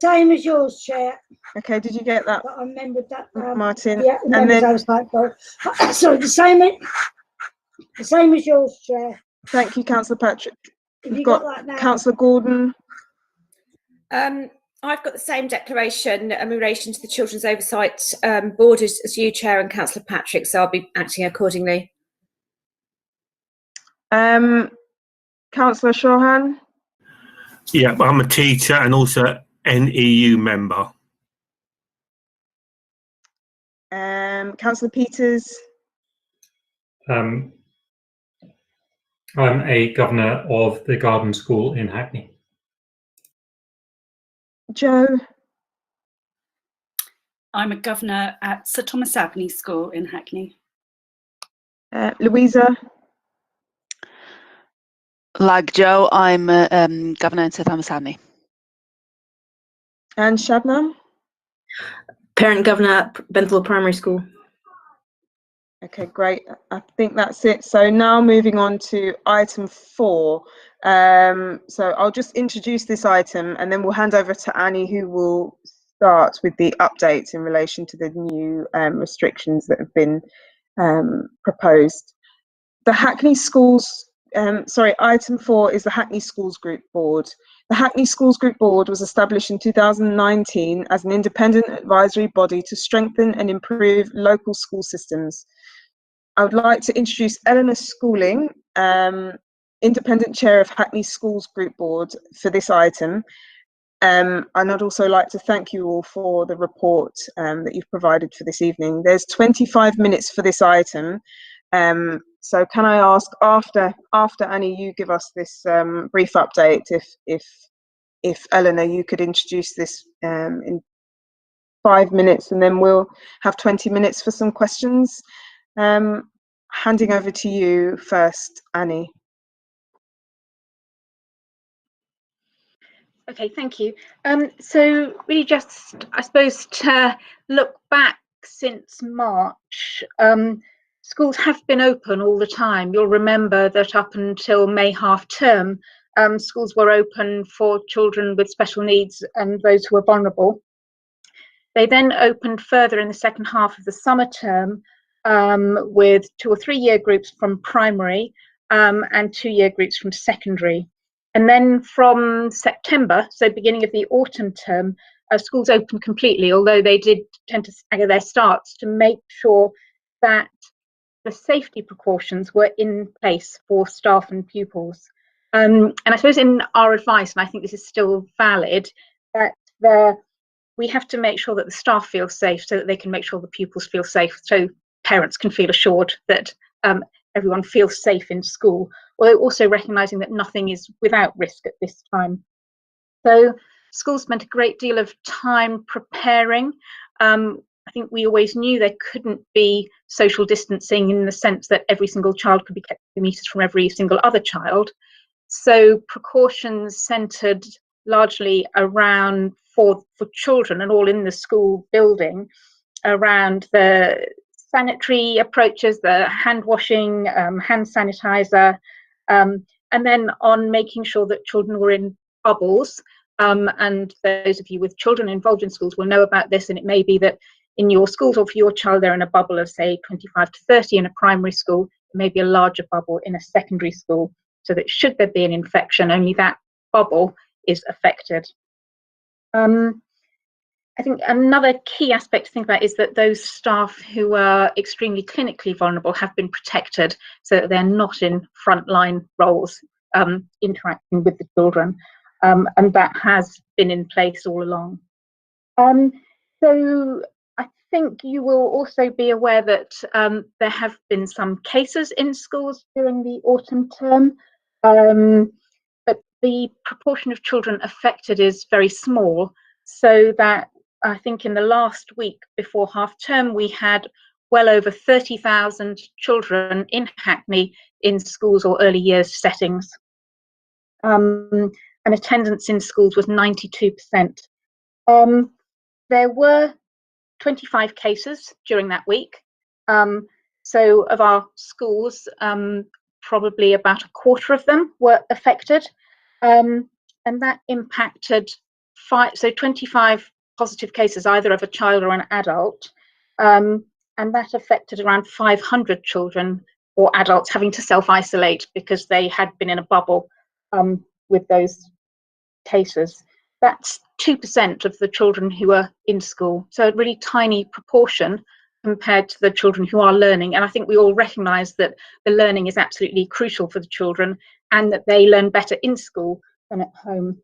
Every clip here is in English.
Same as yours, Chair. Okay, did you get that, But I remembered that. Martin? Yeah, And then, I was like, well, sorry, the same as yours, Chair. thank you, Councillor Patrick. Have We've you got that now? Councillor Gordon. I've got the same declaration in relation to the Children's Oversight Board as you, Chair, and Councillor Patrick, so I'll be acting accordingly. Councillor Chauhan. Yeah, I'm a teacher and also NEU member. Councillor Peters. I'm a governor of the garden school in Hackney. Joe. I'm a governor at Sir Thomas Avenue School in Hackney. Louisa. Like Joe, I'm governor in Sir Thomas Avenue. And Shabnam. Parent governor at Benthall Primary School. Okay, great. I think that's it. So now moving on to item 4. So I'll just introduce this item and then we'll hand over to Annie, who will start with the updates in relation to the new restrictions that have been proposed. The Hackney Schools, item 4 is the Hackney Schools Group Board. The Hackney Schools Group Board was established in 2019 as an independent advisory body to strengthen and improve local school systems. I would like to introduce Eleanor Schooling, independent chair of Hackney Schools Group Board, for this item. And I'd also like to thank you all for the report that you've provided for this evening. There's 25 minutes for this item. So can I ask, after Annie, you give us this brief update, if Eleanor, you could introduce this in 5 minutes, and then we'll have 20 minutes for some questions. Handing over to you first, Annie. Okay, thank you. So really just, I suppose, to look back since March, schools have been open all the time. You'll remember that up until May half term, schools were open for children with special needs and those who were vulnerable. They then opened further in the second half of the summer term with 2 or 3 year groups from primary and 2 year groups from secondary. And then from September, so beginning of the autumn term, schools opened completely, although they did tend to stagger their starts to make sure that the safety precautions were in place for staff and pupils. And I suppose in our advice, and I think this is still valid, that we have to make sure that the staff feel safe so that they can make sure the pupils feel safe, so parents can feel assured that everyone feels safe in school, although also recognising that nothing is without risk at this time. So schools spent a great deal of time preparing. I think we always knew there couldn't be social distancing in the sense that every single child could be kept 2 metres from every single other child. So precautions centred largely around for children and all in the school building around the sanitary approaches, the hand washing, hand sanitizer, and then on making sure that children were in bubbles. And those of you with children involved in schools will know about this, and it may be that in your schools or for your child they're in a bubble of say 25 to 30 in a primary school, it may be a larger bubble in a secondary school, so that should there be an infection, only that bubble is affected. I think another key aspect to think about is that those staff who are extremely clinically vulnerable have been protected so that they're not in frontline roles interacting with the children, and that has been in place all along. So I think you will also be aware that there have been some cases in schools during the autumn term, but the proportion of children affected is very small, so that I think in the last week before half term, we had well over 30,000 children in Hackney in schools or early years settings. And attendance in schools was 92%. There were 25 cases during that week. So of our schools, probably about a quarter of them were affected. And that impacted 25 positive cases, either of a child or an adult, and that affected around 500 children or adults having to self-isolate because they had been in a bubble with those cases. That's 2% of the children who are in school, so a really tiny proportion compared to the children who are learning. And I think we all recognise that the learning is absolutely crucial for the children and that they learn better in school than at home.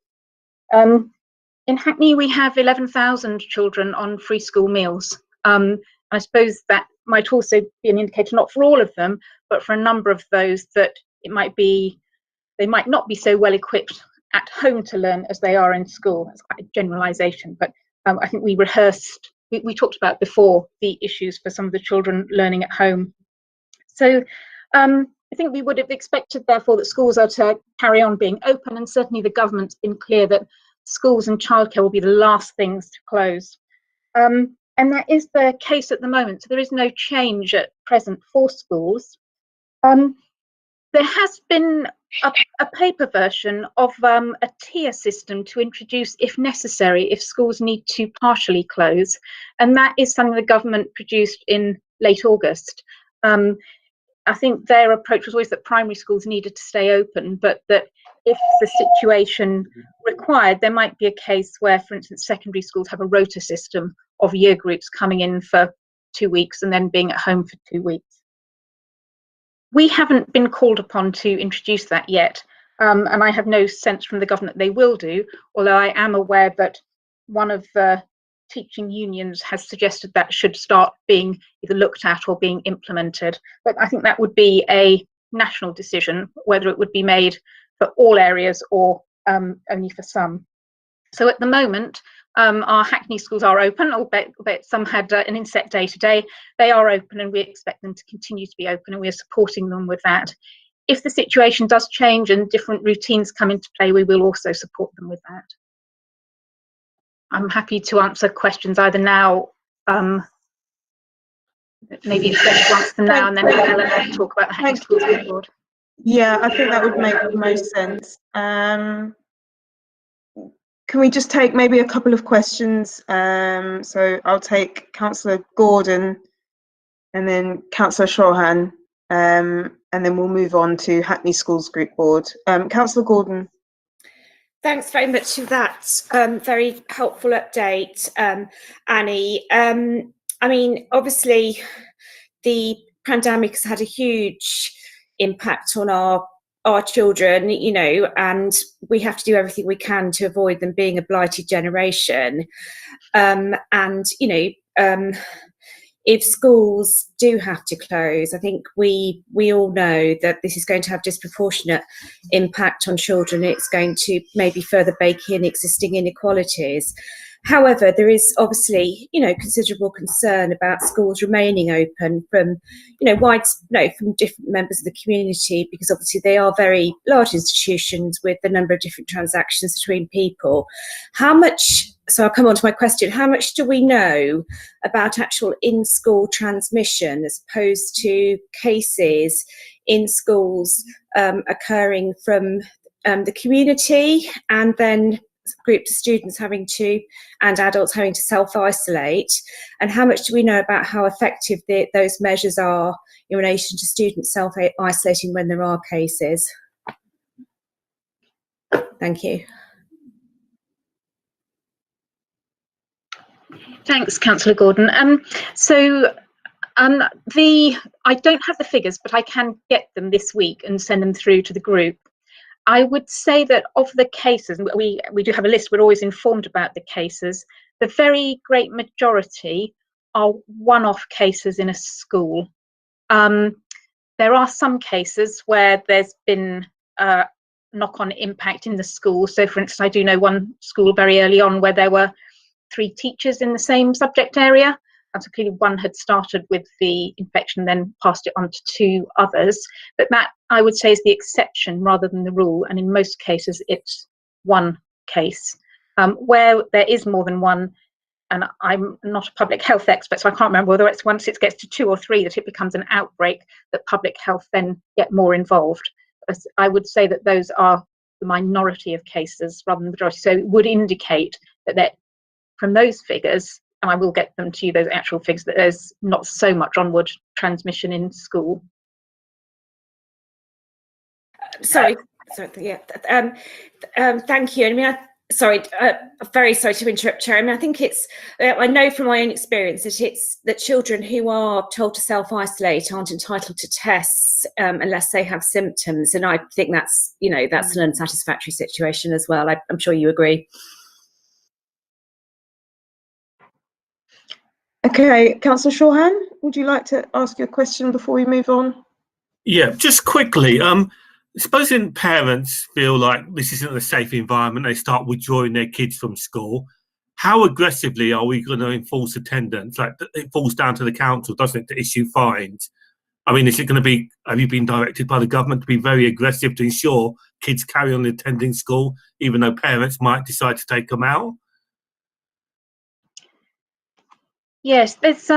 In Hackney, we have 11,000 children on free school meals. I suppose that might also be an indicator, not for all of them, but for a number of those, that it might be, they might not be so well equipped at home to learn as they are in school. That's quite a generalisation, but I think we talked about before the issues for some of the children learning at home. So I think we would have expected, therefore, that schools are to carry on being open, and certainly the government's been clear that schools and childcare will be the last things to close. And that is the case at the moment. So there is no change at present for schools. There has been a paper version of a tier system to introduce, if necessary, if schools need to partially close. And that is something the government produced in late August. I think their approach was always that primary schools needed to stay open, but that if the situation required, there might be a case where, for instance, secondary schools have a rota system of year groups coming in for 2 weeks and then being at home for 2 weeks. We haven't been called upon to introduce that yet, and I have no sense from the government they will do, although I am aware that one of the teaching unions has suggested that should start being either looked at or being implemented. But I think that would be a national decision, whether it would be made for all areas or only for some. So at the moment, our Hackney schools are open, albeit some had an inset day today. They are open and we expect them to continue to be open, and we are supporting them with that. If the situation does change and different routines come into play, we will also support them with that. I'm happy to answer questions either now, maybe if Beth wants them now, and then Ellen talk about the Hackney Schools Board. Yeah, I think that would make the most sense. Can we just take maybe a couple of questions? So I'll take Councillor Gordon and then Councillor Shorhan, and then we'll move on to Hackney Schools Group Board. Councillor Gordon. Thanks very much for that very helpful update, Annie. I mean, obviously, the pandemic has had a huge impact on our children, you know, and we have to do everything we can to avoid them being a blighted generation. And, you know, if schools do have to close, I think we all know that this is going to have disproportionate impact on children. It's going to maybe further bake in existing inequalities. However, there is obviously, you know, considerable concern about schools remaining open from, you know, from different members of the community, because obviously they are very large institutions with a number of different transactions between people. So I'll come on to my question, how much do we know about actual in-school transmission as opposed to cases in schools occurring from the community and then groups of students and adults having to self-isolate, and how much do we know about how effective those measures are in relation to students self-isolating when there are cases? Thank you. Thanks, Councillor Gordon. I don't have the figures, but I can get them this week and send them through to the group. I would say that of the cases, we do have a list, we're always informed about the cases, the very great majority are one-off cases in a school. There are some cases where there's been knock-on impact in the school. So for instance, I do know one school very early on where there were 3 teachers in the same subject area. And so clearly one had started with the infection, then passed it on to 2 others. But that, I would say, is the exception rather than the rule. And in most cases, it's one case. Where there is more than one, and I'm not a public health expert, so I can't remember whether it's once it gets to 2 or 3 that it becomes an outbreak, that public health then get more involved. I would say that those are the minority of cases rather than the majority. So it would indicate that from those figures, and I will get them to you, those actual figures, that there's not so much onward transmission in school. Sorry, yeah. Thank you. I mean, very sorry to interrupt, Chair. I mean, I think I know from my own experience that children who are told to self-isolate aren't entitled to tests unless they have symptoms, and I think that's an unsatisfactory situation as well. I'm sure you agree. Okay, Councillor Shorhan, would you like to ask your question before we move on? Yeah, just quickly. Supposing parents feel like this isn't a safe environment, they start withdrawing their kids from school. How aggressively are we going to enforce attendance? Like, it falls down to the council, doesn't it, to issue fines? I mean, is it going to be? Have you been directed by the government to be very aggressive to ensure kids carry on attending school, even though parents might decide to take them out? Yes, there's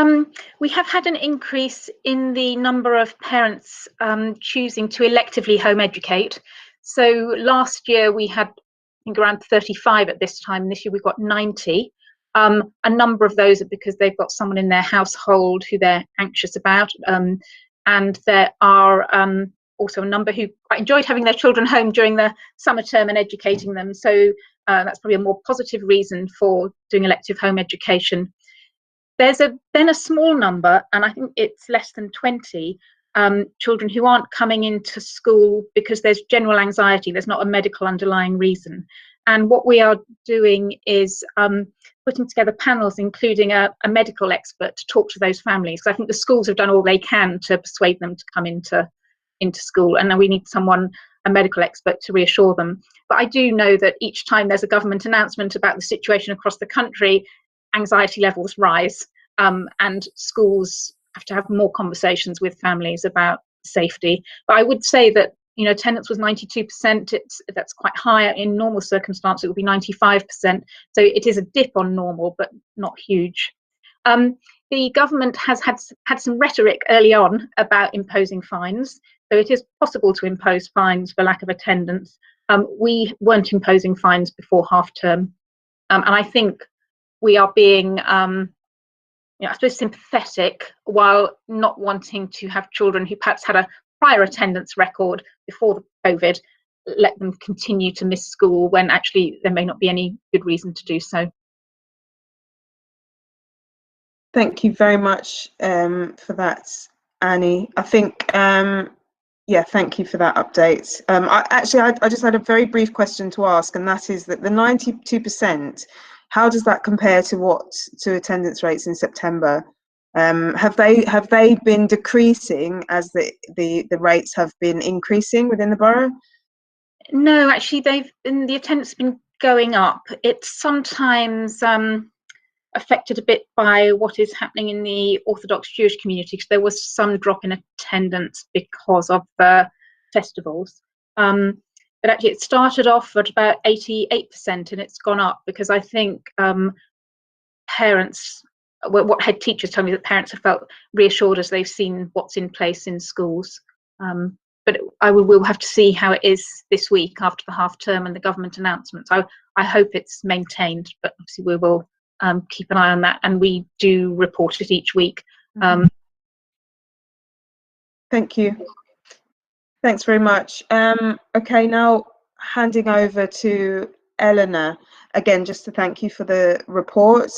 we have had an increase in the number of parents choosing to electively home educate. So last year we had, I think, around 35 at this time. This year we've got 90. A number of those are because they've got someone in their household who they're anxious about, and there are also a number who quite enjoyed having their children home during the summer term and educating them. So that's probably a more positive reason for doing elective home education. There's then a small number, and I think it's less than 20 children who aren't coming into school because there's general anxiety. There's not a medical underlying reason. And what we are doing is putting together panels, including a medical expert, to talk to those families. So I think the schools have done all they can to persuade them to come into school, and then we need a medical expert to reassure them. But I do know that each time there's a government announcement about the situation across the country, anxiety levels rise, and schools have to have more conversations with families about safety. But I would say that attendance was 92%. That's quite high. In normal circumstances, it would be 95%. So it is a dip on normal, but not huge. The government has had some rhetoric early on about imposing fines. So it is possible to impose fines for lack of attendance. We weren't imposing fines before half term, and I think we are being, I suppose, sympathetic, while not wanting to have children who perhaps had a prior attendance record before the COVID, let them continue to miss school when actually there may not be any good reason to do so. Thank you very much for that, Annie. I think, yeah, thank you for that update. I just had a very brief question to ask, and that is that the 92%, how does that compare to attendance rates in September? Have they been decreasing as the rates have been increasing within the borough? No, actually, the attendance has been going up. It's sometimes affected a bit by what is happening in the Orthodox Jewish community, because there was some drop in attendance because of the festivals. But actually, it started off at about 88%, and it's gone up because I think parents, what head teachers tell me, that parents have felt reassured as they've seen what's in place in schools. But we'll have to see how it is this week after the half term and the government announcements. I hope it's maintained, but obviously we will keep an eye on that, and we do report it each week. Thank you. Thanks very much. Okay, now handing over to Eleanor again, just to thank you for the report,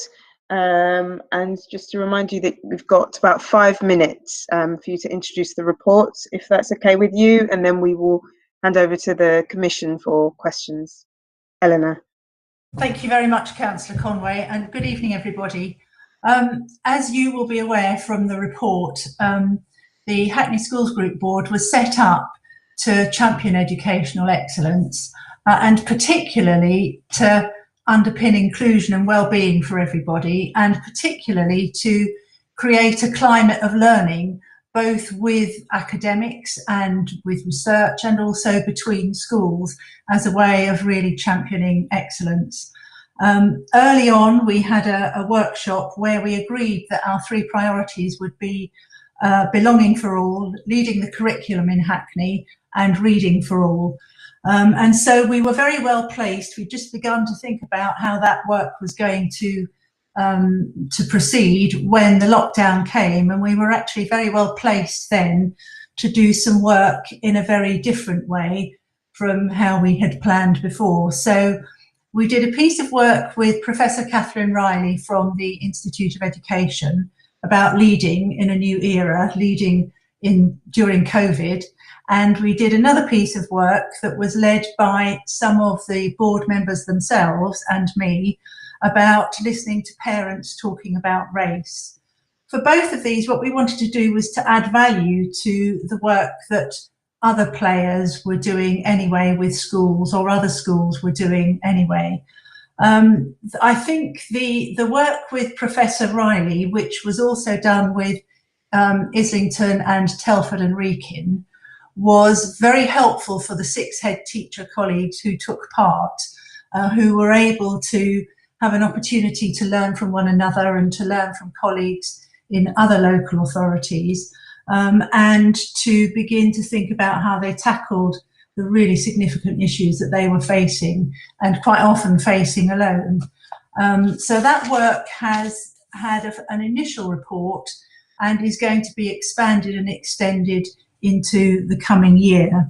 and just to remind you that we've got about 5 minutes for you to introduce the report, if that's okay with you, and then we will hand over to the Commission for questions. Eleanor. Thank you very much, Councillor Conway, and good evening, everybody. As you will be aware from the report, the Hackney Schools Group Board was set up to champion educational excellence and particularly to underpin inclusion and well-being for everybody, and particularly to create a climate of learning both with academics and with research, and also between schools, as a way of really championing excellence. Early on, we had a workshop where we agreed that our 3 priorities would be belonging for all, leading the curriculum in Hackney, and reading for all. And so we were very well placed. We'd just begun to think about how that work was going to proceed when the lockdown came, and we were actually very well placed then to do some work in a very different way from how we had planned before. So we did a piece of work with Professor Catherine Riley from the Institute of Education about leading in a new era, leading during COVID. And we did another piece of work that was led by some of the board members themselves and me about listening to parents talking about race. For both of these, what we wanted to do was to add value to the work that other players were doing anyway with schools, or other schools were doing anyway. I think the work with Professor Riley, which was also done with Islington and Telford and Wrekin, was very helpful for the 6 head teacher colleagues who took part, who were able to have an opportunity to learn from one another and to learn from colleagues in other local authorities, and to begin to think about how they tackled the really significant issues that they were facing, and quite often facing alone. So that work has had an initial report and is going to be expanded and extended into the coming year.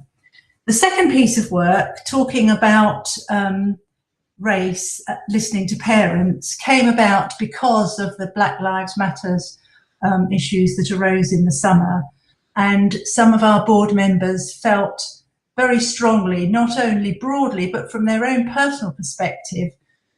The second piece of work, talking about race, listening to parents, came about because of the Black Lives Matters issues that arose in the summer. And some of our board members felt very strongly, not only broadly, but from their own personal perspective,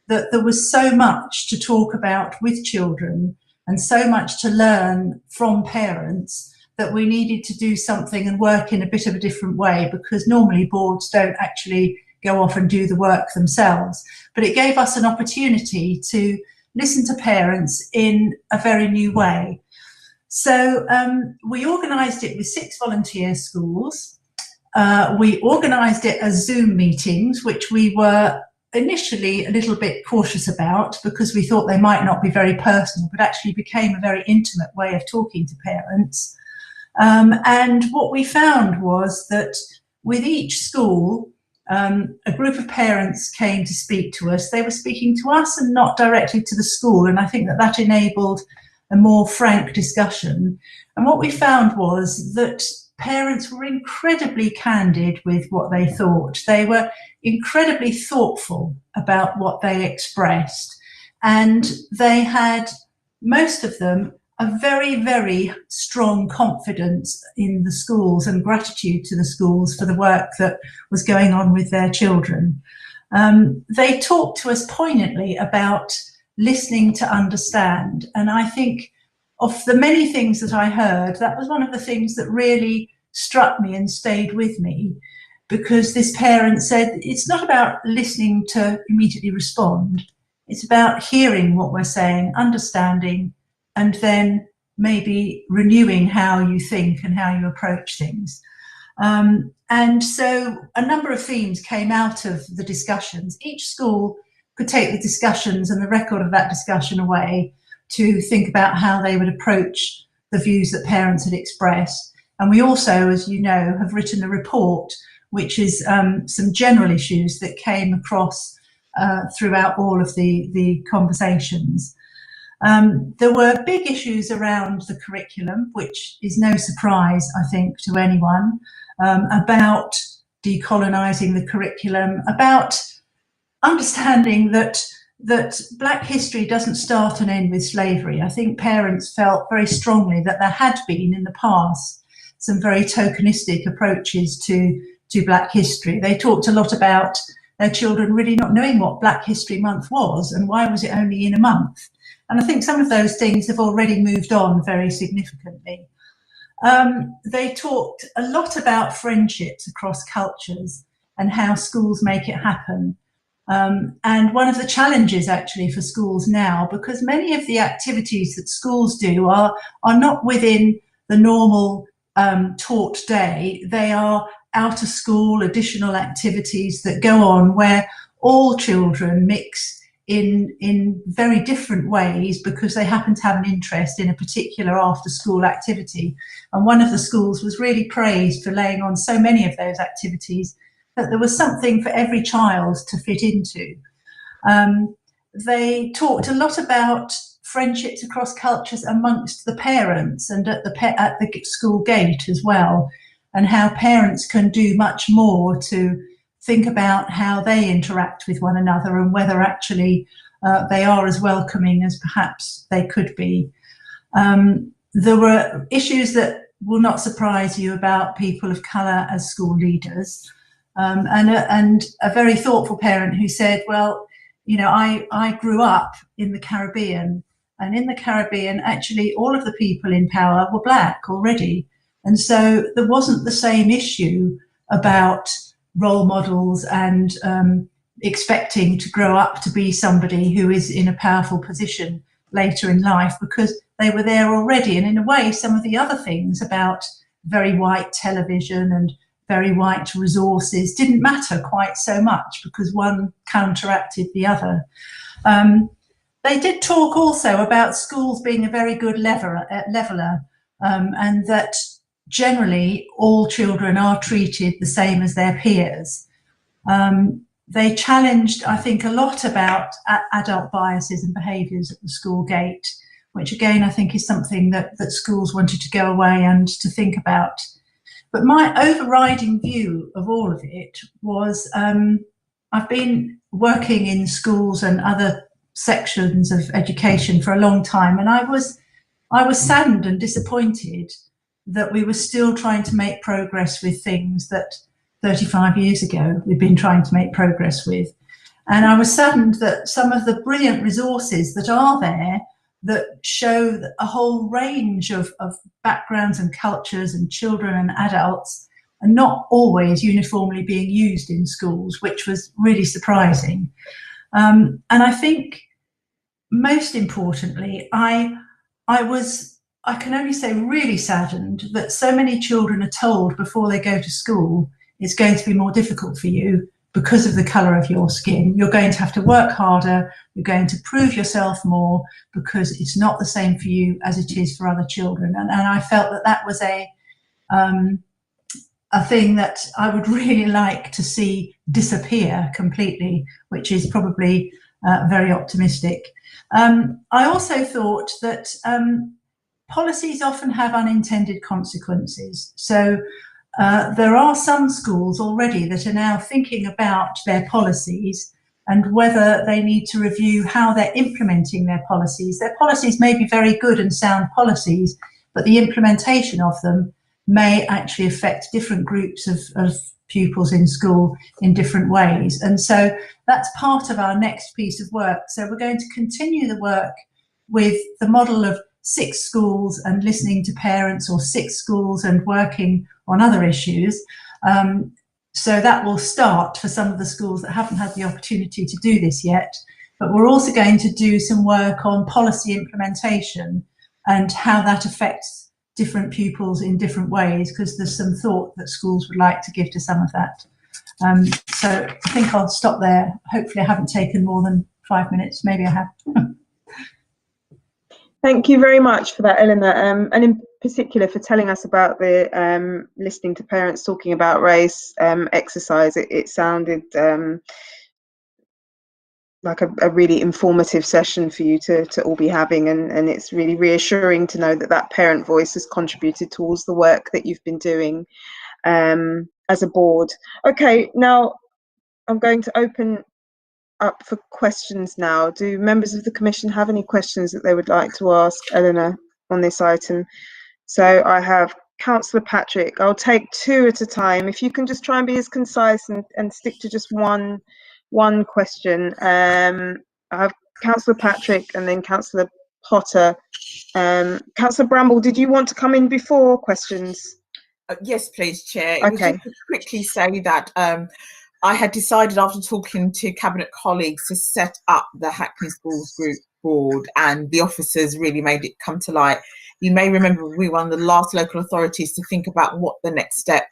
that there was so much to talk about with children and so much to learn from parents that we needed to do something and work in a bit of a different way, because normally boards don't actually go off and do the work themselves. But it gave us an opportunity to listen to parents in a very new way. So we organised it with 6 volunteer schools. We organised it as Zoom meetings, which we were initially a little bit cautious about because we thought they might not be very personal, but actually became a very intimate way of talking to parents. And what we found was that with each school, a group of parents came to speak to us. They were speaking to us and not directly to the school, and I think that that enabled a more frank discussion. And what we found was that parents were incredibly candid with what they thought. They were incredibly thoughtful about what they expressed, and they had, most of them, a very, very strong confidence in the schools and gratitude to the schools for the work that was going on with their children. They talked to us poignantly about listening to understand. And I think of the many things that I heard, that was one of the things that really struck me and stayed with me, because this parent said, it's not about listening to immediately respond. It's about hearing what we're saying, understanding, and then maybe renewing how you think and how you approach things. And so a number of themes came out of the discussions. Each school could take the discussions and the record of that discussion away to think about how they would approach the views that parents had expressed. And we also, as you know, have written a report, which is some general issues that came across throughout all of the conversations. There were big issues around the curriculum, which is no surprise, I think, to anyone, about decolonising the curriculum, about understanding that Black history doesn't start and end with slavery. I think parents felt very strongly that there had been in the past some very tokenistic approaches to Black history. They talked a lot about their children really not knowing what Black History Month was and why was it only in a month. And I think some of those things have already moved on very significantly. They talked a lot about friendships across cultures and how schools make it happen. And one of the challenges actually for schools now, because many of the activities that schools do are not within the normal taught day. They are out of school additional activities that go on where all children mix in very different ways because they happen to have an interest in a particular after school activity. And one of the schools was really praised for laying on so many of those activities that there was something for every child to fit into. They talked a lot about friendships across cultures amongst the parents and at the school gate as well, and how parents can do much more to think about how they interact with one another and whether actually they are as welcoming as perhaps they could be. There were issues that will not surprise you about people of colour as school leaders, and a very thoughtful parent who said, well, you know, I grew up in the Caribbean, and in the Caribbean actually all of the people in power were black already, and so there wasn't the same issue about role models and expecting to grow up to be somebody who is in a powerful position later in life, because they were there already. And in a way, some of the other things about very white television and very white resources didn't matter quite so much, because one counteracted the other. They did talk also about schools being a very good leveler, and that generally all children are treated the same as their peers. They challenged, I think, a lot about adult biases and behaviours at the school gate, which again I think is something that schools wanted to go away and to think about. But my overriding view of all of it was, I've been working in schools and other sections of education for a long time, and I was saddened and disappointed that we were still trying to make progress with things that 35 years ago we've been trying to make progress with. And I was saddened that some of the brilliant resources that are there that show a whole range of backgrounds and cultures and children and adults are not always uniformly being used in schools, which was really surprising. And I think most importantly, I can only say really saddened that so many children are told before they go to school it's going to be more difficult for you because of the colour of your skin. You're going to have to work harder, you're going to prove yourself more because it's not the same for you as it is for other children. And I felt that was a thing that I would really like to see disappear completely, which is probably very optimistic. I also thought that policies often have unintended consequences. So there are some schools already that are now thinking about their policies and whether they need to review how they're implementing their policies. Their policies may be very good and sound policies, but the implementation of them may actually affect different groups of pupils in school in different ways. And so that's part of our next piece of work. So we're going to continue the work with the model of 6 schools and listening to parents, or 6 schools and working on other issues. So that will start for some of the schools that haven't had the opportunity to do this yet. But we're also going to do some work on policy implementation and how that affects different pupils in different ways, because there's some thought that schools would like to give to some of that. So I think I'll stop there. Hopefully I haven't taken more than 5 minutes. Maybe I have. Thank you very much for that, Eleanor, and in particular for telling us about the listening to parents talking about race exercise. It sounded like a really informative session for you to all be having, and it's really reassuring to know that parent voice has contributed towards the work that you've been doing as a board. Okay, now I'm going to open up for questions now. Do members of the Commission have any questions that they would like to ask Eleanor on this item? So I have Councillor Patrick. I'll take 2 at a time. If you can just try and be as concise and stick to just one question. I have Councillor Patrick and then Councillor Potter. Councillor Bramble, did you want to come in before questions? Yes, please, Chair. Okay. It was just to quickly say that I had decided after talking to Cabinet colleagues to set up the Hackney Schools Group Board, and the officers really made it come to light. You may remember we were one of the last local authorities to think about what the next step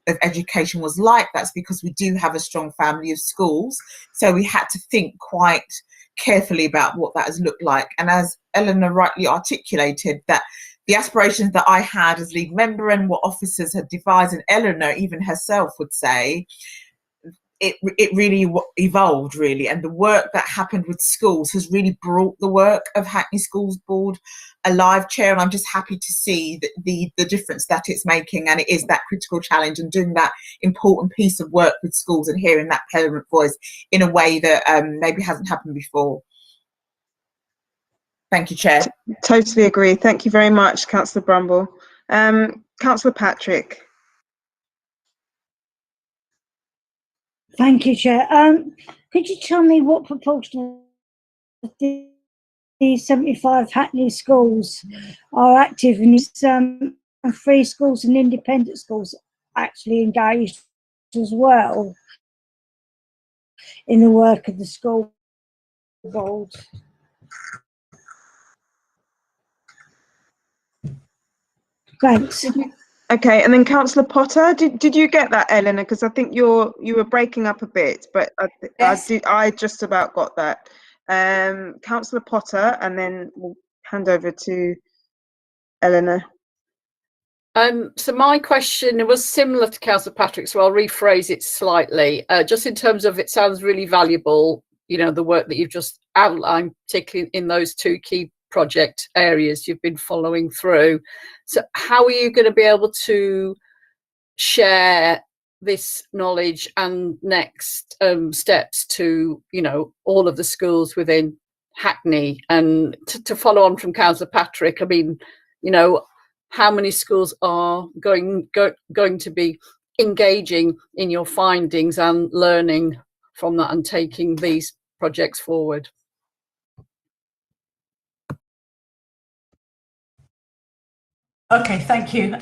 of education was like. That's because we do have a strong family of schools, so we had to think quite carefully about what that has looked like. And as Eleanor rightly articulated, that the aspirations that I had as lead member and what officers had devised, and Eleanor even herself would say, it really evolved, really, and the work that happened with schools has really brought the work of Hackney Schools Board alive, Chair, and I'm just happy to see the difference that it's making, and it is that critical challenge and doing that important piece of work with schools and hearing that parent voice in a way that maybe hasn't happened before. Thank you, Chair. Totally agree. Thank you very much, Councillor Brumble. Councillor Patrick. Thank you, Chair. Could you tell me what proportion of the 75 Hackney schools are active in this, and free schools and independent schools actually engaged as well in the work of the school board? Thanks. Okay, and then Councillor Potter, did you get that, Eleanor? Because I think you were breaking up a bit, but Yes. I just about got that. Councillor Potter, and then we'll hand over to Eleanor. So my question was similar to Councillor Patrick's, so I'll rephrase it slightly. Just in terms of, it sounds really valuable, you know, the work that you've just outlined, particularly in those two key project areas you've been following through. So how are you going to be able to share this knowledge and next steps to, you know, all of the schools within Hackney? And to follow on from Councillor Patrick, I mean, you know, how many schools are going to be engaging in your findings and learning from that and taking these projects forward? Okay, thank you.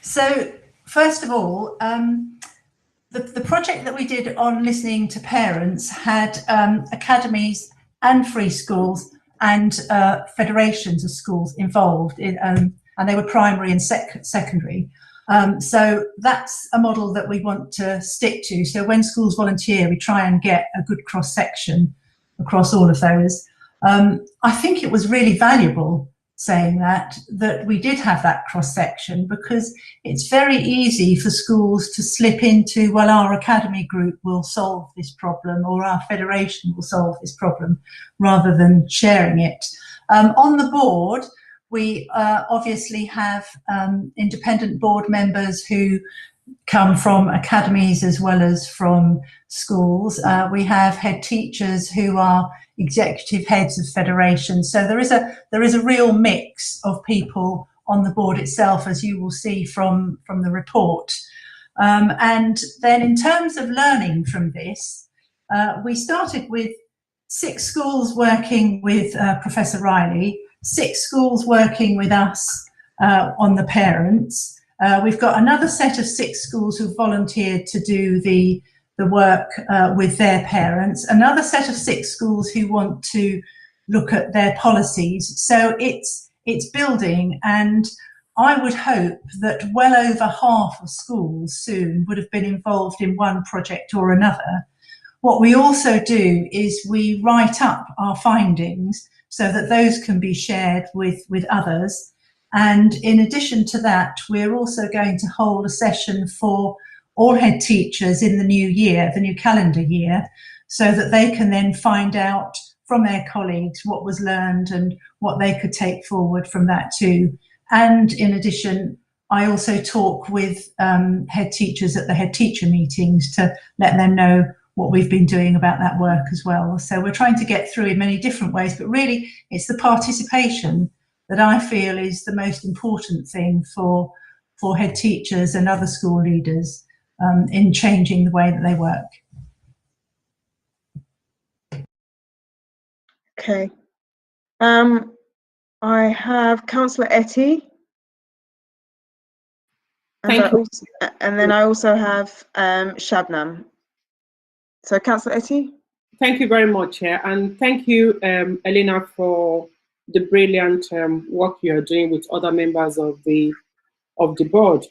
So first of all, the project that we did on listening to parents had academies and free schools and federations of schools involved in, and they were primary and secondary. So that's a model that we want to stick to. So when schools volunteer, we try and get a good cross section across all of those. I think it was really valuable saying that we did have that cross section, because it's very easy for schools to slip into, well, our academy group will solve this problem or our federation will solve this problem, rather than sharing it. On the board, we obviously have independent board members who come from academies as well as from schools. We have head teachers who are executive heads of federations. So there is a real mix of people on the board itself, as you will see from the report. And then in terms of learning from this, we started with 6 schools working with Professor Riley, 6 schools working with us on the parents. We've got another set of 6 schools who volunteered to do the work with their parents, another set of 6 schools who want to look at their policies. So it's building, and I would hope that well over half of schools soon would have been involved in one project or another. What we also do is we write up our findings so that those can be shared with others. And in addition to that, we're also going to hold a session for all head teachers in the new year, the new calendar year, so that they can then find out from their colleagues what was learned and what they could take forward from that too. And in addition, I also talk with head teachers at the head teacher meetings to let them know what we've been doing about that work as well. So we're trying to get through in many different ways, but really it's the participation that I feel is the most important thing for head teachers and other school leaders in changing the way that they work. Okay. I have Councillor Etty. And then I also have Shabnam. So Councillor Etty. Thank you very much, Chair, and thank you, Elena, for the brilliant work you're doing with other members of the board.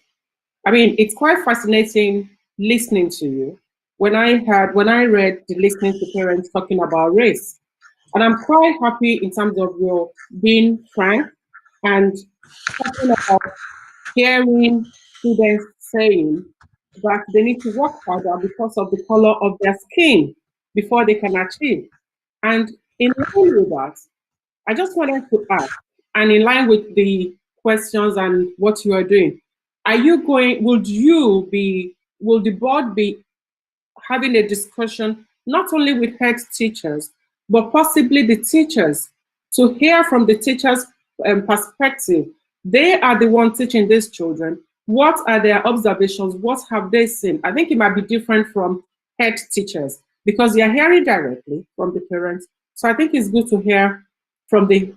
I mean, it's quite fascinating listening to you. When I read the listening to parents talking about race, and I'm quite happy in terms of your being frank and talking about hearing students saying that they need to work harder because of the color of their skin before they can achieve. And in line with that, I just wanted to ask, and in line with the questions and what you are doing, will the board be having a discussion not only with head teachers, but possibly the teachers, to hear from the teachers' perspective? They are the ones teaching these children. What are their observations? What have they seen? I think it might be different from head teachers because they are hearing directly from the parents. So I think it's good to hear from the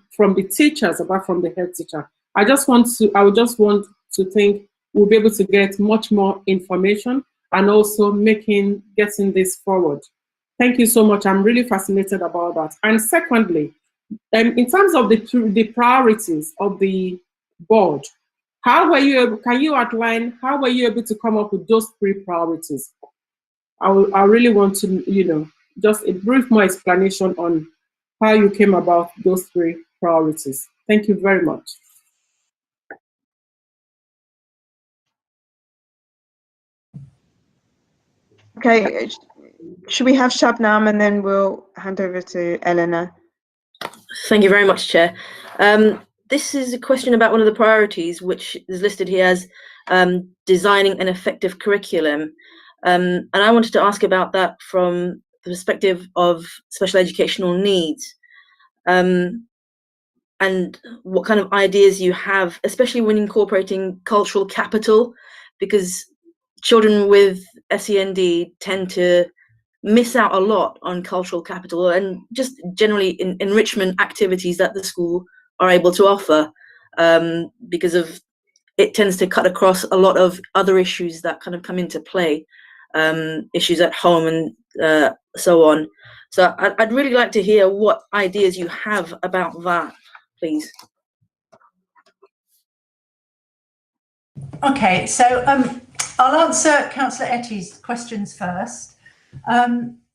teachers apart from the head teacher. I would just want to think we'll be able to get much more information and also getting this forward. Thank you so much. I'm really fascinated about that. And secondly, in terms of the priorities of the board, can you outline how were you able to come up with those 3 priorities? I really want to, just a brief more explanation on how you came about those 3 priorities. Thank you very much. Okay, should we have Shabnam and then we'll hand over to Eleanor? Thank you very much, Chair. This is a question about one of the priorities, which is listed here as designing an effective curriculum. And I wanted to ask about that from the perspective of special educational needs. And what kind of ideas you have, especially when incorporating cultural capital, because children with SEND tend to miss out a lot on cultural capital and just generally enrichment activities that the school are able to offer, because of it tends to cut across a lot of other issues that kind of come into play, issues at home and so on. So I'd really like to hear what ideas you have about that, please. Okay, so I'll answer Councillor Etty's questions first.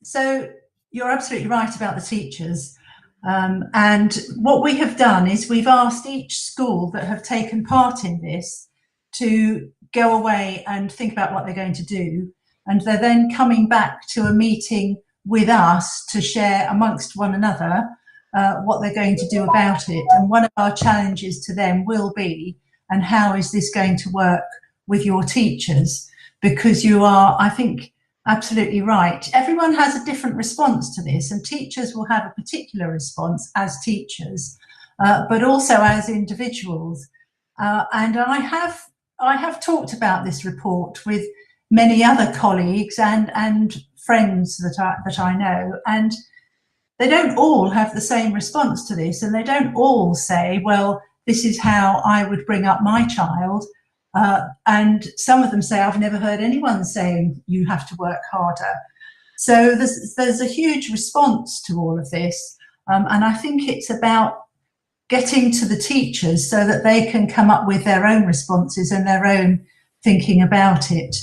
So you're absolutely right about the teachers. And what we have done is we've asked each school that have taken part in this to go away and think about what they're going to do. And they're then coming back to a meeting with us to share amongst one another what they're going to do about it. And one of our challenges to them will be, and how is this going to work with your teachers? Because you are, I think, absolutely right. Everyone has a different response to this, and teachers will have a particular response as teachers, but also as individuals. And I have talked about this report with many other colleagues and friends that I know, and they don't all have the same response to this, and they don't all say, well, this is how I would bring up my child. And some of them say, I've never heard anyone saying you have to work harder. So there's a huge response to all of this. And I think it's about getting to the teachers so that they can come up with their own responses and their own thinking about it,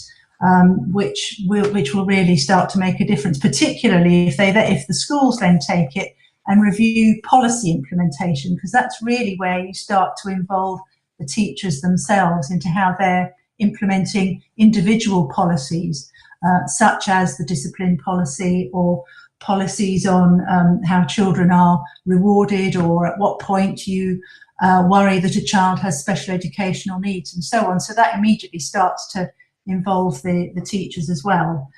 which will really start to make a difference, particularly if the schools then take it and review policy implementation, because that's really where you start to involve the teachers themselves into how they're implementing individual policies, such as the discipline policy or policies on how children are rewarded, or at what point you worry that a child has special educational needs and so on. So that immediately starts to involve the teachers as well.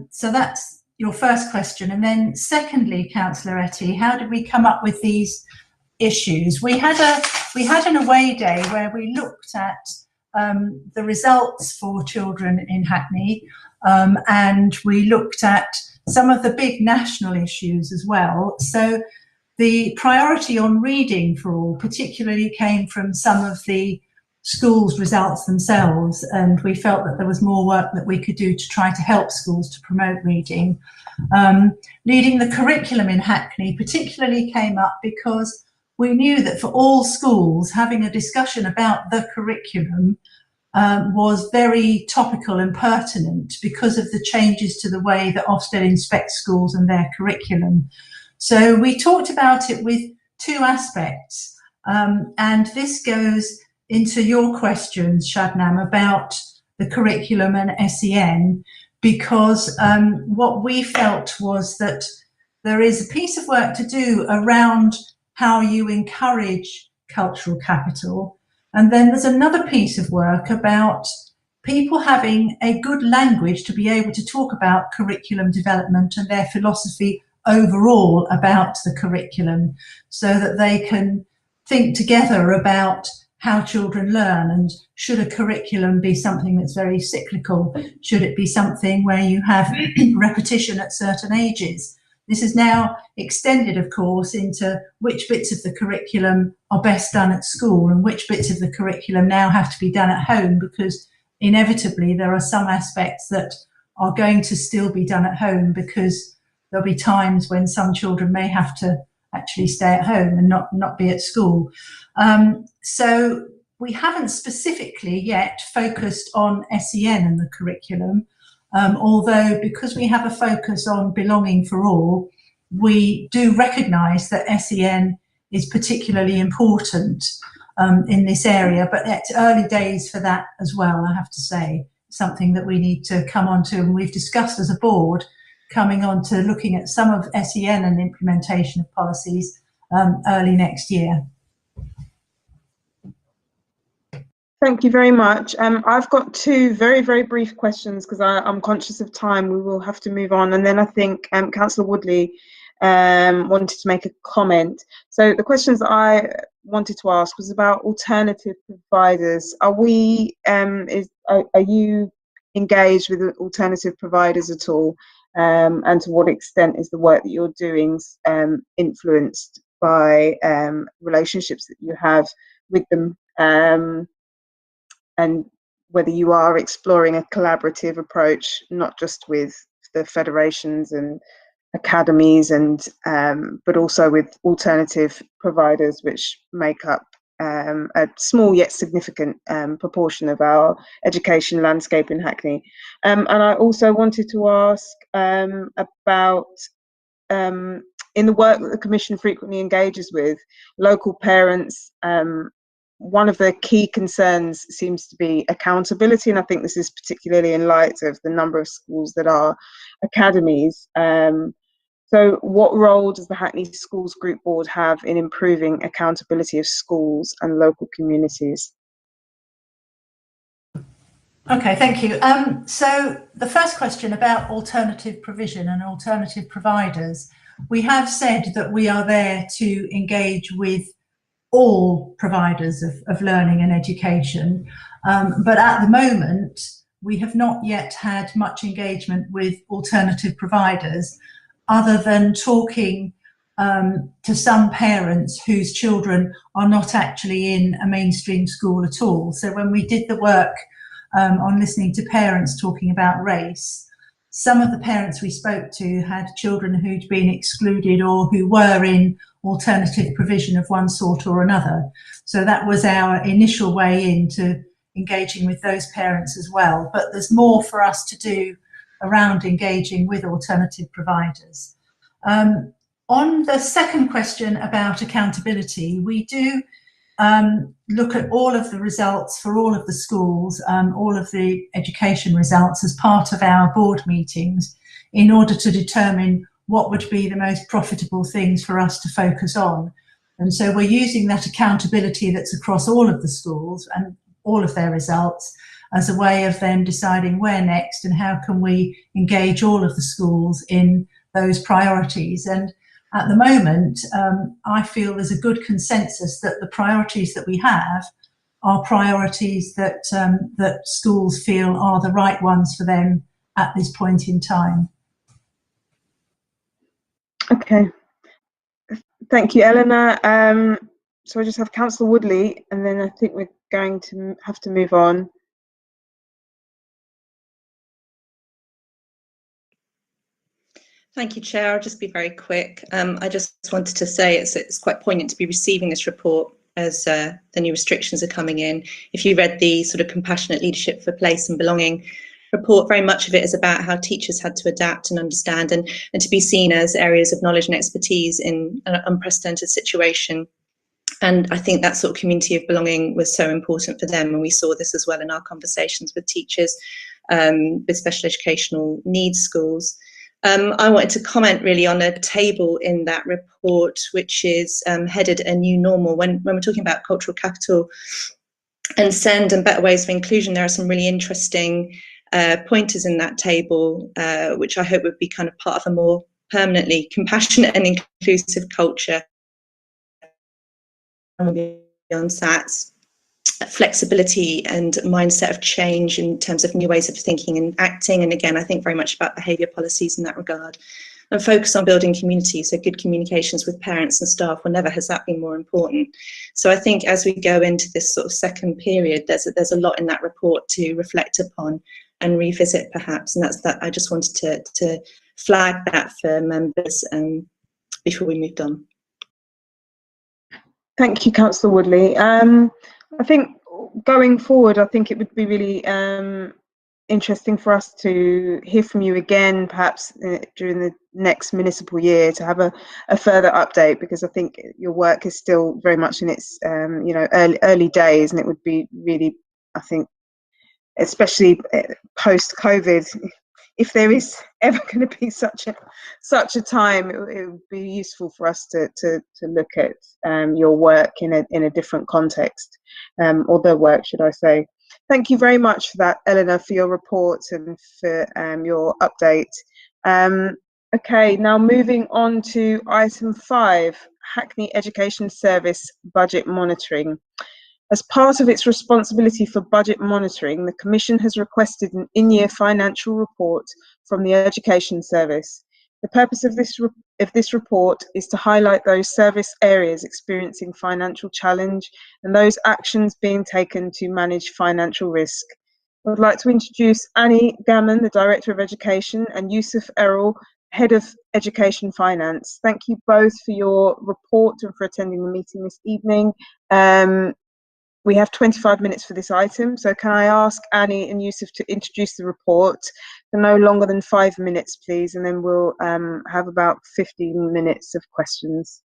So that's your first question. And then secondly, Councillor Etty, how did we come up with these issues? We had an away day where we looked at the results for children in Hackney, and we looked at some of the big national issues as well. So the priority on reading for all particularly came from some of the schools' results themselves, and we felt that there was more work that we could do to try to help schools to promote reading. Leading the curriculum in Hackney particularly came up because we knew that for all schools, having a discussion about the curriculum was very topical and pertinent because of the changes to the way that Ofsted inspects schools and their curriculum. So we talked about it with 2 aspects, and this goes into your questions, Shabnam, about the curriculum and SEN, because what we felt was that there is a piece of work to do around how you encourage cultural capital. And then there's another piece of work about people having a good language to be able to talk about curriculum development and their philosophy overall about the curriculum, so that they can think together about how children learn. And should a curriculum be something that's very cyclical? Should it be something where you have repetition at certain ages? This is now extended, of course, into which bits of the curriculum are best done at school and which bits of the curriculum now have to be done at home, because inevitably there are some aspects that are going to still be done at home, because there'll be times when some children may have to actually stay at home and not be at school. So we haven't specifically yet focused on SEN in the curriculum, although because we have a focus on belonging for all, we do recognise that SEN is particularly important in this area, but it's early days for that as well, I have to say. Something that we need to come on to, and we've discussed as a board coming on to looking at some of SEN and implementation of policies early next year. Thank you very much. I've got two very, very brief questions because I'm conscious of time. We will have to move on. And then I think Councillor Woodley wanted to make a comment. So the questions that I wanted to ask was about alternative providers. Are you engaged with alternative providers at all? And to what extent is the work that you're doing influenced by relationships that you have with them? And whether you are exploring a collaborative approach, not just with the federations and academies, and but also with alternative providers, which make up a small yet significant proportion of our education landscape in Hackney. And I also wanted to ask about in the work that the Commission frequently engages with local parents. One of the key concerns seems to be accountability, and I think this is particularly in light of the number of schools that are academies. So what role does the Hackney Schools Group Board have in improving accountability of schools and local communities? Okay, thank you. So the first question about alternative provision and alternative providers, we have said that we are there to engage with all providers of learning and education, but at the moment we have not yet had much engagement with alternative providers, other than talking to some parents whose children are not actually in a mainstream school at all. So when we did the work on listening to parents talking about race, some of the parents we spoke to had children who'd been excluded or who were in alternative provision of one sort or another. So that was our initial way into engaging with those parents as well. But there's more for us to do around engaging with alternative providers. On the second question about accountability, we do look at all of the results for all of the schools, all of the education results as part of our board meetings in order to determine what would be the most profitable things for us to focus on. And so we're using that accountability that's across all of the schools and all of their results as a way of then deciding where next and how can we engage all of the schools in those priorities. And at the moment, I feel there's a good consensus that the priorities that we have are priorities that that schools feel are the right ones for them at this point in time. Okay, thank you, Eleanor. So I just have Councillor Woodley, and then I think we're going to have to move on. Thank you, Chair. I'll just be very quick. I just wanted to say it's quite poignant to be receiving this report as the new restrictions are coming in. If you read the sort of Compassionate Leadership for Place and Belonging report, very much of it is about how teachers had to adapt and understand and to be seen as areas of knowledge and expertise in an unprecedented situation. And I think that sort of community of belonging was so important for them. And we saw this as well in our conversations with teachers with special educational needs schools. I wanted to comment really on a table in that report, which is headed A New Normal. When we're talking about cultural capital and SEND and better ways of inclusion, there are some really interesting pointers in that table, which I hope would be kind of part of a more permanently compassionate and inclusive culture beyond SATs. Flexibility and mindset of change in terms of new ways of thinking and acting. And again, I think very much about behaviour policies in that regard. And focus on building community, so good communications with parents and staff. Well, never has that been more important. So I think as we go into this sort of second period, there's a lot in that report to reflect upon and revisit perhaps. And that's that. I just wanted to flag that for members before we moved on. Thank you, Councillor Woodley. I think going forward, I think it would be really interesting for us to hear from you again, perhaps during the next municipal year, to have a further update, because I think your work is still very much in its early days, and it would be really, I think, especially post-COVID, if there is ever going to be such a time, it would be useful for us to look at your work in a different context, or their work, should I say. Thank you very much for that, Eleanor, for your report and for your update. Okay, now moving on to item 5, Hackney Education Service budget monitoring. As part of its responsibility for budget monitoring, the Commission has requested an in-year financial report from the Education Service. The purpose of this report is to highlight those service areas experiencing financial challenge and those actions being taken to manage financial risk. I would like to introduce Annie Gammon, the Director of Education, and Yusuf Errol, Head of Education Finance. Thank you both for your report and for attending the meeting this evening. We have 25 minutes for this item, so can I ask Annie and Yusuf to introduce the report for no longer than 5 minutes, please, and then we'll have about 15 minutes of questions.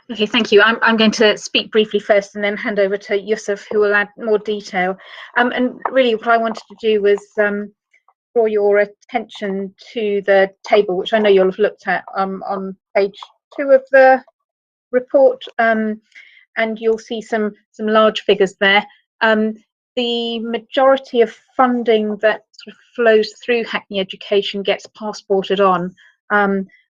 Okay, thank you. I'm going to speak briefly first and then hand over to Yusuf, who will add more detail. And really what I wanted to do was draw your attention to the table, which I know you'll have looked at on page 2 of the report. And you'll see some large figures there. The majority of funding that sort of flows through Hackney Education gets passported on,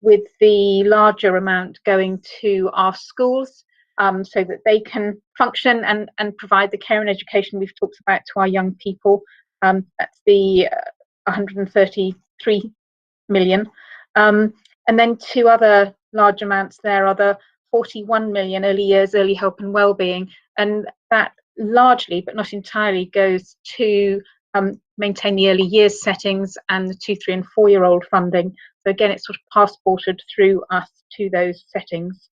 with the larger amount going to our schools, so that they can function and provide the care and education we've talked about to our young people. That's the 133 million. And then 2 other large amounts there are the 41 million early years, early help and wellbeing, and that largely, but not entirely, goes to maintain the early years settings and the 2, 3 and 4-year-old funding. So again, it's sort of passported through us to those settings.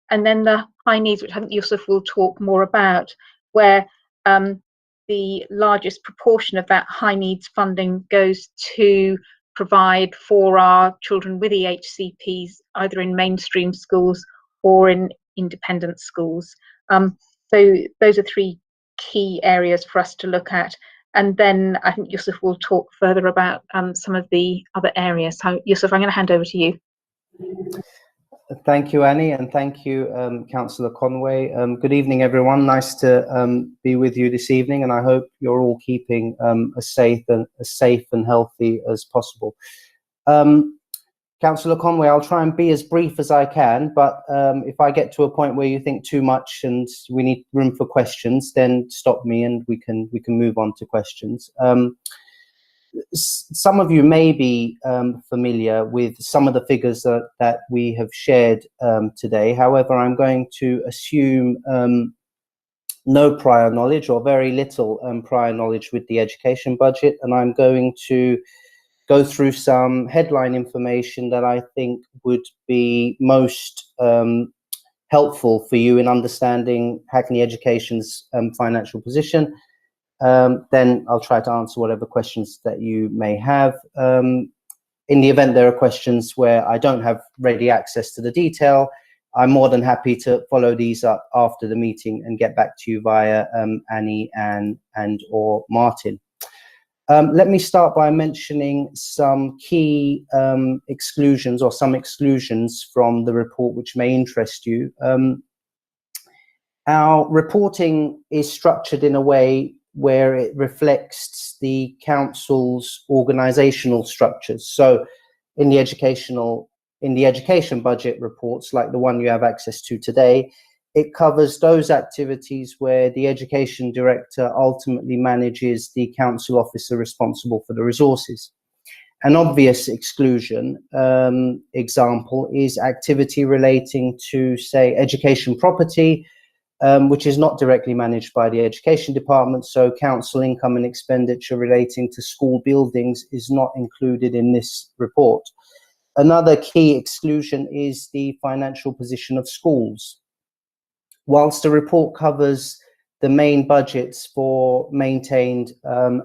And then the high needs, which I think Yusuf will talk more about, where the largest proportion of that high needs funding goes to provide for our children with EHCPs, either in mainstream schools or in independent schools. So those are 3 key areas for us to look at. And then I think Yusuf will talk further about some of the other areas. So Yusuf, I'm going to hand over to you. Thank you, Annie, and thank you, Councillor Conway. Good evening, everyone. Nice to be with you this evening, and I hope you're all keeping as safe and healthy as possible. Councillor Conway, I'll try and be as brief as I can, but if I get to a point where you think too much and we need room for questions, then stop me and we can move on to questions. Some of you may be familiar with some of the figures that we have shared today. However, I'm going to assume no prior knowledge or very little prior knowledge with the education budget, and I'm going to go through some headline information that I think would be most helpful for you in understanding Hackney Education's financial position. Then I'll try to answer whatever questions that you may have. In the event there are questions where I don't have ready access to the detail, I'm more than happy to follow these up after the meeting and get back to you via Annie and or Martin. Let me start by mentioning some key exclusions or some exclusions from the report which may interest you. Our reporting is structured in a way where it reflects the council's organisational structures. So in the education budget reports, like the one you have access to today, it covers those activities where the education director ultimately manages the council officer responsible for the resources. An obvious exclusion example is activity relating to, say, education property, which is not directly managed by the education department, so council income and expenditure relating to school buildings is not included in this report. Another key exclusion is the financial position of schools. Whilst the report covers the main budgets for maintained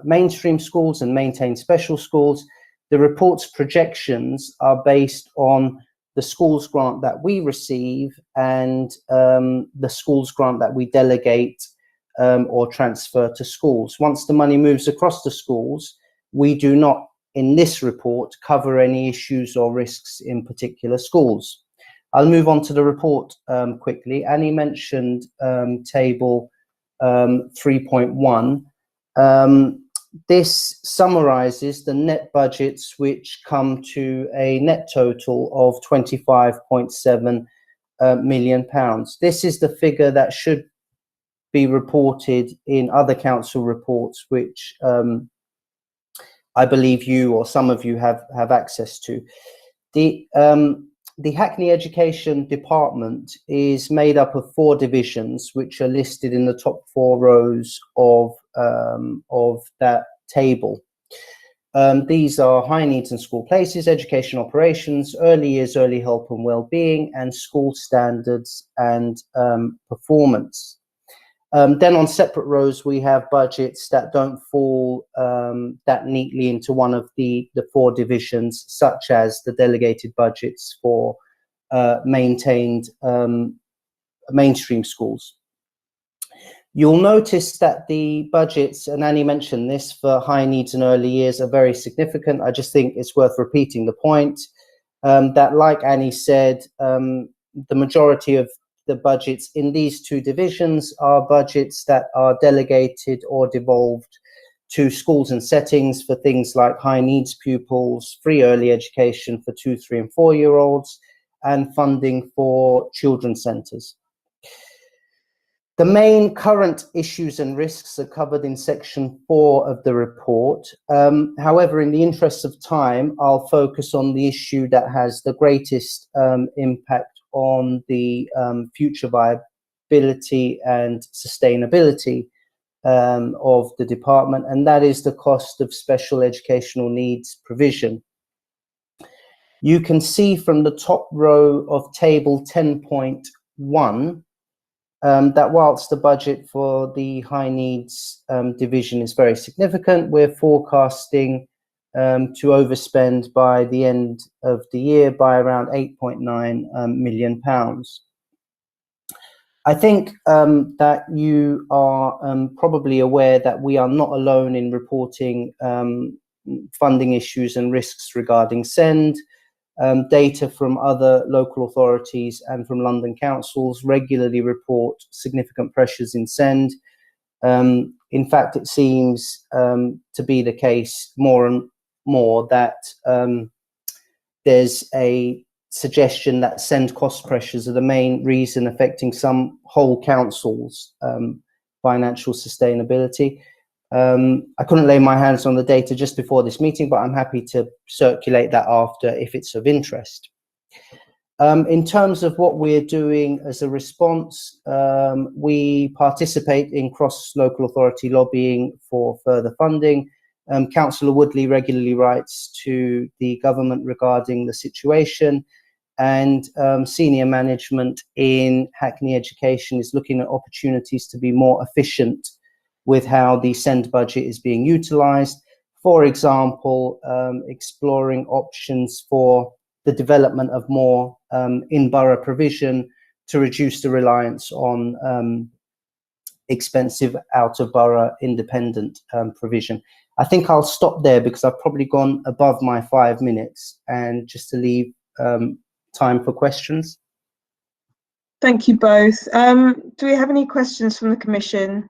mainstream schools and maintained special schools, the report's projections are based on the schools grant that we receive and the schools grant that we delegate or transfer to schools. Once the money moves across the schools, we do not, in this report, cover any issues or risks in particular schools. I'll move on to the report quickly. Annie mentioned table 3.1. This summarises the net budgets which come to a net total of £25.7 million. This is the figure that should be reported in other council reports, which I believe you or some of you have access to. The Hackney Education Department is made up of 4 divisions, which are listed in the top 4 rows of that table. These are high needs and school places, education operations, early years, early help and well-being, and school standards and performance. Then on separate rows, we have budgets that don't fall that neatly into one of the 4 divisions, such as the delegated budgets for maintained mainstream schools. You'll notice that the budgets, and Annie mentioned this, for high needs and early years are very significant. I just think it's worth repeating the point that, like Annie said, the majority of the budgets in these 2 divisions are budgets that are delegated or devolved to schools and settings for things like high needs pupils, free early education for 2-, 3- and 4-year-olds, and funding for children's centres. The main current issues and risks are covered in section 4 of the report. However, in the interest of time, I'll focus on the issue that has the greatest impact on the future viability and sustainability of the department, and that is the cost of special educational needs provision. You can see from the top row of table 10.1 that whilst the budget for the high needs division is very significant, we're forecasting to overspend by the end of the year by around £8.9 million. I think that you are probably aware that we are not alone in reporting funding issues and risks regarding SEND. Data from other local authorities and from London councils regularly report significant pressures in SEND. In fact, it seems to be the case more and more that there's a suggestion that SEND cost pressures are the main reason affecting some whole councils' financial sustainability. I couldn't lay my hands on the data just before this meeting, but I'm happy to circulate that after if it's of interest. In terms of what we're doing as a response, we participate in cross-local authority lobbying for further funding. Councillor Woodley regularly writes to the government regarding the situation, and senior management in Hackney Education is looking at opportunities to be more efficient with how the SEND budget is being utilised. For example, exploring options for the development of more in-borough provision to reduce the reliance on expensive out-of-borough independent provision. I think I'll stop there because I've probably gone above my 5 minutes, and just to leave time for questions. Thank you both. Do we have any questions from the Commission?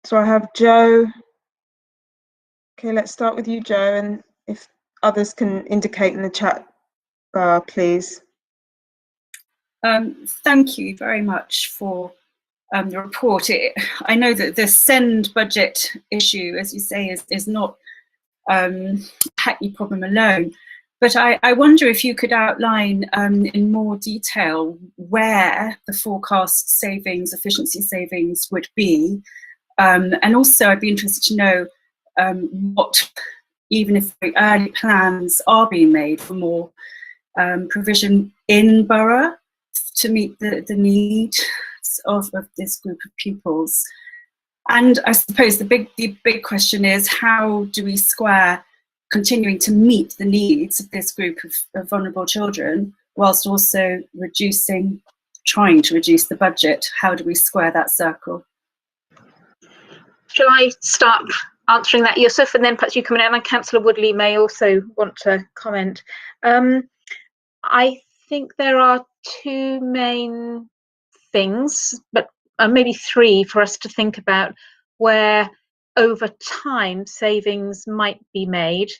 So I have Joe. Okay, let's start with you, Joe, and if others can indicate in the chat bar, please. Thank you very much for the report. I know that the SEND budget issue, as you say, is not a Hackney problem alone, but I wonder if you could outline in more detail where the forecast savings, efficiency savings would be. And also I'd be interested to know what, even if very early plans are being made for more provision in borough to meet the needs of this group of pupils. And I suppose the big question is, how do we square continuing to meet the needs of this group of vulnerable children whilst also trying to reduce the budget? How do we square that circle? Shall I start answering that, Yusuf, and then perhaps you come in, and Councillor Woodley may also want to comment. I think there are two main things, but maybe three, for us to think about where over time savings might be made.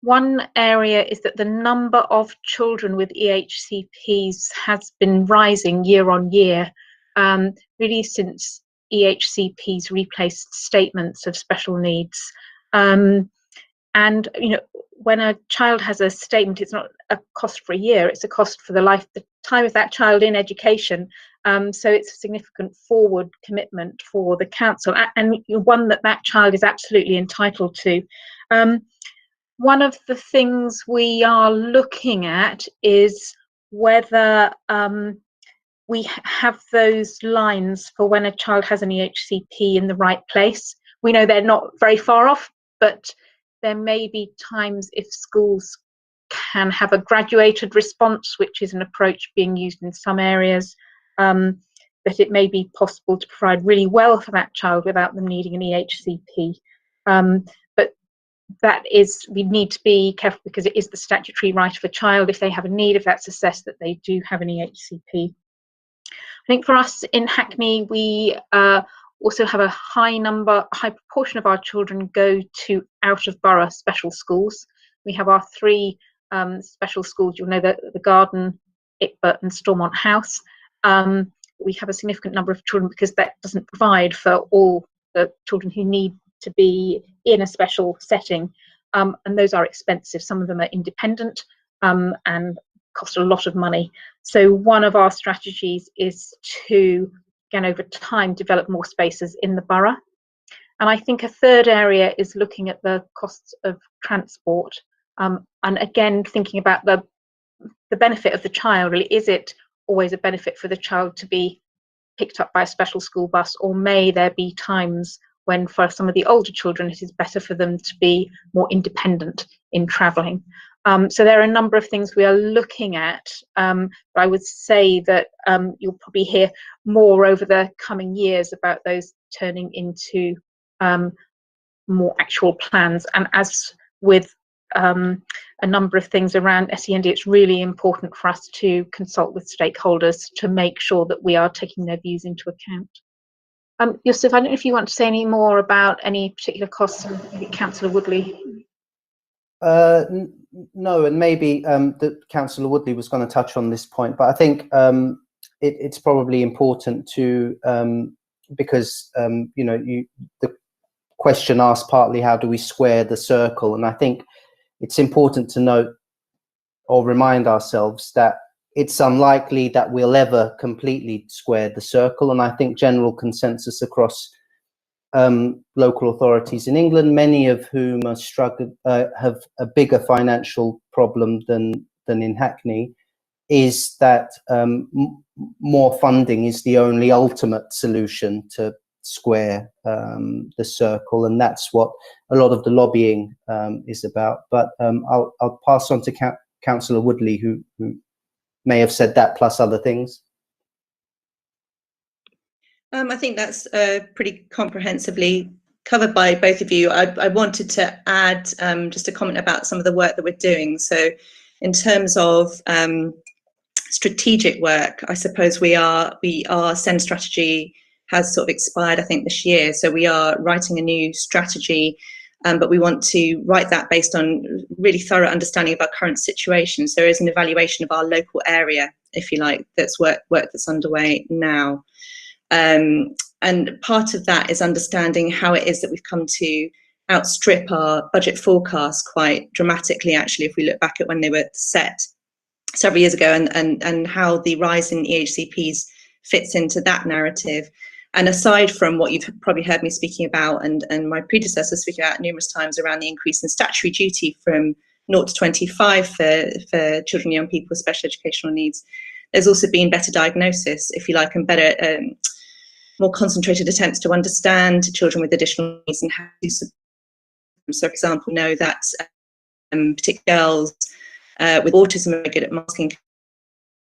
One area is that the number of children with EHCPs has been rising year on year, really since EHCPs replaced statements of special needs. And when a child has a statement, it's not a cost for a year, it's a cost for the time of that child in education. So it's a significant forward commitment for the council, and one that child is absolutely entitled to. One of the things we are looking at is whether we have those lines for when a child has an EHCP in the right place. We know they're not very far off, but there may be times if schools can have a graduated response, which is an approach being used in some areas, that it may be possible to provide really well for that child without them needing an EHCP. But we need to be careful, because it is the statutory right of a child, if they have a need, if that's assessed, that they do have an EHCP. I think for us in Hackney, we also have a high proportion of our children go to out-of-borough special schools. We have our three special schools, you'll know that the Garden, Ickbert and Stormont House. We have a significant number of children because that doesn't provide for all the children who need to be in a special setting, and those are expensive. Some of them are independent and cost a lot of money. So one of our strategies is to, again, over time, develop more spaces in the borough. And I think a third area is looking at the costs of transport, and again thinking about the benefit of the child. Really, is it always a benefit for the child to be picked up by a special school bus, or may there be times when for some of the older children it is better for them to be more independent in travelling? So there are a number of things we are looking at, but I would say that you'll probably hear more over the coming years about those turning into more actual plans. And as with a number of things around SEND, it's really important for us to consult with stakeholders to make sure that we are taking their views into account. Yusuf, I don't know if you want to say any more about any particular costs, Councillor Woodley. No, and maybe that Councillor Woodley was going to touch on this point, but I think it's probably important to, because the question asked partly how do we square the circle, and I think it's important to note or remind ourselves that it's unlikely that we'll ever completely square the circle, and I think general consensus across local authorities in England, many of whom are have a bigger financial problem than in Hackney, is that more funding is the only ultimate solution to square the circle, and that's what a lot of the lobbying is about. But I'll pass on to Councillor Woodley, who may have said that plus other things. I think that's pretty comprehensively covered by both of you. I wanted to add just a comment about some of the work that we're doing. So in terms of strategic work, I suppose our SEND strategy has sort of expired, I think, this year. So we are writing a new strategy, but we want to write that based on really thorough understanding of our current situation. So there is an evaluation of our local area, if you like, that's work that's underway now. And part of that is understanding how it is that we've come to outstrip our budget forecasts quite dramatically, actually, if we look back at when they were set several years ago, and how the rise in EHCPs fits into that narrative. And aside from what you've probably heard me speaking about and my predecessors speaking about numerous times around the increase in statutory duty from 0 to 25 for children and young people with special educational needs, there's also been better diagnosis, if you like, and better, more concentrated attempts to understand children with additional needs and how to support them. So, for example, know that particular girls with autism are good at masking,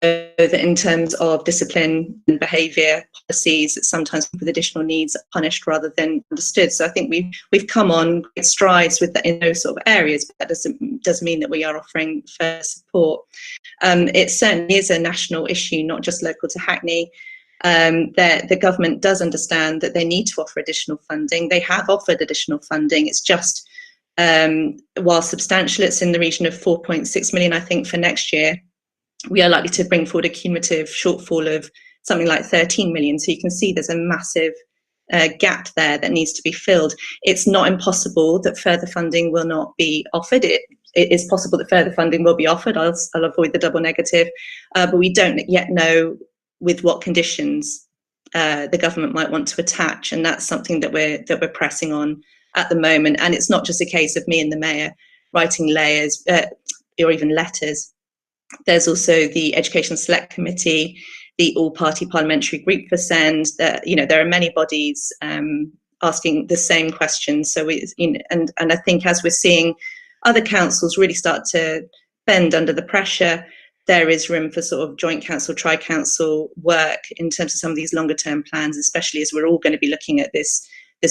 that in terms of discipline and behaviour policies, that sometimes people with additional needs are punished rather than understood. So I think we've come on great strides with that in those sort of areas, but that doesn't mean that we are offering further support. It certainly is a national issue, not just local to Hackney. The government does understand that they need to offer additional funding. They have offered additional funding. It's just, while substantial, it's in the region of 4.6 million, I think, for next year. We are likely to bring forward a cumulative shortfall of something like 13 million. So you can see there's a massive gap there that needs to be filled. It's not impossible that further funding will not be offered. It is possible that further funding will be offered. I'll avoid the double negative, but we don't yet know with what conditions the government might want to attach, and that's something that we're pressing on at the moment. And it's not just a case of me and the mayor writing layers or even letters. There's also the Education Select Committee, the all-party parliamentary group for SEND. There are many bodies asking the same questions. So and I think as we're seeing other councils really start to bend under the pressure, there is room for sort of joint council, tri-council work in terms of some of these longer term plans, especially as we're all going to be looking at this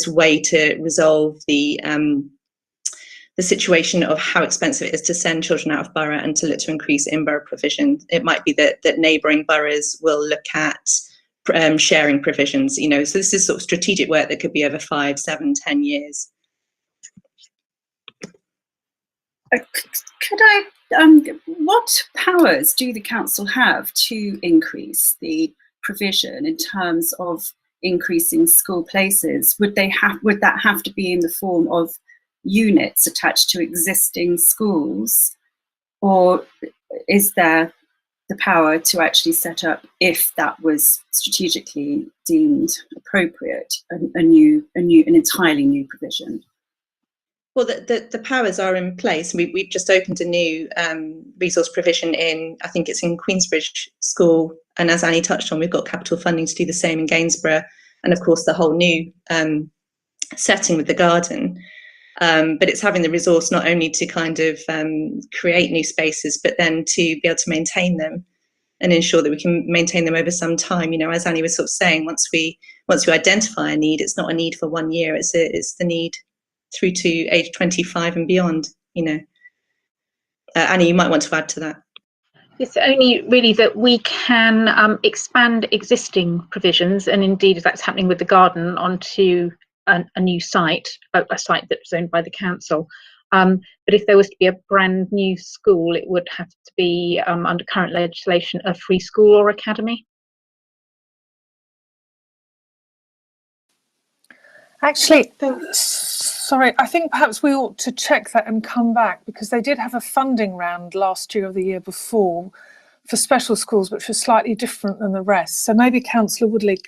way to resolve the situation of how expensive it is to send children out of borough and to look to increase in-borough provision. It might be that neighbouring boroughs will look at sharing provisions, so this is sort of strategic work that could be over 5, 7, 10 years. Could I, what powers do the council have to increase the provision in terms of increasing school places? Would that have to be in the form of units attached to existing schools, or is there the power to actually set up, if that was strategically deemed appropriate, an entirely new provision? Well, the powers are in place. We've just opened a new resource provision I think it's in Queensbridge School, and as Annie touched on, we've got capital funding to do the same in Gainsborough, and of course the whole new setting with the garden. But it's having the resource not only to kind of create new spaces, but then to be able to maintain them and ensure that we can maintain them over some time. As Annie was sort of saying, once we identify a need, it's not a need for 1 year. It's the need through to age 25 and beyond. Annie, you might want to add to that. It's only really that we can expand existing provisions, and indeed that's happening with the garden, onto a new site, a site that's owned by the council. But if there was to be a brand new school, it would have to be, under current legislation, a free school or academy. Actually, sorry, I think perhaps we ought to check that and come back, because they did have a funding round last year or the year before for special schools, which was slightly different than the rest. So maybe Councillor Woodley,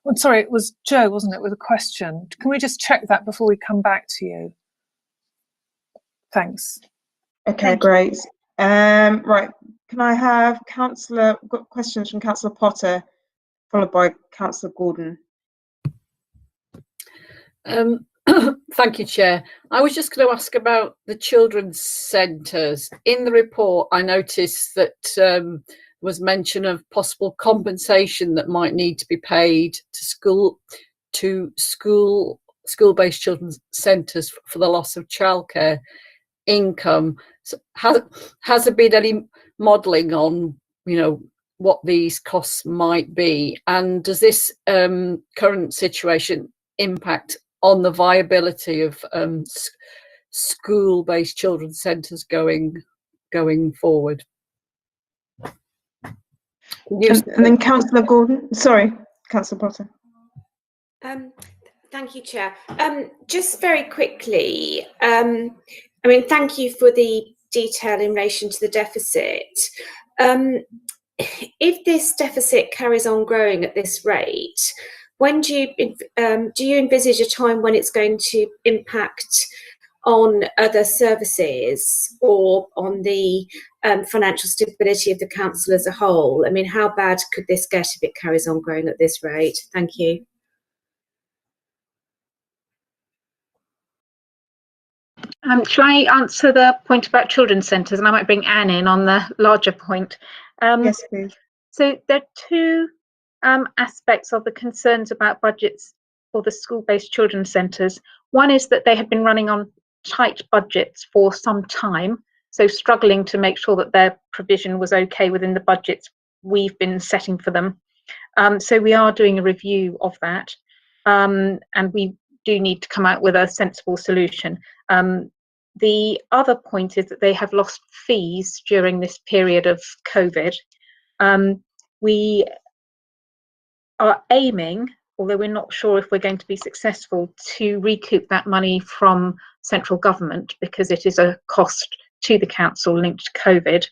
I'm sorry, it was Joe, wasn't it, with a question? Can we just check that before we come back to you? Thanks. Okay, great. Right, can I have Councillor, we've got questions from Councillor Potter, followed by Councillor Gordon. Thank you, Chair. I was just going to ask about the children's centres. In the report, I noticed that was mention of possible compensation that might need to be paid to school-based children's centres for the loss of childcare income. So has there been any modelling on, what these costs might be, and does this current situation impact on the viability of school-based children's centres going forward? And then Councillor Gordon. Sorry, Councillor Potter. Thank you, Chair. Just very quickly, thank you for the detail in relation to the deficit. If this deficit carries on growing at this rate, when do you envisage a time when it's going to impact on other services or on the financial stability of the council as a whole? How bad could this get if it carries on growing at this rate? Thank you. Shall I answer the point about children's centres, and I might bring Anne in on the larger point? Yes, please. So there are two aspects of the concerns about budgets for the school-based children's centres. One is that they have been running on tight budgets for some time, so struggling to make sure that their provision was okay within the budgets we've been setting for them. So we are doing a review of that, and we do need to come out with a sensible solution. The other point is that they have lost fees during this period of COVID. We are aiming, although we're not sure if we're going to be successful, to recoup that money from central government because it is a cost to the council linked to COVID.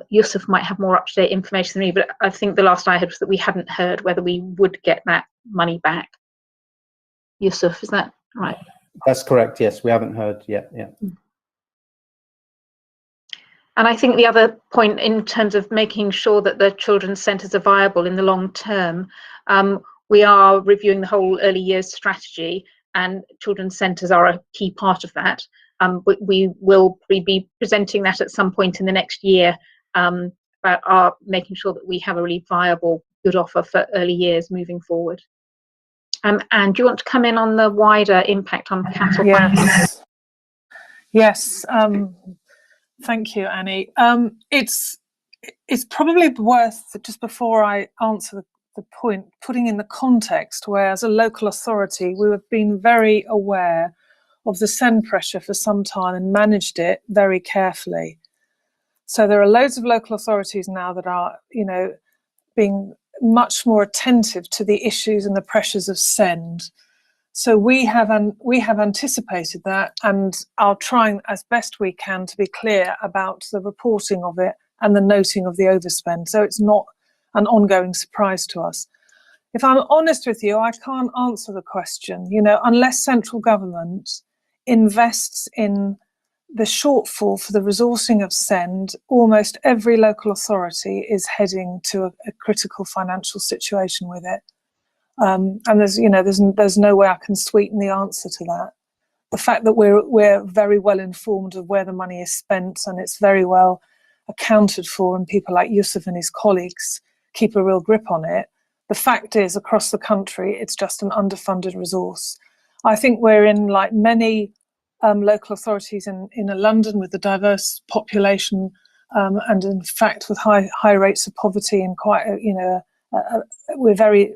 Yusuf might have more up-to-date information than me, but I think the last I heard was that we hadn't heard whether we would get that money back. Yusuf, is that right? That's correct, yes. We haven't heard yet, yeah. And I think the other point in terms of making sure that the children's centres are viable in the long term, we are reviewing the whole early years strategy, and children's centres are a key part of that. We will be presenting that at some point in the next year about our making sure that we have a really viable, good offer for early years moving forward. And do you want to come in on the wider impact on council finances? Yes. Thank you, Annie. It's probably worth, just before I answer the point, putting in the context where, as a local authority, we have been very aware of the SEND pressure for some time and managed it very carefully. So there are loads of local authorities now that are, being much more attentive to the issues and the pressures of SEND. So we have anticipated that and are trying as best we can to be clear about the reporting of it and the noting of the overspend. So it's not an ongoing surprise to us. If I'm honest with you, I can't answer the question, unless central government invests in the shortfall for the resourcing of SEND, almost every local authority is heading to a critical financial situation with it. And there's no way I can sweeten the answer to that. The fact that we're very well informed of where the money is spent and it's very well accounted for, and people like Yusuf and his colleagues keep a real grip on it. The fact is, across the country, it's just an underfunded resource. I think we're in, like many local authorities in London with a diverse population, and in fact with high rates of poverty and quite, we're very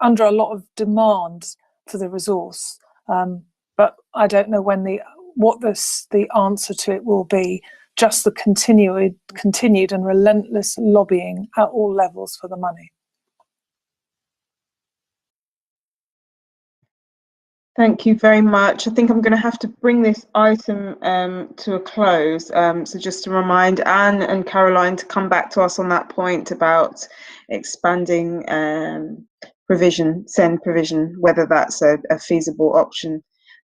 under a lot of demand for the resource. But I don't know what the answer to it will be. Just the continued and relentless lobbying at all levels for the money. Thank you very much. I think I'm going to have to bring this item to a close. So just to remind Anne and Caroline to come back to us on that point about expanding SEND provision, whether that's a feasible option.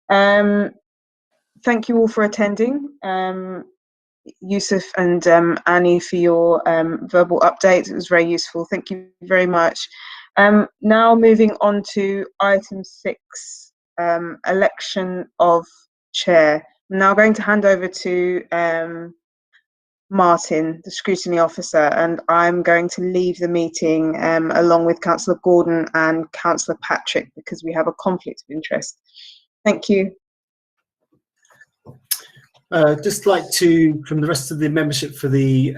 Thank you all for attending. Yusuf and Annie, for your verbal updates. It was very useful. Thank you very much. Now moving on to item 6, election of chair. I'm now going to hand over to Martin, the scrutiny officer, and I'm going to leave the meeting along with Councillor Gordon and Councillor Patrick because we have a conflict of interest. Thank you. Just like to, from the rest of the membership for the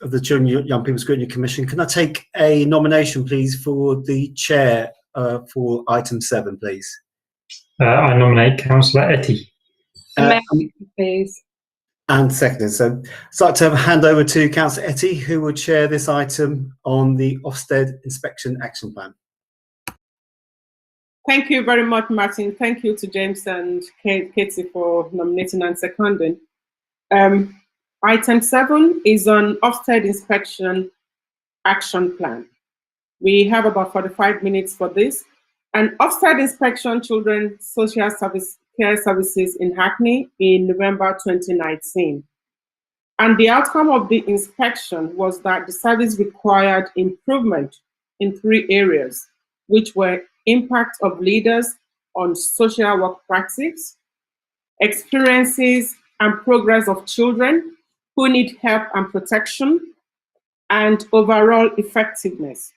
of the Children and Young People Scrutiny Commission, can I take a nomination, please, for the chair for item 7, please? I nominate Councillor Etty. Please. And seconded. So I'd like to hand over to Councillor Etty, who will chair this item on the Ofsted Inspection Action Plan. Thank you very much, Martin. Thank you to James and Katie for nominating and seconding. Item 7 is on Ofsted Inspection Action Plan. We have about 45 minutes for this. And Ofsted Inspection Children's Social Care Services in Hackney in November 2019. And the outcome of the inspection was that the service required improvement in 3 areas, which were impact of leaders on social work practice, experiences and progress of children who need help and protection, and overall effectiveness.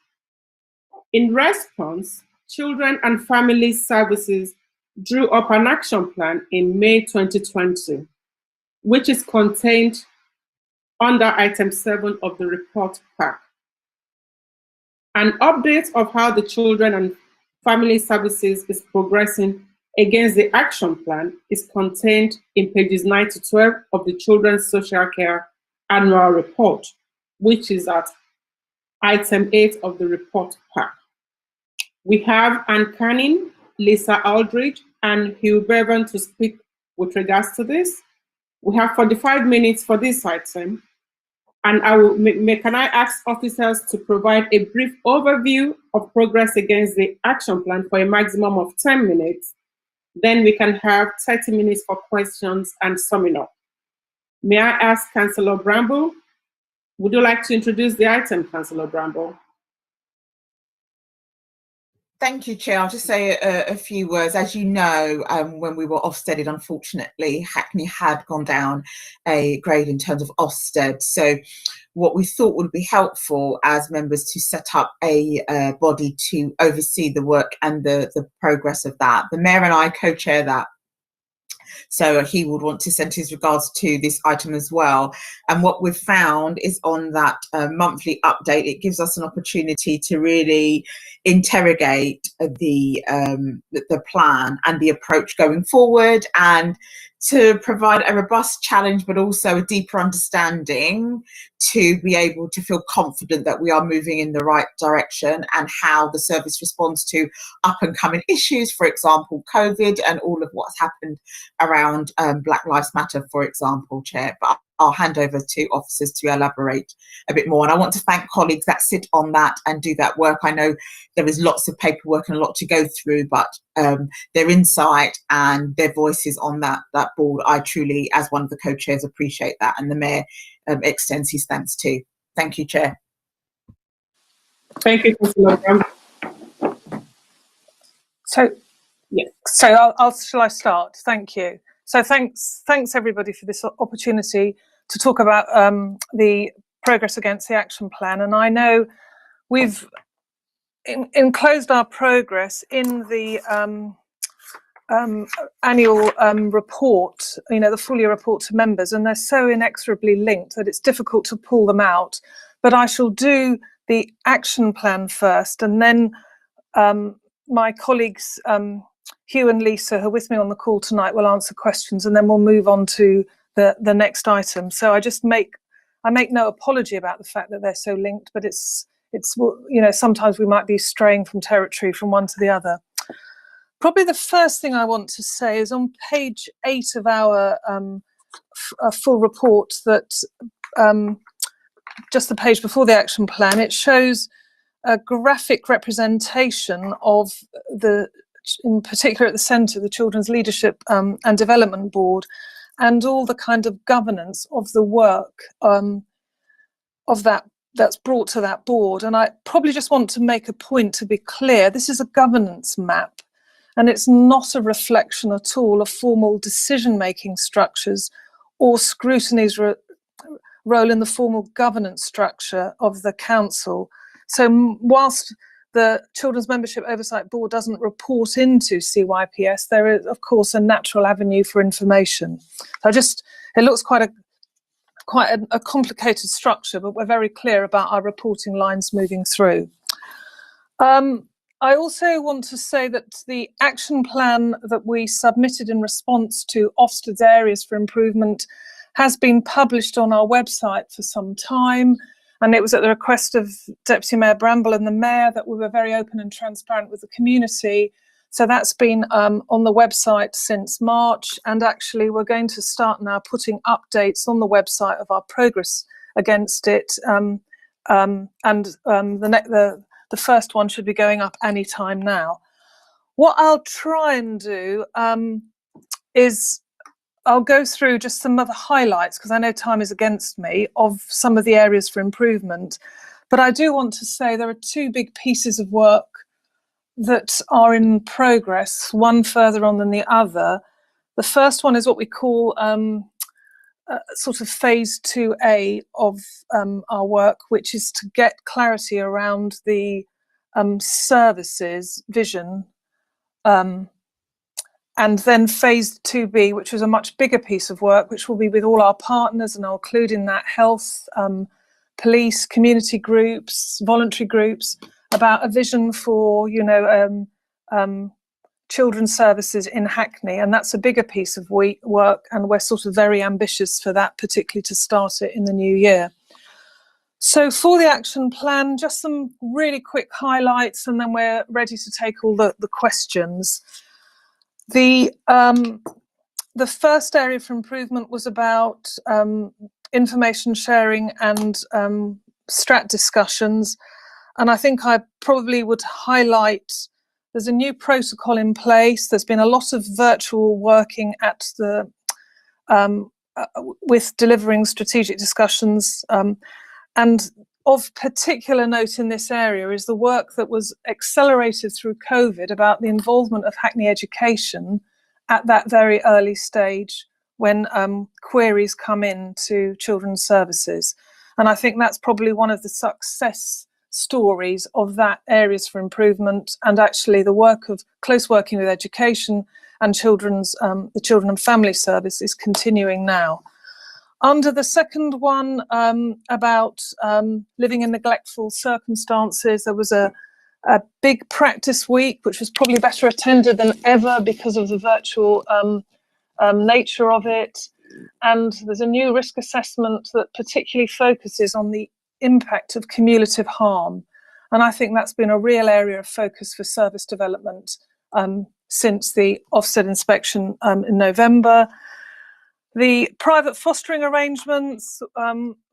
In response, Children and Family Services drew up an action plan in May 2020, which is contained under item 7 of the report pack. An update of how the Children and Family Services is progressing against the action plan is contained in pages 9 to 12 of the Children's Social Care Annual Report, which is at item 8 of the report pack. We have Anne Canning, Lisa Aldridge, and Hugh Bevan to speak with regards to this. We have 45 minutes for this item, and can I ask officers to provide a brief overview of progress against the action plan for a maximum of 10 minutes. Then we can have 30 minutes for questions and summing up. May I ask Councillor Bramble, would you like to introduce the item, Councillor Bramble? Thank you, Chair. I'll just say a few words. As you know, when we were Ofsteded, unfortunately, Hackney had gone down a grade in terms of Ofsted. So what we thought would be helpful as members to set up a body to oversee the work and the progress of that. The Mayor and I co-chair that. So he would want to send his regards to this item as well. And what we've found is on that monthly update, it gives us an opportunity to really interrogate the plan and the approach going forward, and to provide a robust challenge, but also a deeper understanding to be able to feel confident that we are moving in the right direction, and how the service responds to up and coming issues, for example, COVID and all of what's happened around Black Lives Matter, for example, Chair. But I'll hand over to officers to elaborate a bit more. And I want to thank colleagues that sit on that and do that work. I know there is lots of paperwork and a lot to go through, but their insight and their voices on that board, I truly, as one of the co-chairs, appreciate that. And the Mayor extends his thanks too. Thank you, Chair. Thank you, Councillor Bramble. So, yeah. So shall I start? Thank you. So thanks everybody for this opportunity to talk about the progress against the action plan. And I know we've enclosed our progress in the annual report, the full year report to members, and they're so inexorably linked that it's difficult to pull them out. But I shall do the action plan first, and then my colleagues Hugh and Lisa, who are with me on the call tonight, will answer questions, and then we'll move on to the next item. So I make no apology about the fact that they're so linked, but it's sometimes we might be straying from territory from one to the other. Probably the first thing I want to say is on page 8 of our full report, that just the page before the action plan, it shows a graphic representation of in particular at the centre, the Children's Leadership and Development Board, and all the kind of governance of the work of that's brought to that board. And I probably just want to make a point to be clear. This is a governance map, and it's not a reflection at all of formal decision-making structures or scrutinies role in the formal governance structure of the council. So whilst the Children's Membership Oversight Board doesn't report into CYPS, there is, of course, a natural avenue for information. It looks quite a complicated structure, but we're very clear about our reporting lines moving through. I also want to say that the action plan that we submitted in response to Ofsted's areas for improvement has been published on our website for some time. And it was at the request of Deputy Mayor Bramble and the Mayor that we were very open and transparent with the community. So that's been on the website since March. And actually, we're going to start now putting updates on the website of our progress against it. The first one should be going up any time now. What I'll try and do is I'll go through just some of the highlights, because I know time is against me, of some of the areas for improvement. But I do want to say there are two big pieces of work that are in progress, one further on than the other. The first one is what we call sort of phase 2A of our work, which is to get clarity around the services vision. And then phase 2B, which is a much bigger piece of work, which will be with all our partners, and I'll include in that health, police, community groups, voluntary groups, about a vision for, children's services in Hackney. And that's a bigger piece of work, and we're sort of very ambitious for that, particularly to start it in the new year. So for the action plan, just some really quick highlights, and then we're ready to take all the questions. The first area for improvement was about information sharing and strat discussions. And I think I probably would highlight, there's a new protocol in place. There's been a lot of virtual working at the with delivering strategic discussions. And of particular note in this area is the work that was accelerated through COVID about the involvement of Hackney Education at that very early stage when queries come in to children's services. And I think that's probably one of the success stories of that areas for improvement, and actually the work of close working with education and the Children and Family Service is continuing now. Under the second one, about living in neglectful circumstances, there was a big practice week, which was probably better attended than ever because of the virtual nature of it. And there's a new risk assessment that particularly focuses on the impact of cumulative harm. And I think that's been a real area of focus for service development since the Ofsted inspection in November. The private fostering arrangements,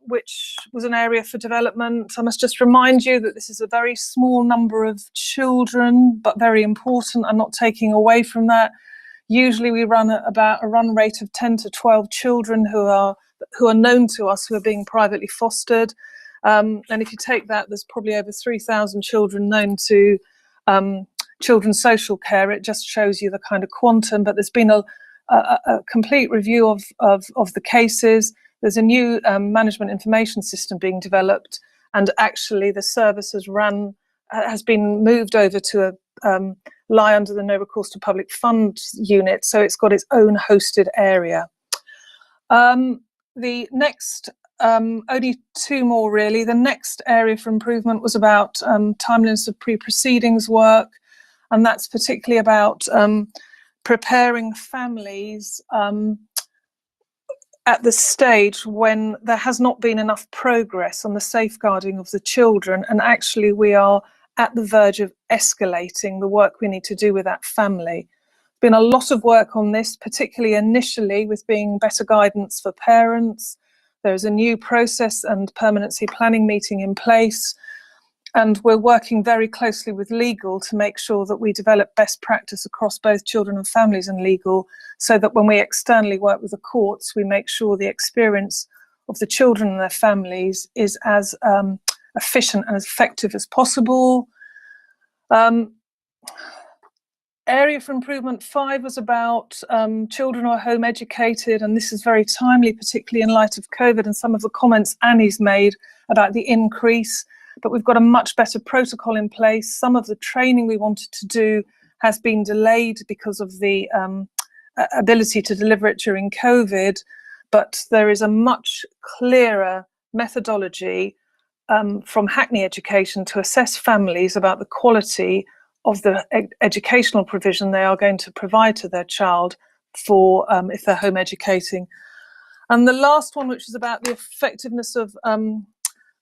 which was an area for development. I must just remind you that this is a very small number of children, but very important. I'm not taking away from that. Usually we run at about a run rate of 10 to 12 children who are known to us who are being privately fostered. And if you take that, there's probably over 3,000 children known to children's social care. It just shows you the kind of quantum, but there's been a complete review of the cases. There's a new management information system being developed, and actually the service has been moved over to lie under the No Recourse to Public Funds unit, so it's got its own hosted area. The next, only two more really. The next area for improvement was about timeliness of pre-proceedings work, and that's particularly about preparing families at the stage when there has not been enough progress on the safeguarding of the children, and actually we are at the verge of escalating the work we need to do with that family. Been a lot of work on this, particularly initially with being better guidance for parents. There's a new process and permanency planning meeting in place. And we're working very closely with legal to make sure that we develop best practice across both children and families and legal, so that when we externally work with the courts, we make sure the experience of the children and their families is as efficient and as effective as possible. area for improvement 5 was about children who are home educated, and this is very timely, particularly in light of COVID and some of the comments Annie's made about the increase. But we've got a much better protocol in place. Some of the training we wanted to do has been delayed because of the ability to deliver it during COVID, but there is a much clearer methodology from Hackney Education to assess families about the quality of the educational provision they are going to provide to their child for if they're home educating. And the last one, which is about the effectiveness of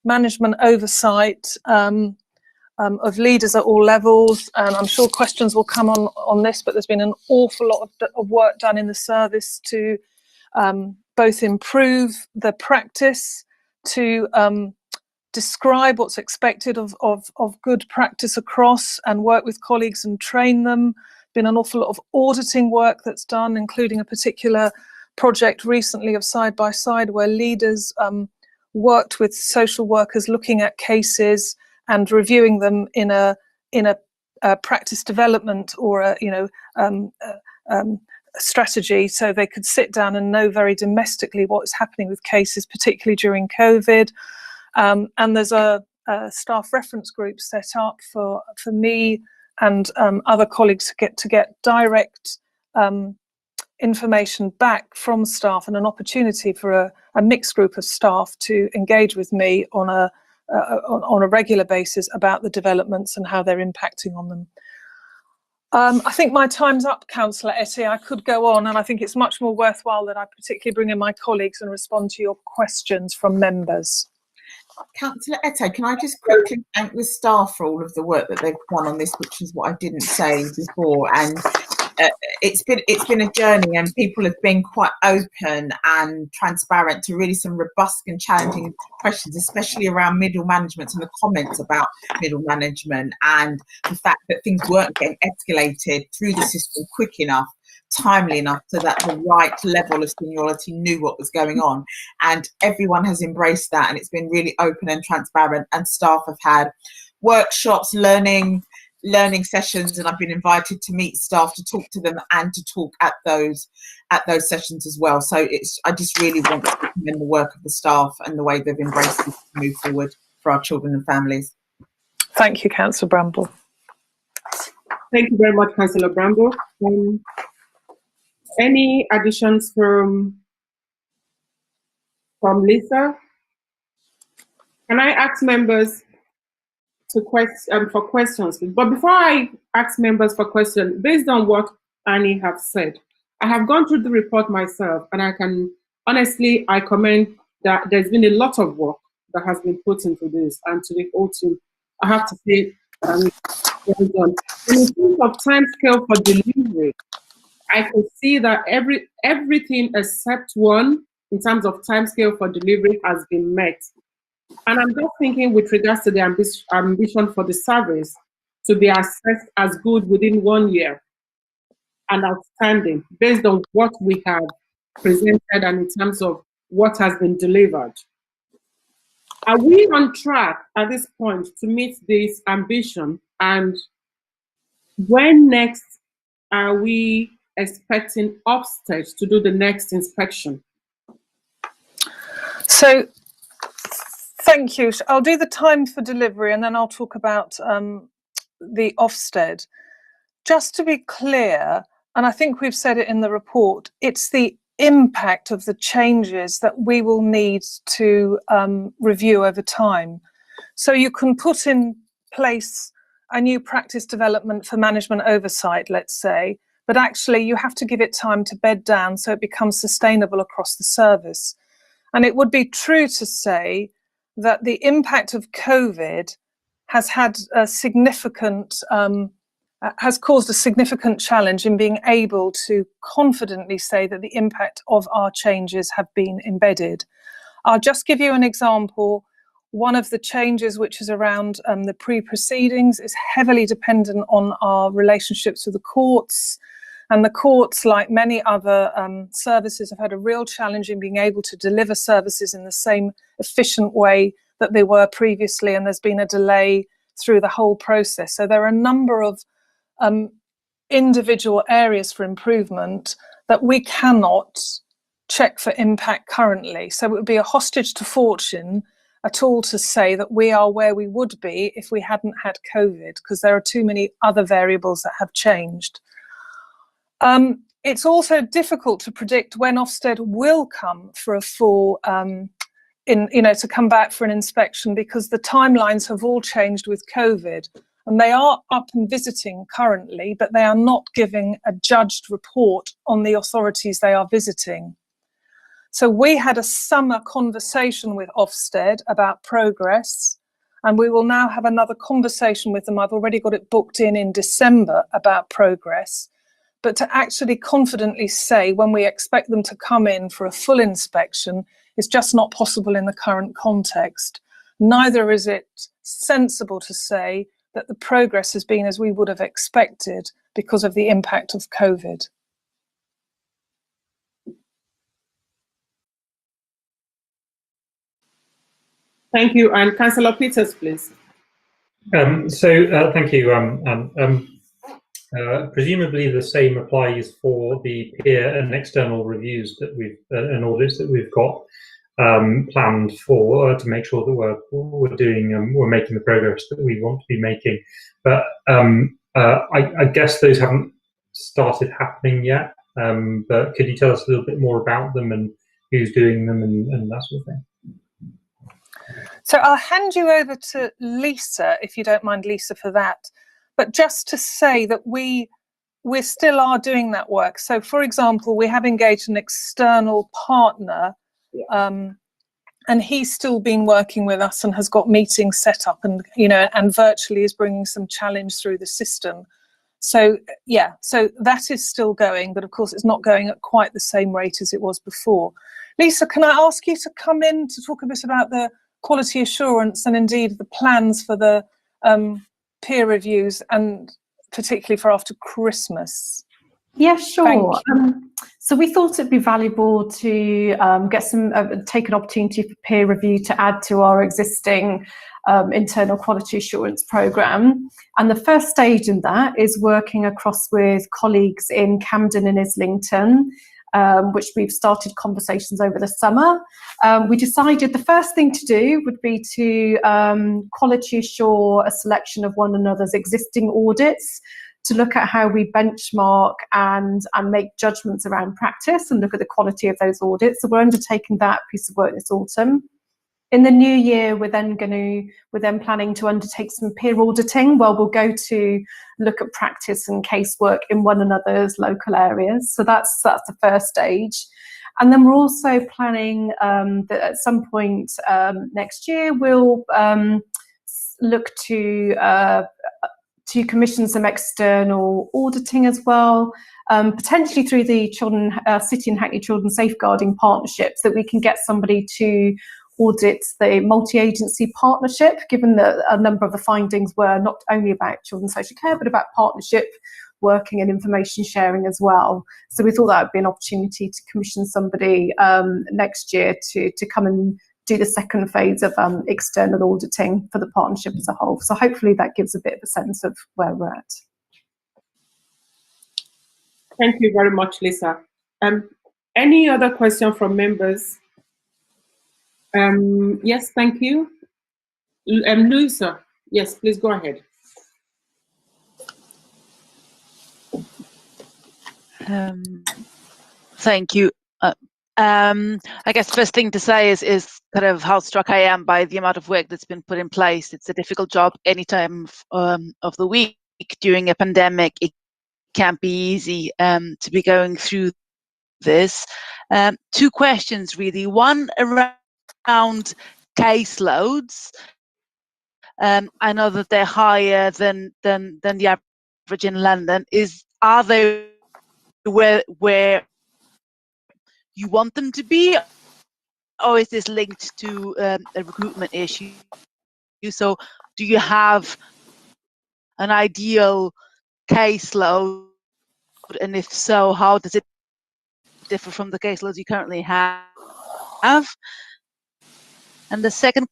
management oversight of leaders at all levels. I'm sure questions will come on this, but there's been an awful lot of work done in the service to both improve the practice, to describe what's expected of good practice across, and work with colleagues and train them. Been an awful lot of auditing work that's done, including a particular project recently of Side by Side, where leaders worked with social workers looking at cases and reviewing them in a practice development or a strategy, so they could sit down and know very domestically what's happening with cases, particularly during COVID. And there's a staff reference group set up for me and other colleagues to get direct information back from staff, and an opportunity for a mixed group of staff to engage with me on a regular basis about the developments and how they're impacting on them. I think my time's up, Councillor Etty. I could go on, and I think it's much more worthwhile that I particularly bring in my colleagues and respond to your questions from members. Councillor Etty, can I just quickly thank the staff for all of the work that they've done on this, which is what I didn't say before. And it's been a journey, and people have been quite open and transparent to really some robust and challenging questions, especially around middle management and the comments about middle management and the fact that things weren't getting escalated through the system quick enough, timely enough, so that the right level of seniority knew what was going on. And everyone has embraced that, and it's been really open and transparent, and staff have had workshops, learning sessions, and I've been invited to meet staff to talk to them and to talk at those sessions as well. So I just really want to commend the work of the staff and the way they've embraced this to move forward for our children and families. Thank you, Councillor Bramble. Thank you very much, Councillor Bramble. Any additions from Lisa? Can I ask members for questions? But before I ask members for questions, based on what Annie have said, I have gone through the report myself, and I can honestly, I commend that there's been a lot of work that has been put into this, and to the whole team, I have to say, well done. And in terms of time scale for delivery, I can see that everything except one, in terms of time scale for delivery, has been met. And I'm just thinking, with regards to the ambition for the service to be assessed as good within 1 year and outstanding, based on what we have presented and in terms of what has been delivered. Are we on track at this point to meet this ambition? And when next are we expecting Ofsted to do the next inspection? So, thank you. I'll do the time for delivery, and then I'll talk about the Ofsted. Just to be clear, and I think we've said it in the report, it's the impact of the changes that we will need to review over time. So you can put in place a new practice development for management oversight, let's say, but actually you have to give it time to bed down so it becomes sustainable across the service. And it would be true to say that the impact of COVID has had a significant, has caused a significant challenge in being able to confidently say that the impact of our changes have been embedded. I'll just give you an example. One of the changes, which is around the pre-proceedings, is heavily dependent on our relationships with the courts. And the courts, like many other services, have had a real challenge in being able to deliver services in the same efficient way that they were previously, and there's been a delay through the whole process. So there are a number of individual areas for improvement that we cannot check for impact currently. So it would be a hostage to fortune at all to say that we are where we would be if we hadn't had COVID, because there are too many other variables that have changed. It's also difficult to predict when Ofsted will come for a full, to come back for an inspection, because the timelines have all changed with COVID. And they are up and visiting currently, but they are not giving a judged report on the authorities they are visiting. So we had a summer conversation with Ofsted about progress, and we will now have another conversation with them. I've already got it booked in December about progress. But to actually confidently say when we expect them to come in for a full inspection is just not possible in the current context. Neither is it sensible to say that the progress has been as we would have expected because of the impact of COVID. Thank you. And Councillor Peters, please. Thank you. Presumably the same applies for the peer and external reviews that and audits that we've got planned for to make sure that we're making the progress that we want to be making. But I guess those haven't started happening yet. But could you tell us a little bit more about them and who's doing them and that sort of thing? So I'll hand you over to Lisa, if you don't mind, Lisa, for that. But just to say that we still are doing that work. So, for example, we have engaged an external partner, and he's still been working with us and has got meetings set up, and and virtually is bringing some challenge through the system. So yeah, so that is still going, but of course it's not going at quite the same rate as it was before. Lisa, can I ask you to come in to talk a bit about the quality assurance and indeed the plans for the peer reviews, and particularly for after Christmas? Yeah, sure. So we thought it'd be valuable to take an opportunity for peer review to add to our existing internal quality assurance programme. And the first stage in that is working across with colleagues in Camden and Islington, which we've started conversations over the summer. We decided the first thing to do would be to quality assure a selection of one another's existing audits, to look at how we benchmark and make judgments around practice and look at the quality of those audits. So we're undertaking that piece of work this autumn. In the new year, we're then planning to undertake some peer auditing, where we'll go to look at practice and casework in one another's local areas. So that's the first stage. And then we're also planning that at some point next year, we'll look to commission some external auditing as well, potentially through the City and Hackney Children Safeguarding Partnerships, that we can get somebody to audit the multi-agency partnership, given that a number of the findings were not only about children's social care, but about partnership working and information sharing as well. So we thought that would be an opportunity to commission somebody next year to come and do the second phase of external auditing for the partnership as a whole. So hopefully that gives a bit of a sense of where we're at. Thank you very much, Lisa. Any other question from members? Yes, thank you. Lisa, yes, please go ahead. Thank you. I guess the first thing to say is kind of how struck I am by the amount of work that's been put in place. It's a difficult job any time of the week. During a pandemic, it can't be easy to be going through this. Two questions really. One around caseloads. I know that they're higher than the average in London. Are they where you want them to be, or is this linked to a recruitment issue? So do you have an ideal caseload, and if so, how does it differ from the caseloads you currently have? And the second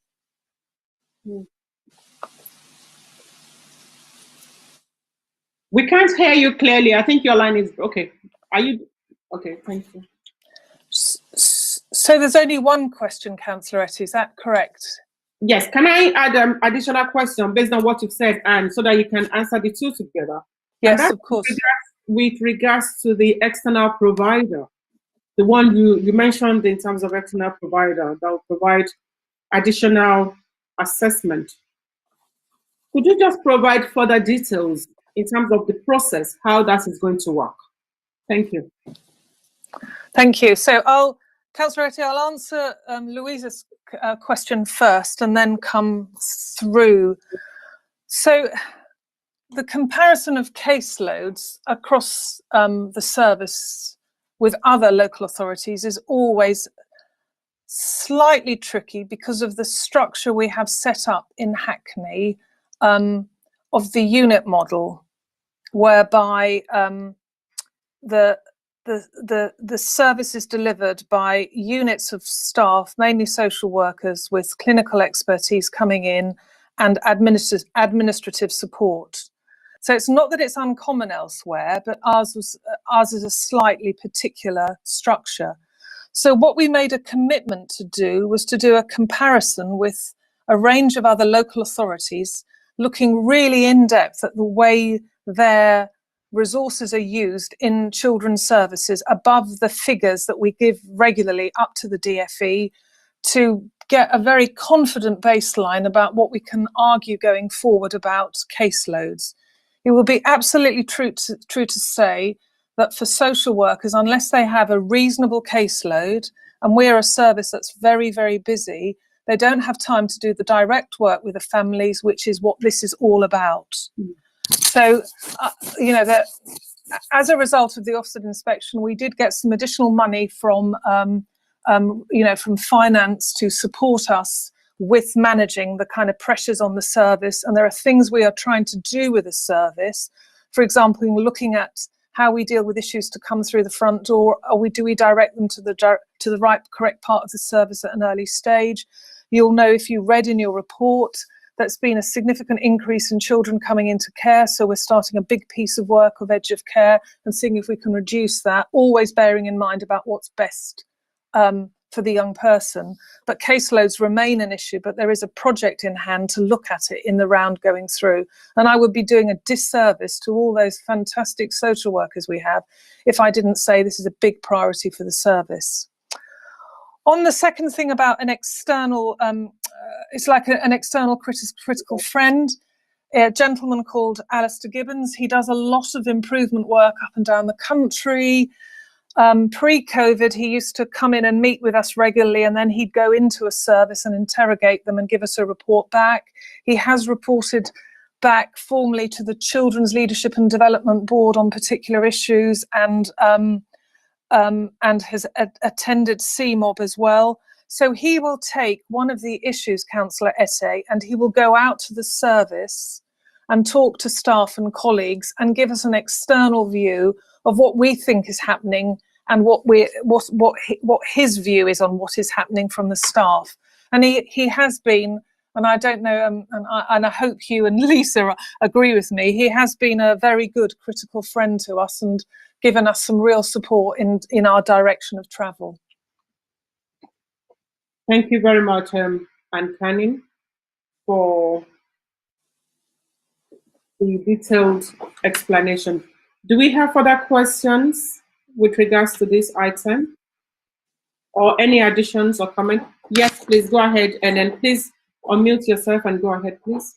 We can't hear you clearly. I think your line is okay. Are you okay? Thank you. So there's only one question, Councillor Etty, is that correct? Yes. Can I add additional question based on what you've said, and so that you can answer the two together? Yes, of course. With regards to the external provider, the one you mentioned in terms of external provider that will provide additional assessment. Could you just provide further details in terms of the process, how that is going to work? Thank you. Thank you. So Councillor Etty, I'll answer Louisa's question first and then come through. So the comparison of caseloads across the service with other local authorities is always slightly tricky because of the structure we have set up in Hackney of the unit model, whereby the service is delivered by units of staff, mainly social workers with clinical expertise coming in and administrative support. So it's not that it's uncommon elsewhere, but ours is a slightly particular structure. So what we made a commitment to do was to do a comparison with a range of other local authorities, looking really in depth at the way their resources are used in children's services above the figures that we give regularly up to the DFE, to get a very confident baseline about what we can argue going forward about caseloads. It will be absolutely true to say that for social workers, unless they have a reasonable caseload, and we're a service that's very, very busy, they don't have time to do the direct work with the families, which is what this is all about. So, that as a result of the Ofsted inspection, we did get some additional money from finance to support us with managing the kind of pressures on the service. And there are things we are trying to do with the service. For example, looking at how we deal with issues to come through the front door, or do we direct them to the right, correct part of the service at an early stage? You'll know, if you read in your report, that's been a significant increase in children coming into care. So we're starting a big piece of work of Edge of Care and seeing if we can reduce that, always bearing in mind about what's best for the young person. But caseloads remain an issue, but there is a project in hand to look at it in the round going through. And I would be doing a disservice to all those fantastic social workers we have if I didn't say this is a big priority for the service. On the second thing about an external, it's like an external critical friend, a gentleman called Alistair Gibbons. He does a lot of improvement work up and down the country. Pre-COVID, he used to come in and meet with us regularly, and then he'd go into a service and interrogate them and give us a report back. He has reported back formally to the Children's Leadership and Development Board on particular issues, and has attended CMOB as well. So he will take one of the issues, Councillor Etty, and he will go out to the service and talk to staff and colleagues and give us an external view of what we think is happening and what his view is on what is happening from the staff. And he has been, and I don't know, and I hope you and Lisa agree with me, he has been a very good critical friend to us and given us some real support in our direction of travel. Thank you very much, Anne Canning, for the detailed explanation. Do we have further questions with regards to this item? Or any additions or comments? Yes, please go ahead, and then please unmute yourself and go ahead, please.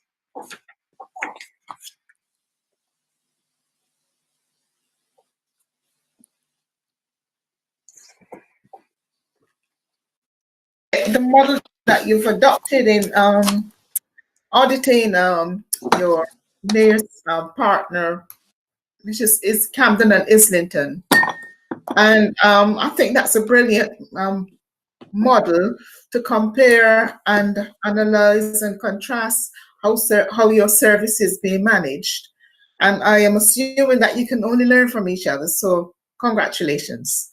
The model that you've adopted in auditing your nearest partner, which is Camden and Islington. And I think that's a brilliant model to compare and analyze and contrast how your service is being managed. And I am assuming that you can only learn from each other. So congratulations.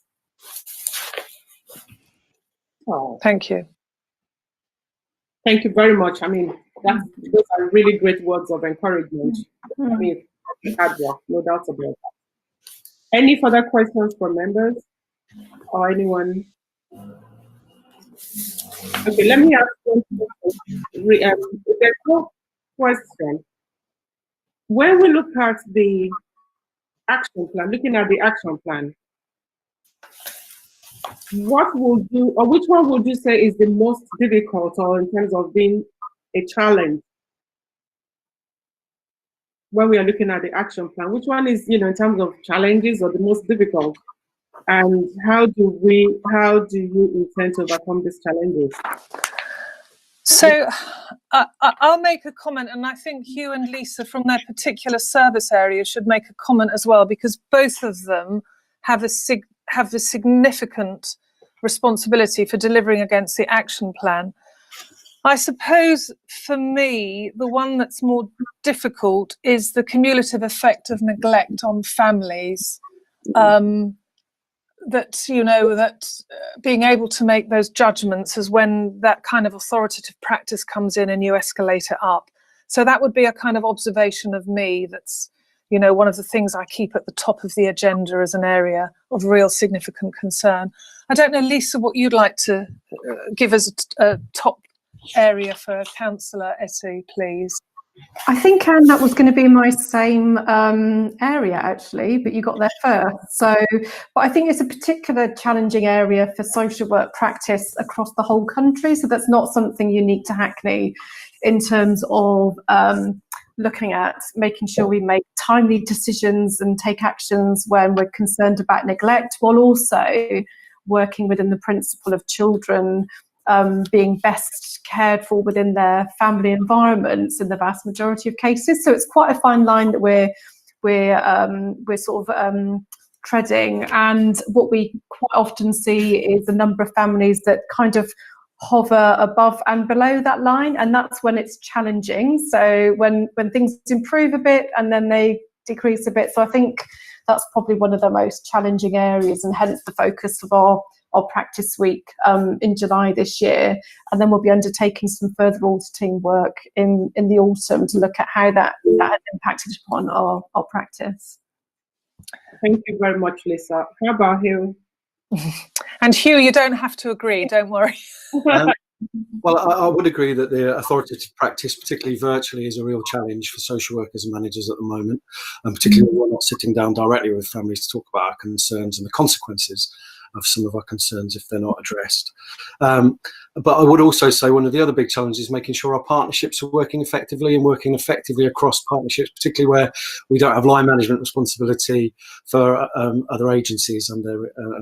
Oh, thank you. Thank you very much. I mean, those are really great words of encouragement. I mean, hard work, no doubt about that. Any further questions from members or anyone? Okay, let me ask one question. If there's no question, when we look at the action plan, looking at the action plan, what would you, or which one would you say is the most difficult, or in terms of being a challenge when we are looking at the action plan? Which one is, in terms of challenges, or the most difficult? And how do you intend to overcome these challenges? So I'll make a comment, and I think Hugh and Lisa from their particular service area should make a comment as well, because both of them have a significant responsibility for delivering against the action plan. I suppose for me, the one that's more difficult is the cumulative effect of neglect on families. That being able to make those judgments is when that kind of authoritative practice comes in and you escalate it up. So that would be a kind of observation of me that's, one of the things I keep at the top of the agenda as an area of real significant concern. I don't know, Lisa, what you'd like to give as a top area for Councillor Etty, please. I think, Anne, that was going to be my same area, actually, but you got there first. But I think it's a particular challenging area for social work practice across the whole country. So that's not something unique to Hackney in terms of looking at making sure we make timely decisions and take actions when we're concerned about neglect, while also working within the principle of children being best cared for within their family environments in the vast majority of cases. So it's quite a fine line that we're sort of treading. And what we quite often see is a number of families that kind of hover above and below that line, and that's when it's challenging. So when things improve a bit and then they decrease a bit. So I think that's probably one of the most challenging areas, and hence the focus of our practice week in July this year. And then we'll be undertaking some further auditing work in the autumn to look at how that has impacted upon our practice. Thank you very much, Lisa. How about Hugh? And Hugh, you don't have to agree, don't worry. Well, I would agree that the authoritative practice, particularly virtually, is a real challenge for social workers and managers at the moment, and particularly when we're not sitting down directly with families to talk about our concerns and the consequences of some of our concerns if they're not addressed. But I would also say one of the other big challenges is making sure our partnerships are working effectively across partnerships, particularly where we don't have line management responsibility for other agencies and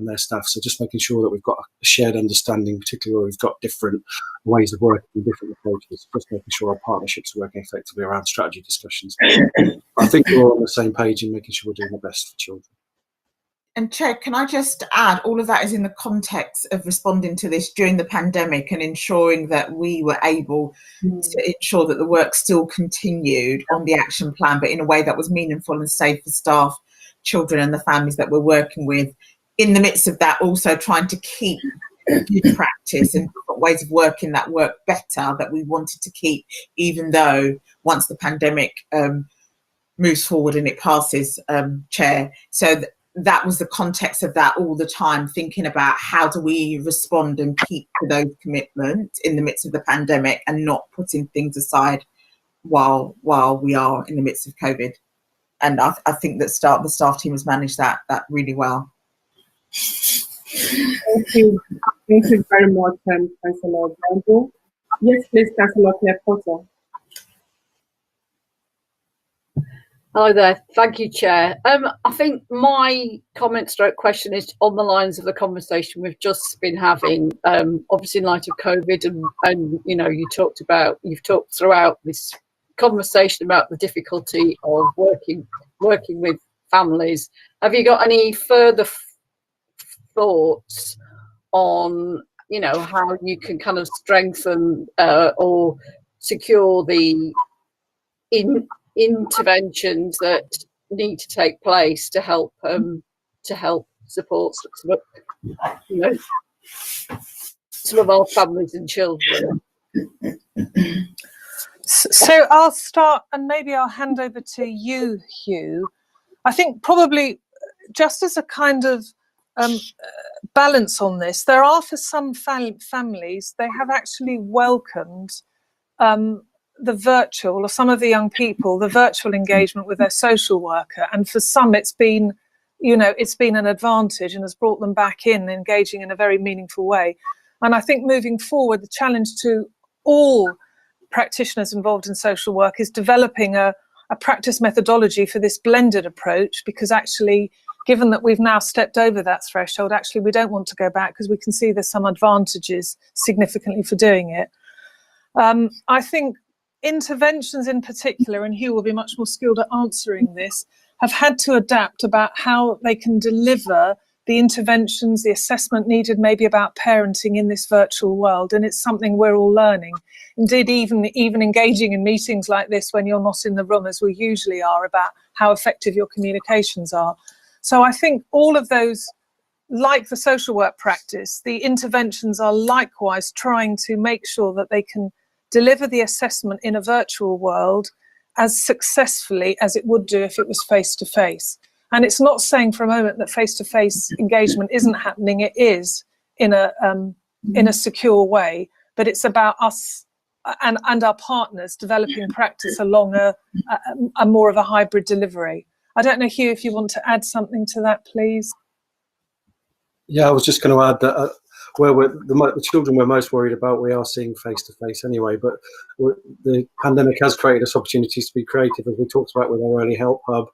their staff. So just making sure that we've got a shared understanding, particularly where we've got different ways of working, different approaches, just making sure our partnerships are working effectively around strategy discussions. I think we're all on the same page in making sure we're doing the best for children. And Chair, can I just add, all of that is in the context of responding to this during the pandemic and ensuring that we were able to ensure that the work still continued on the action plan, but in a way that was meaningful and safe for staff, children and the families that we're working with. In the midst of that, also trying to keep good practice and different ways of working that work better, that we wanted to keep, even though once the pandemic moves forward and it passes, Chair. So that was the context of that all the time, thinking about how do we respond and keep to those commitments in the midst of the pandemic and not putting things aside while we are in the midst of COVID. And I think that the staff team has managed that really well. Thank you. Thank you very much, Councillor Gamble. Yes, please, Councillor Claire Potter. Hello there. Thank you, Chair. I think my comment/question is on the lines of the conversation we've just been having. Obviously, in light of COVID, and you've talked throughout this conversation about the difficulty of working with families. Have you got any further thoughts on how you can kind of strengthen or secure the interventions that need to take place to help support some of our families and children? So I'll start, and maybe I'll hand over to you, Hugh. I think probably just as a kind of balance on this, there are for some families, they have actually welcomed the virtual, or some of the young people, the virtual engagement with their social worker. And for some, it's been, it's been an advantage and has brought them back in, engaging in a very meaningful way. And I think moving forward, the challenge to all practitioners involved in social work is developing a practice methodology for this blended approach, because actually, given that we've now stepped over that threshold, actually we don't want to go back, because we can see there's some advantages significantly for doing it. I think interventions in particular, and Hugh will be much more skilled at answering this, have had to adapt about how they can deliver the interventions, the assessment needed maybe about parenting in this virtual world. And it's something we're all learning. Indeed, even engaging in meetings like this when you're not in the room, as we usually are, about how effective your communications are. So I think all of those, like the social work practice, the interventions are likewise trying to make sure that they can deliver the assessment in a virtual world as successfully as it would do if it was face-to-face. And it's not saying for a moment that face-to-face engagement isn't happening. It is in a secure way, but it's about us and our partners developing practice along a more of a hybrid delivery. I don't know, Hugh, if you want to add something to that, please. Yeah, I was just going to add that where the children we're most worried about, we are seeing face-to-face anyway, but the pandemic has created us opportunities to be creative, as we talked about with our Early Help Hub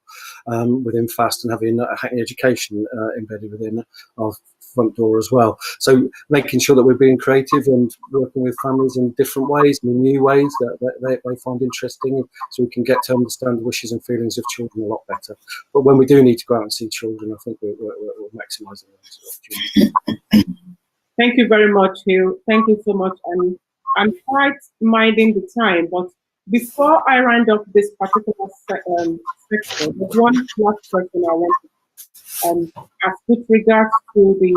within FAST, and having Hackney Education embedded within our front door as well. So making sure that we're being creative and working with families in different ways, in new ways that they find interesting, so we can get to understand the wishes and feelings of children a lot better. But when we do need to go out and see children, I think we're maximising those opportunities. Thank you very much, Hugh. Thank you so much. And I'm quite minding the time, but before I round up this particular section, there's one last question I want to ask with regards to the.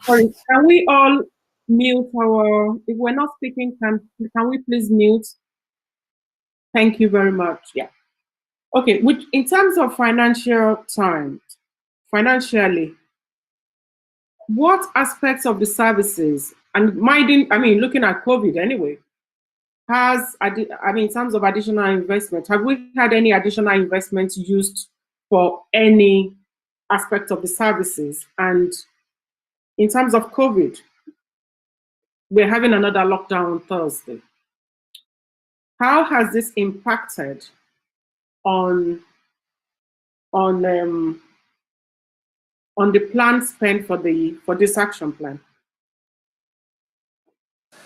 Sorry, can we all mute our? If we're not speaking, can we please mute? Thank you very much. Yeah. Okay. Which, in terms of financially. What aspects of the services, and looking at COVID anyway, in terms of additional investment, have we had any additional investments used for any aspect of the services? And in terms of COVID, we're having another lockdown on Thursday. How has this impacted on the planned spend for this action plan?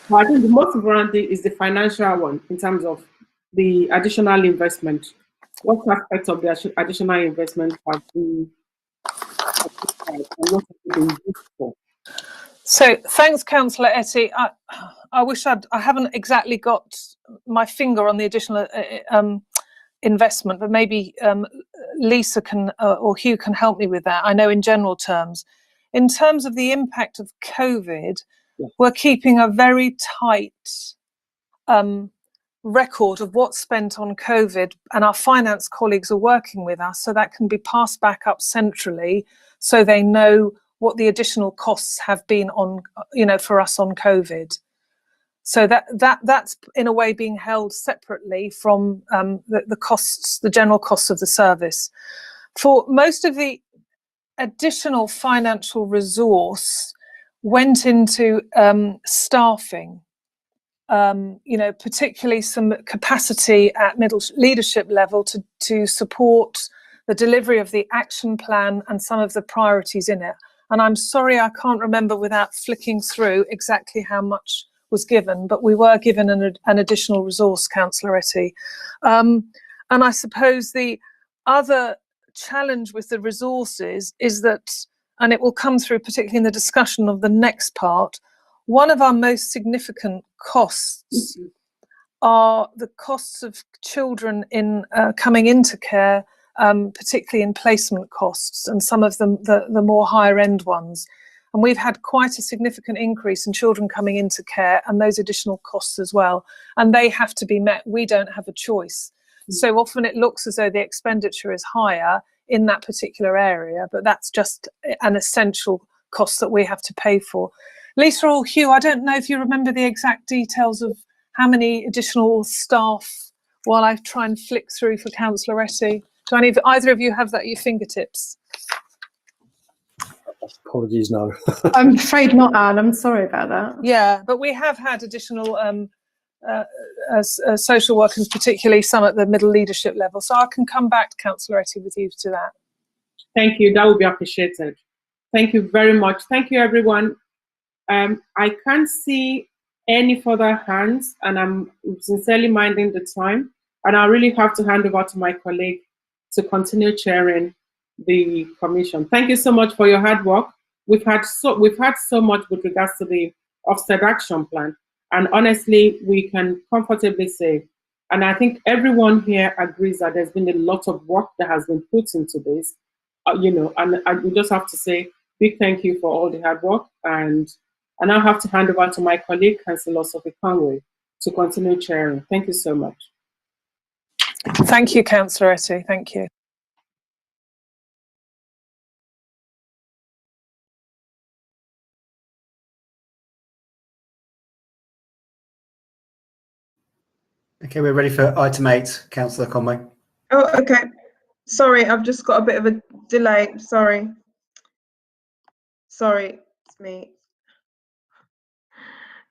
Well, I think the most important thing is the financial one, in terms of the additional investment. What aspects of the additional investment have been and what have been used for? So thanks, Councillor Etty. I wish I haven't exactly got my finger on the additional investment, but maybe Lisa can or Hugh can help me with that. I know in general terms. In terms of the impact of COVID, we're keeping a very tight record of what's spent on COVID, and our finance colleagues are working with us so that can be passed back up centrally, so they know what the additional costs have been on, for us on COVID. So that's in a way being held separately from the costs, the general costs of the service. For most of the additional financial resource went into staffing, particularly some capacity at middle leadership level to support the delivery of the action plan and some of the priorities in it. And I'm sorry, I can't remember without flicking through exactly how much was given, but we were given an additional resource, Councillor Etty. And I suppose the other challenge with the resources is that, and it will come through particularly in the discussion of the next part, one of our most significant costs are the costs of children in coming into care, particularly in placement costs, and some of them the more higher end ones. And we've had quite a significant increase in children coming into care and those additional costs as well. And they have to be met. We don't have a choice. So often it looks as though the expenditure is higher in that particular area, but that's just an essential cost that we have to pay for. Lisa or Hugh, I don't know if you remember the exact details of how many additional staff, while I try and flick through for Councillor Etty. Do either of you have that at your fingertips? Apologies, no. I'm afraid not, Anne. I'm sorry about that. Yeah, but we have had additional social workers, particularly some at the middle leadership level. So I can come back to Councillor Etty with you to that. Thank you. That would be appreciated. Thank you very much. Thank you, everyone. I can't see any further hands, and I'm sincerely minding the time. And I really have to hand over to my colleague to continue chairing the commission. Thank you so much for your hard work. We've had so much with regards to the Ofsted action plan, and honestly, we can comfortably say, and I think everyone here agrees that there's been a lot of work that has been put into this, and we just have to say big thank you for all the hard work. And I now have to hand over to my colleague, Councillor Sophie Conway, to continue chairing. Thank you so much. Thank you, Councillor Etty. Thank you. Okay, we're ready for item 8, Councillor Conway. Oh, okay. Sorry, I've just got a bit of a delay. Sorry, it's me.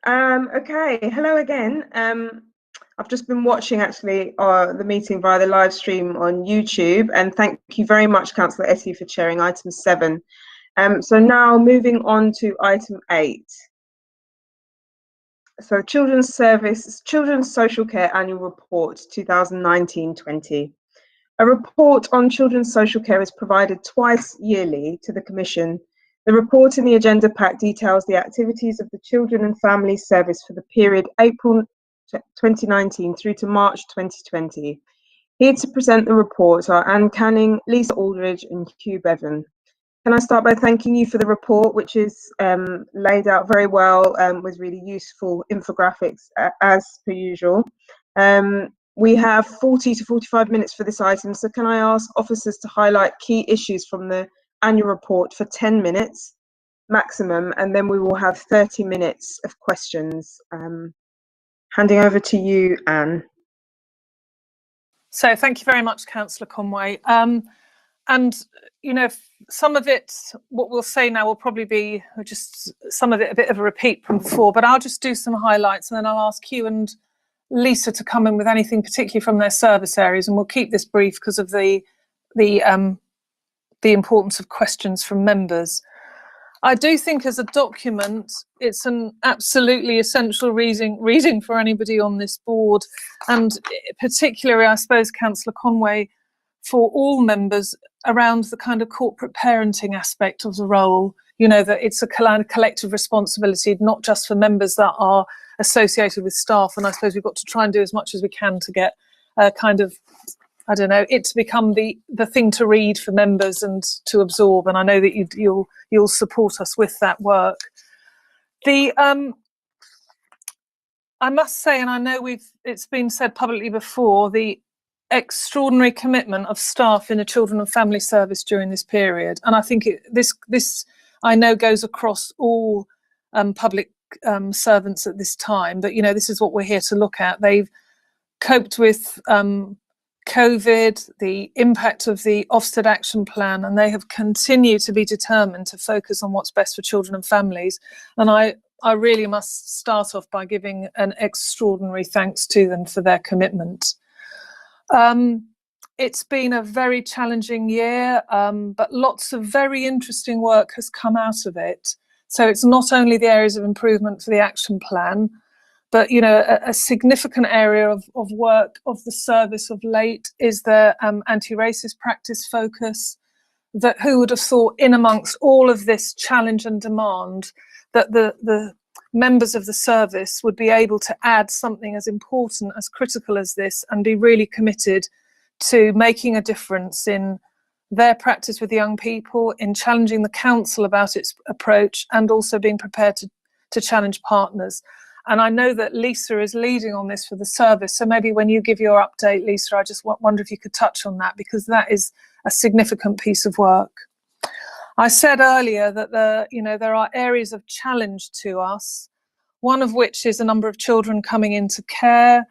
Okay, hello again. I've just been watching actually the meeting via the live stream on YouTube, and thank you very much, Councillor Etty, for chairing item 7. So now moving on to item 8. So Children's Social Care Annual Report 2019-20. A report on children's social care is provided twice yearly to the Commission. The report in the agenda pack details the activities of the Children and Family Service for the period April 2019 through to March 2020. Here to present the report are Anne Canning, Lisa Aldridge and Hugh Bevan. Can I start by thanking you for the report, which is laid out very well with really useful infographics as per usual. We have 40 to 45 minutes for this item, so can I ask officers to highlight key issues from the annual report for 10 minutes maximum, and then we will have 30 minutes of questions. Handing over to you, Anne. So thank you very much, Councillor Conway. And, some of it, what we'll say now will probably be just some of it a bit of a repeat from before, but I'll just do some highlights and then I'll ask Hugh and Lisa to come in with anything particularly from their service areas, and we'll keep this brief because of the importance of questions from members. I do think as a document, it's an absolutely essential reading for anybody on this board, and particularly, I suppose, Councillor Conway, for all members around the kind of corporate parenting aspect of the role, that it's a collective responsibility, not just for members that are associated with staff. And I suppose we've got to try and do as much as we can to get it to become the thing to read for members and to absorb. And I know that you'll support us with that work. I must say, and I know it's been said publicly before, the extraordinary commitment of staff in the Children and Family Service during this period, and I think this I know goes across all public servants at this time, but this is what we're here to look at. They've coped with COVID, the impact of the Ofsted action plan, and they have continued to be determined to focus on what's best for children and families. And I really must start off by giving an extraordinary thanks to them for their commitment. It's been a very challenging year, but lots of very interesting work has come out of it. So it's not only the areas of improvement for the action plan, but a significant area of work of the service of late is the anti-racist practice focus. That who would have thought, in amongst all of this challenge and demand, that the members of the service would be able to add something as important, as critical as this, and be really committed to making a difference in their practice with young people, in challenging the council about its approach, and also being prepared to challenge partners. And I know that Lisa is leading on this for the service. So maybe when you give your update, Lisa, I just wonder if you could touch on that, because that is a significant piece of work. I said earlier that there are areas of challenge to us, one of which is a number of children coming into care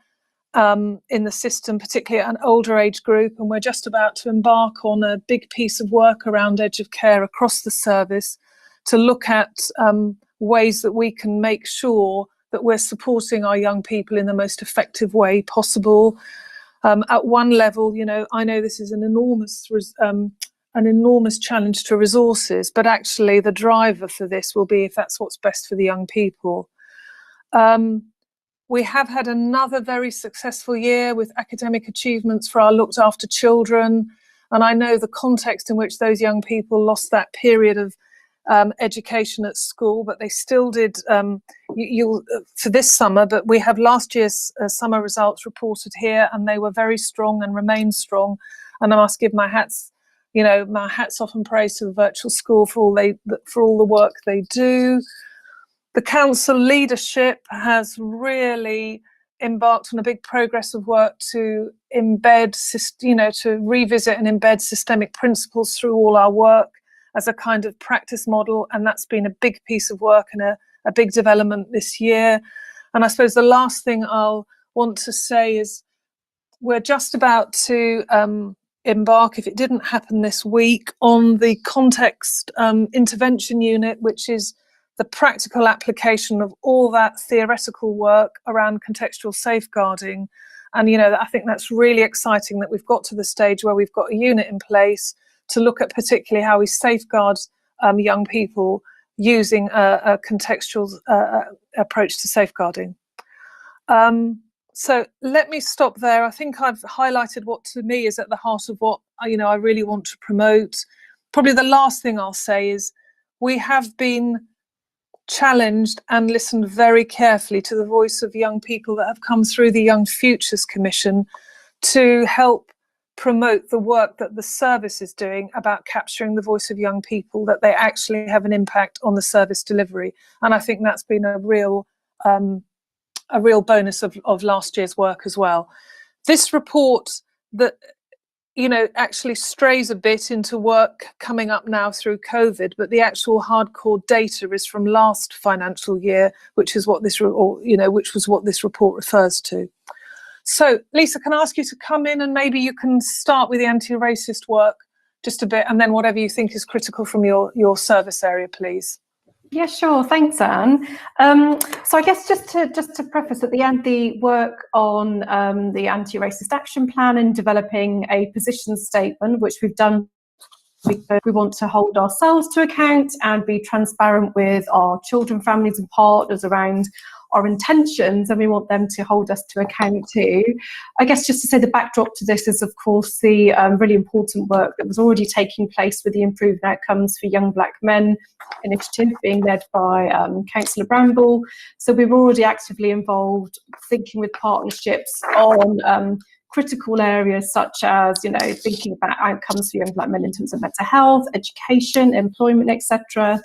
in the system, particularly at an older age group. And we're just about to embark on a big piece of work around edge of care across the service to look at ways that we can make sure that we're supporting our young people in the most effective way possible. At one level, I know this is an enormous challenge to resources, but actually the driver for this will be if that's what's best for the young people. We have had another very successful year with academic achievements for our looked after children. And I know the context in which those young people lost that period of education at school, but they still did for this summer. But we have last year's summer results reported here, and they were very strong and remain strong. And I must give my hats off and praise to the virtual school for all the work they do. The council leadership has really embarked on a big progress of work to embed, to revisit and embed systemic principles through all our work as a kind of practice model. And that's been a big piece of work and a big development this year. And I suppose the last thing I'll want to say is we're just about to embark, if it didn't happen this week, on the context intervention unit, which is the practical application of all that theoretical work around contextual safeguarding. And, I think that's really exciting that we've got to the stage where we've got a unit in place to look at particularly how we safeguard young people using a contextual approach to safeguarding. So let me stop there. I think I've highlighted what to me is at the heart of what I really want to promote. Probably the last thing I'll say is we have been challenged and listened very carefully to the voice of young people that have come through the Young Futures Commission to help promote the work that the service is doing about capturing the voice of young people, that they actually have an impact on the service delivery. And I think that's been a real bonus of last year's work as well. This report that actually strays a bit into work coming up now through COVID, but the actual hardcore data is from last financial year, which was what this report refers to. So, Lisa, can I ask you to come in and maybe you can start with the anti-racist work just a bit, and then whatever you think is critical from your service area, please. Yeah, sure. Thanks, Anne. So I guess just to preface at the end, the work on the anti-racist action plan and developing a position statement, which we've done because we want to hold ourselves to account and be transparent with our children, families and partners around our intentions, and we want them to hold us to account too. I guess just to say the backdrop to this is, of course, the really important work that was already taking place with the Improved Outcomes for Young Black Men initiative being led by Councillor Bramble. So we're already actively involved thinking with partnerships on critical areas such as, thinking about outcomes for young Black men in terms of mental health, education, employment, etc.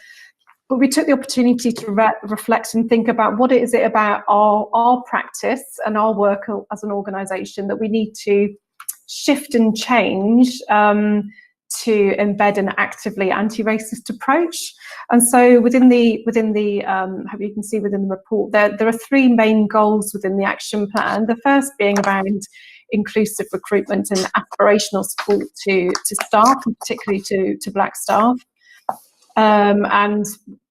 But we took the opportunity to reflect and think about what is it about our practice and our work as an organisation that we need to shift and change to embed an actively anti-racist approach. And so within the hope you can see within the report, there are three main goals within the action plan. The first being around inclusive recruitment and aspirational support to staff, and particularly to Black staff. And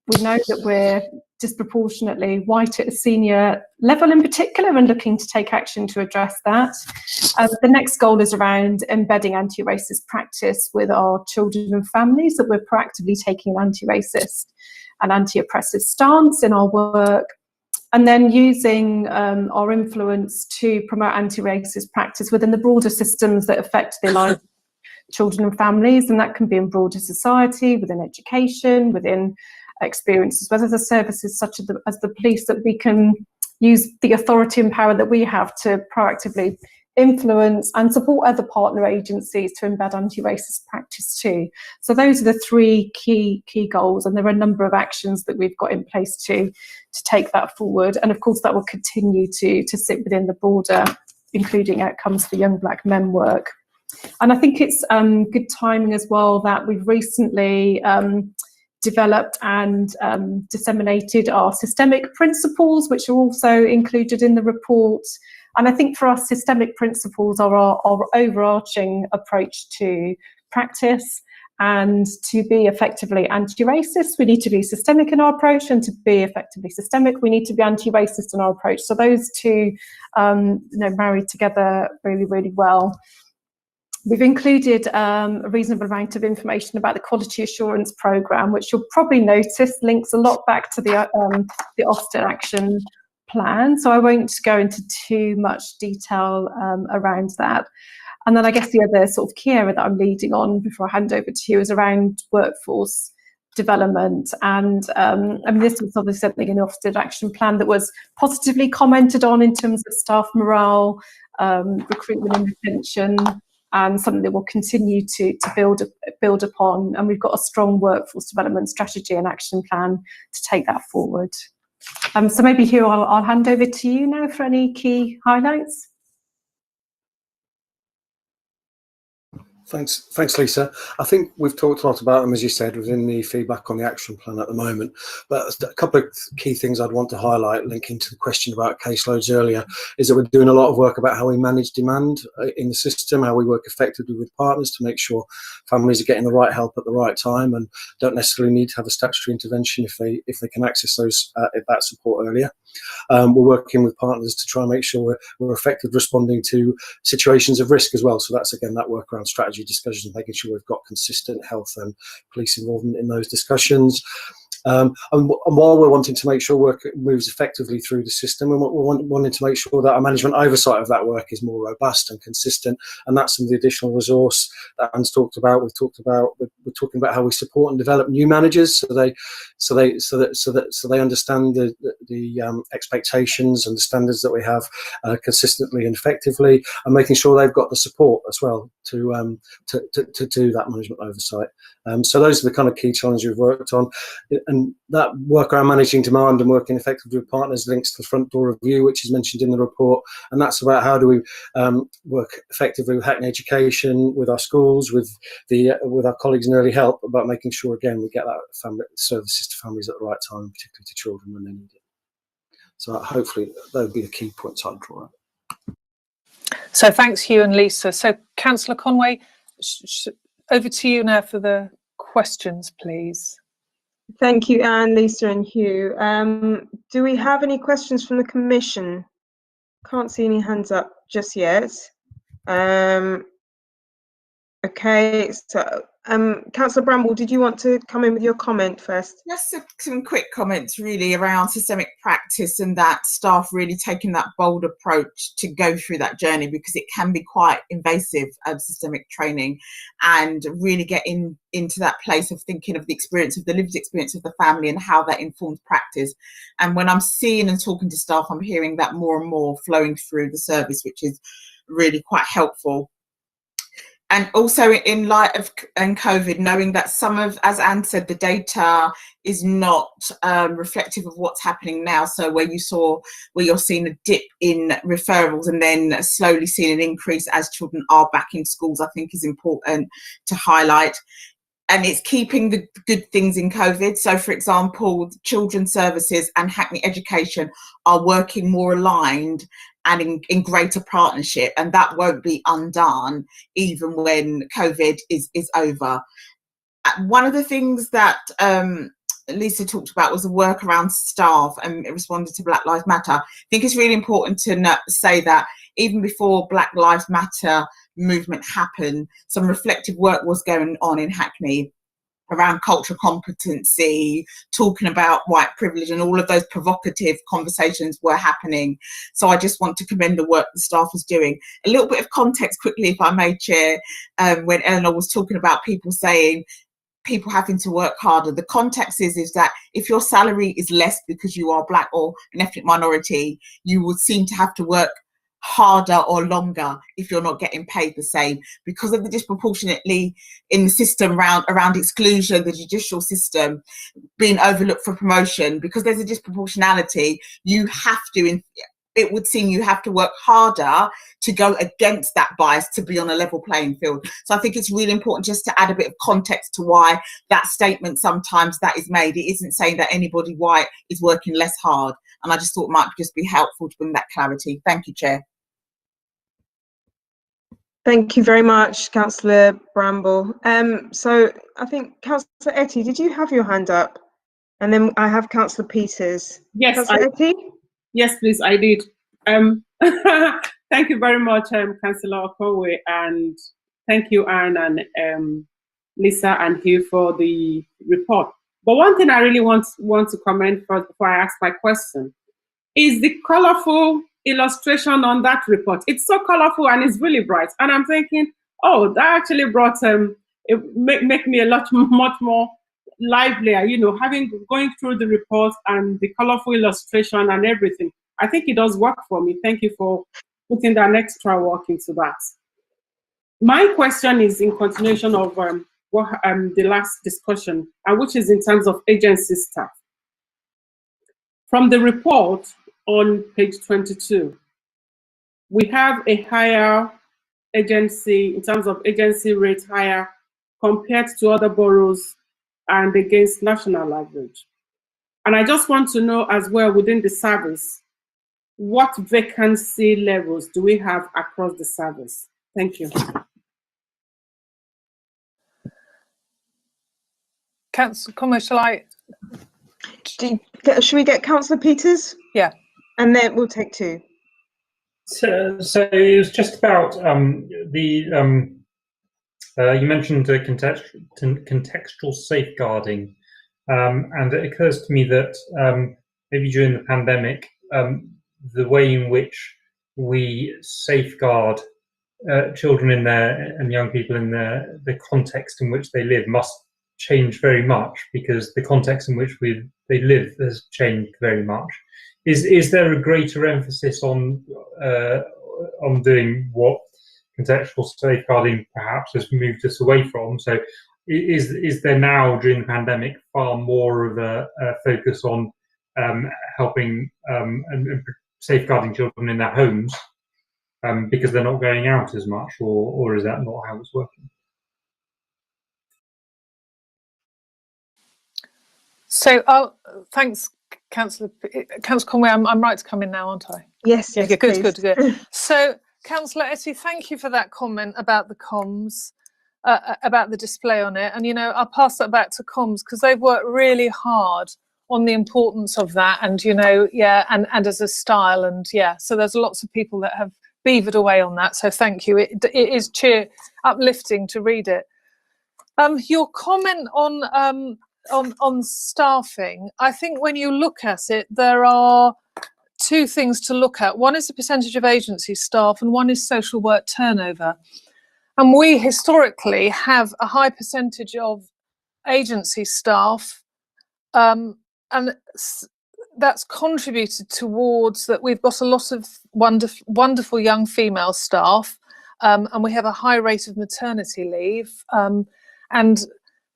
we know that we're disproportionately white at a senior level in particular, and looking to take action to address that. The next goal is around embedding anti-racist practice with our children and families, that we're proactively taking an anti-racist and anti-oppressive stance in our work, and then using our influence to promote anti-racist practice within the broader systems that affect the lives of children and families, and that can be in broader society, within education, within experiences, whether the services such as the police, that we can use the authority and power that we have to proactively influence and support other partner agencies to embed anti-racist practice too. So those are the three key goals, and there are a number of actions that we've got in place to take that forward. And of course that will continue to sit within the broader including outcomes for young black men work. And I think it's good timing as well that we've recently developed and disseminated our systemic principles, which are also included in the report. And I think for us, systemic principles are our overarching approach to practice. And to be effectively anti-racist, we need to be systemic in our approach, and to be effectively systemic, we need to be anti-racist in our approach. So those two marry together really, really well. We've included a reasonable amount of information about the quality assurance programme, which you'll probably notice links a lot back to the Ofsted action plan. So I won't go into too much detail around that. And then I guess the other sort of key area that I'm leading on before I hand over to you is around workforce development. And I mean, this was obviously something in the Ofsted action plan that was positively commented on in terms of staff morale, recruitment and retention, and something that we'll continue to build upon. And we've got a strong workforce development strategy and action plan to take that forward. So maybe Hugh, I'll hand over to you now for any key highlights. Thanks, Lisa. I think we've talked a lot about them, as you said, within the feedback on the action plan at the moment. But a couple of key things I'd want to highlight, linking to the question about caseloads earlier, is that we're doing a lot of work about how we manage demand in the system, how we work effectively with partners to make sure families are getting the right help at the right time and don't necessarily need to have a statutory intervention if they can access that support earlier. We're working with partners to try and make sure we're effective responding to situations of risk as well. So that's, again, that work around strategy discussions, making sure we've got consistent health and police involvement in those discussions. And while we're wanting to make sure work moves effectively through the system, and we're wanting to make sure that our management oversight of that work is more robust and consistent, and that's some of the additional resource that Anne's talked about. We're talking about how we support and develop new managers, so they understand the expectations and the standards that we have consistently and effectively, and making sure they've got the support as well to do that management oversight. So those are the kind of key challenges we've worked on. And that work around managing demand and working effectively with partners links to the front door review, which is mentioned in the report. And that's about how do we work effectively with Hackney Education, with our schools, with our colleagues in early help, about making sure, again, we get that services to families at the right time, particularly to children when they need it. So hopefully that would be the key points I'd draw out. So thanks, Hugh and Lisa. So Councillor Conway, over to you now for the questions, please. Thank you, Anne, Lisa and Hugh. Do we have any questions from the Commission? Can't see any hands up just yet. Okay, so Councillor Bramble, did you want to come in with your comment first? Just some quick comments really around systemic practice and that staff really taking that bold approach to go through that journey, because it can be quite invasive, systemic training, and really get into that place of thinking of the experience of the lived experience of the family and how that informs practice. And when I'm seeing and talking to staff, I'm hearing that more and more flowing through the service, which is really quite helpful. And also in light of COVID, knowing that some of, as Anne said, the data is not reflective of what's happening now. So where you're seeing a dip in referrals and then slowly seeing an increase as children are back in schools, I think is important to highlight. And it's keeping the good things in COVID. So, for example, children's services and Hackney Education are working more aligned and in greater partnership, and that won't be undone even when COVID is over. One of the things that Lisa talked about was the work around staff and responding to Black Lives Matter. I think it's really important to say that even before Black Lives Matter movement happened, some reflective work was going on in Hackney around cultural competency, talking about white privilege, and all of those provocative conversations were happening. So I just want to commend the work the staff was doing. A little bit of context quickly, if I may, Chair, when Eleanor was talking about people saying people having to work harder. The context is that if your salary is less because you are Black or an ethnic minority, you would seem to have to work harder or longer if you're not getting paid the same because of the disproportionately in the system around exclusion, the judicial system being overlooked for promotion. Because there's a disproportionality, you have to, it would seem you have to work harder to go against that bias to be on a level playing field. So I think it's really important just to add a bit of context to why that statement sometimes that is made. It isn't saying that anybody white is working less hard. And I just thought it might just be helpful to bring that clarity. Thank you, Chair. Thank you very much, Councillor Bramble. So I think Councillor Etty, did you have your hand up? And then I have Councillor Peters. Yes, Councillor Etty? Yes, please, I did. Thank you very much, Councillor Conway, and thank you, Anne and Lisa and Hugh for the report. But one thing I really want to comment first before I ask my question is the colourful illustration on that report. It's so colourful and it's really bright. And I'm thinking, oh, that actually brought it make me a much more livelier, you know, going through the report and the colourful illustration and everything. I think it does work for me. Thank you for putting that extra work into that. My question is in continuation of the last discussion, and which is in terms of agency staff. From the report on page 22, we have a higher agency, in terms of agency rate higher compared to other boroughs and against national average. And I just want to know as well within the service, what vacancy levels do we have across the service? Thank you. Councillor Conway, shall I? Should we get Councillor Peters? Yeah. And then we'll take two. So it was just about you mentioned contextual safeguarding, and it occurs to me that maybe during the pandemic, the way in which we safeguard children and young people in the context in which they live must change very much, because the context in which they live has changed very much. Is there a greater emphasis on doing what contextual safeguarding perhaps has moved us away from? So is there now during the pandemic far more of a focus on helping and safeguarding children in their homes because they're not going out as much, or is that not how it's working? So, thanks, Councillor Conway. I'm right to come in now, aren't I? Yes, yes, good. So, Councillor Etty, thank you for that comment about the comms, about the display on it. And, you know, I'll pass that back to comms because they've worked really hard on the importance of that. And, you know, yeah, and as a style. And, yeah, so there's lots of people that have beavered away on that. So thank you. It is uplifting to read it. Your comment on staffing, I think when you look at it, there are two things to look at. One is the percentage of agency staff and one is social work turnover. And we historically have a high percentage of agency staff, and that's contributed towards that. We've got a lot of wonderful young female staff, and we have a high rate of maternity leave, and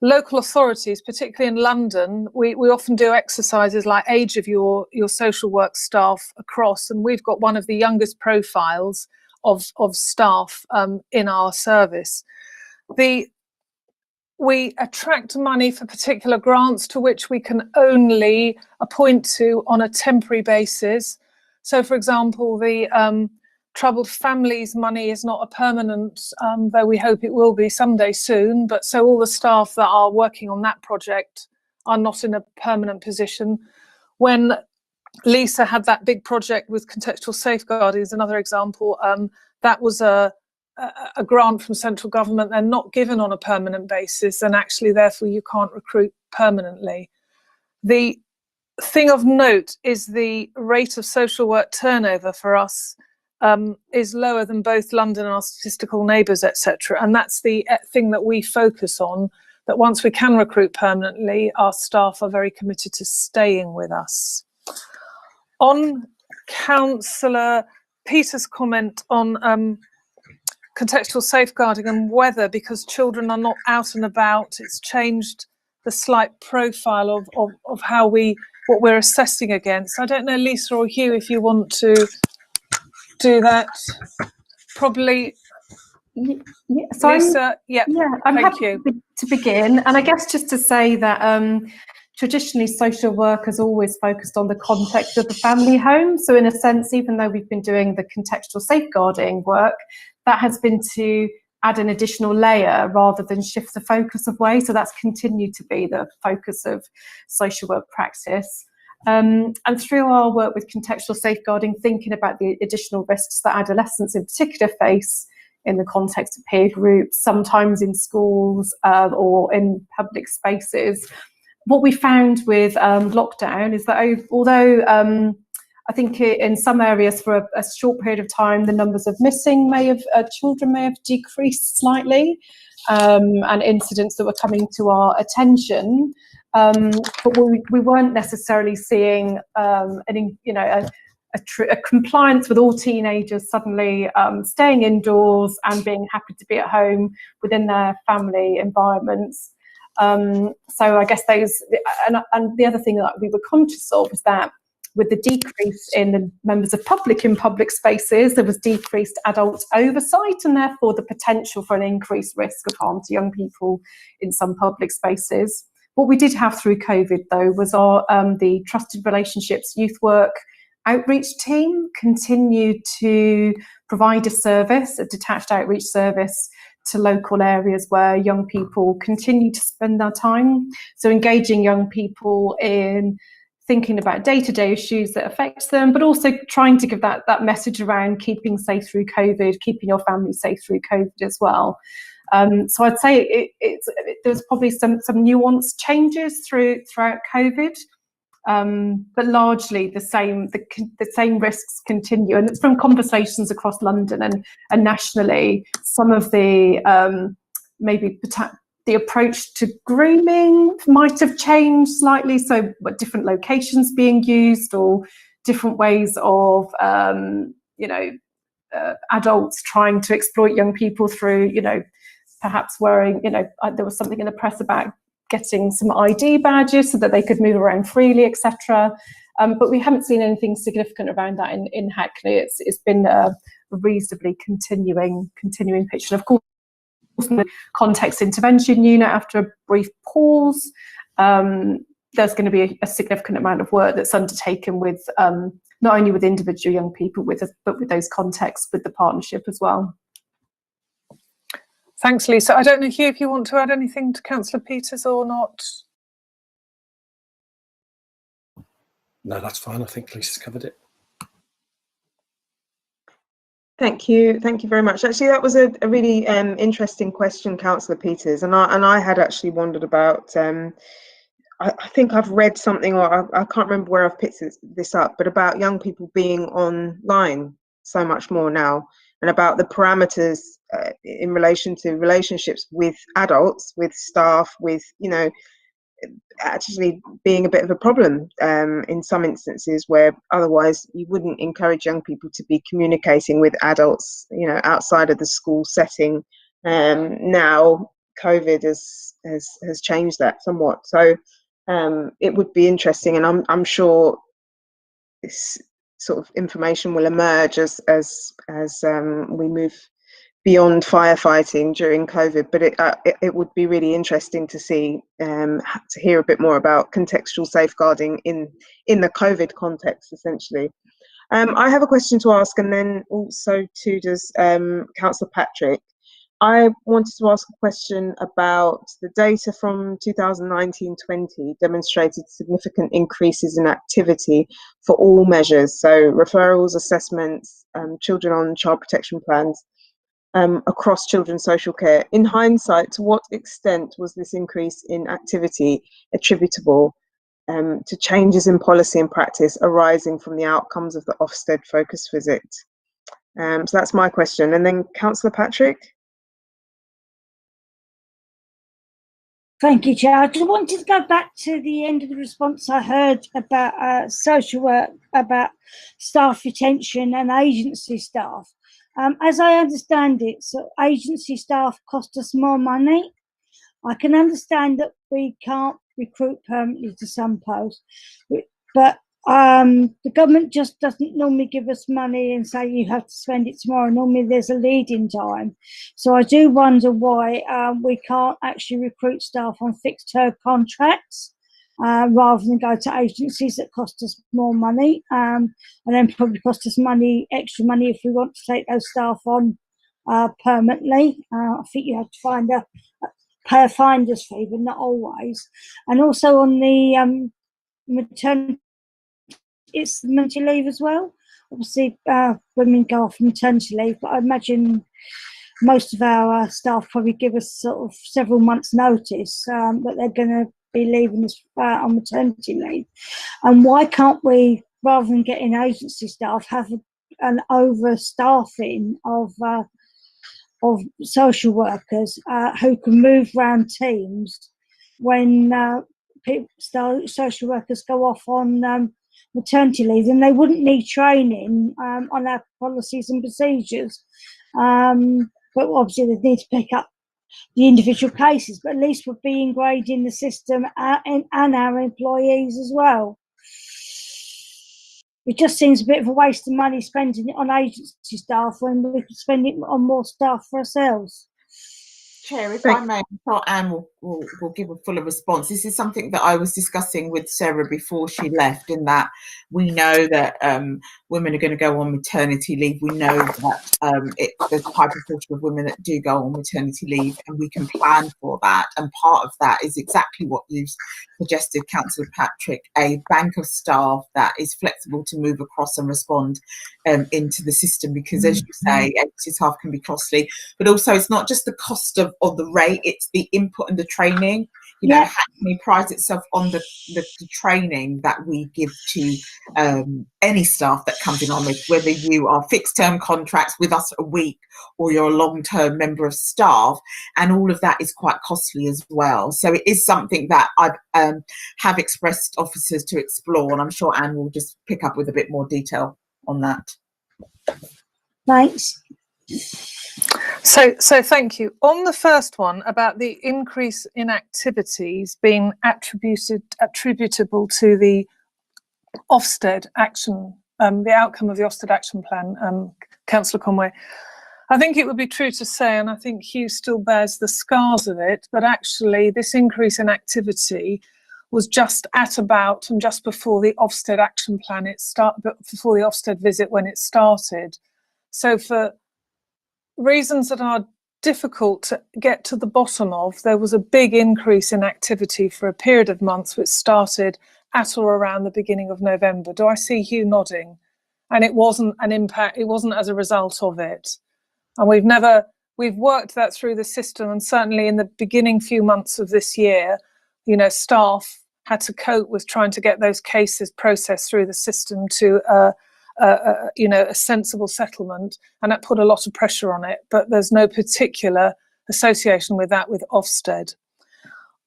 local authorities, particularly in London, we often do exercises like age of your social work staff across, and we've got one of the youngest profiles of staff in our service. We attract money for particular grants to which we can only appoint to on a temporary basis. So, for example, the troubled families money is not a permanent, though we hope it will be someday soon, but so all the staff that are working on that project are not in a permanent position. When Lisa had that big project with contextual safeguarding is another example, that was a grant from central government. They're not given on a permanent basis, and actually therefore you can't recruit permanently. The thing of note is the rate of social work turnover for us is lower than both London and our statistical neighbours, etc. And that's the thing that we focus on, that once we can recruit permanently, our staff are very committed to staying with us. On Councillor Peter's comment on contextual safeguarding and whether, because children are not out and about, it's changed the slight profile of how what we're assessing against. I don't know, Lisa or Hugh, if you want to do that. Probably. Yeah, so Lisa, I'm thank happy you. to begin. And I guess just to say that traditionally social work has always focused on the context of the family home. So in a sense, even though we've been doing the contextual safeguarding work, that has been to add an additional layer rather than shift the focus away. So that's continued to be the focus of social work practice. And through our work with contextual safeguarding, thinking about the additional risks that adolescents in particular face in the context of peer groups, sometimes in schools or in public spaces. What we found with lockdown is that although I think in some areas for a short period of time, the numbers of missing children may have decreased slightly, and incidents that were coming to our attention, but we weren't necessarily seeing a compliance with all teenagers suddenly staying indoors and being happy to be at home within their family environments. So I guess those, and the other thing that we were conscious of is that with the decrease in the members of public in public spaces, there was decreased adult oversight and therefore the potential for an increased risk of harm to young people in some public spaces. What we did have through COVID though was the Trusted Relationships Youth Work outreach team continued to provide a detached outreach service to local areas where young people continue to spend their time. So engaging young people in thinking about day-to-day issues that affect them, but also trying to give that message around keeping safe through COVID, keeping your family safe through COVID as well. So I'd say there's probably some nuanced changes throughout COVID. But largely the same risks continue, and it's from conversations across London and nationally. Some of the maybe the approach to grooming might have changed slightly, so different locations being used or different ways of adults trying to exploit young people through perhaps wearing there was something in the press about getting some ID badges so that they could move around freely, etc. But we haven't seen anything significant around that in Hackney. It's been a reasonably continuing picture. And of course, the context intervention unit, after a brief pause, there's going to be a significant amount of work that's undertaken with not only with individual young people, but with those contexts, with the partnership as well. Thanks, Lisa. I don't know, Hugh, if you want to add anything to Councillor Peters or not. No, that's fine. I think Lisa's covered it. Thank you very much. Actually, that was a really interesting question, Councillor Peters, and I had actually wondered about. I think I've read something, or I can't remember where I've picked this up, but about young people being online so much more now, and about the parameters in relation to relationships with adults, with staff, with actually being a bit of a problem in some instances where otherwise you wouldn't encourage young people to be communicating with adults outside of the school setting. Now COVID has changed that somewhat, so it would be interesting, and I'm sure this sort of information will emerge as we move beyond firefighting during COVID, but it would be really interesting to see, to hear a bit more about contextual safeguarding in the COVID context, essentially. I have a question to ask, and then also to does Councillor Patrick. I wanted to ask a question about the data from 2019-20 demonstrated significant increases in activity for all measures, so referrals, assessments, children on child protection plans, across children's social care. In hindsight, to what extent was this increase in activity attributable to changes in policy and practice arising from the outcomes of the Ofsted focus visit? So that's my question. And then Councillor Patrick? Thank you, Chair. I just wanted to go back to the end of the response I heard about social work, about staff retention and agency staff. As I understand it, so agency staff cost us more money. I can understand that we can't recruit permanently to some posts, but the government just doesn't normally give us money and say you have to spend it tomorrow. Normally there's a lead-in time. So I do wonder why we can't actually recruit staff on fixed-term contracts rather than go to agencies that cost us more money and then probably cost us extra money if we want to take those staff on permanently. I think you have to pay a finder's fee, but not always. And also on the maternity leave as well. Obviously, women go off maternity leave, but I imagine most of our staff probably give us sort of several months' notice that they're going to be leaving us on maternity leave. And why can't we, rather than getting agency staff, have an overstaffing of social workers who can move around teams when social workers go off on maternity leave, and they wouldn't need training on our policies and procedures. But obviously they need to pick up the individual cases, but at least we'll be ingrained in the system and our employees as well. It just seems a bit of a waste of money spending it on agency staff when we could spend it on more staff for ourselves. Chair, if I may, I'm sure Anne will give a fuller response. This is something that I was discussing with Sarah before she left, in that we know that women are going to go on maternity leave. We know that there's a high proportion of women that do go on maternity leave, and we can plan for that. And part of that is exactly what you've suggested, Councillor Patrick, a bank of staff that is flexible to move across and respond into the system, because as you say, agency staff can be costly, but also it's not just the cost of the rate, it's the input and the training. You know, Hackney prides itself on the training that we give to any staff that comes in on it, whether you are fixed term contracts with us a week or you're a long term member of staff, and all of that is quite costly as well. So it is something that I have expressed officers to explore, and I'm sure Anne will just pick up with a bit more detail on that. Thanks. So thank you. On the first one about the increase in activities being attributable to the Ofsted action, the outcome of the Ofsted action plan, Councillor Conway, I think it would be true to say, and I think Hugh still bears the scars of it, but actually this increase in activity was just at about and just before the Ofsted action plan before the Ofsted visit when it started. So for reasons that are difficult to get to the bottom of, there was a big increase in activity for a period of months which started at or around the beginning of November. Do I see Hugh nodding? And it wasn't an impact, it wasn't as a result of it. And we've worked that through the system, and certainly in the beginning few months of this year, you know, staff had to cope with trying to get those cases processed through the system to a sensible settlement, and that put a lot of pressure on it, but there's no particular association with that with Ofsted.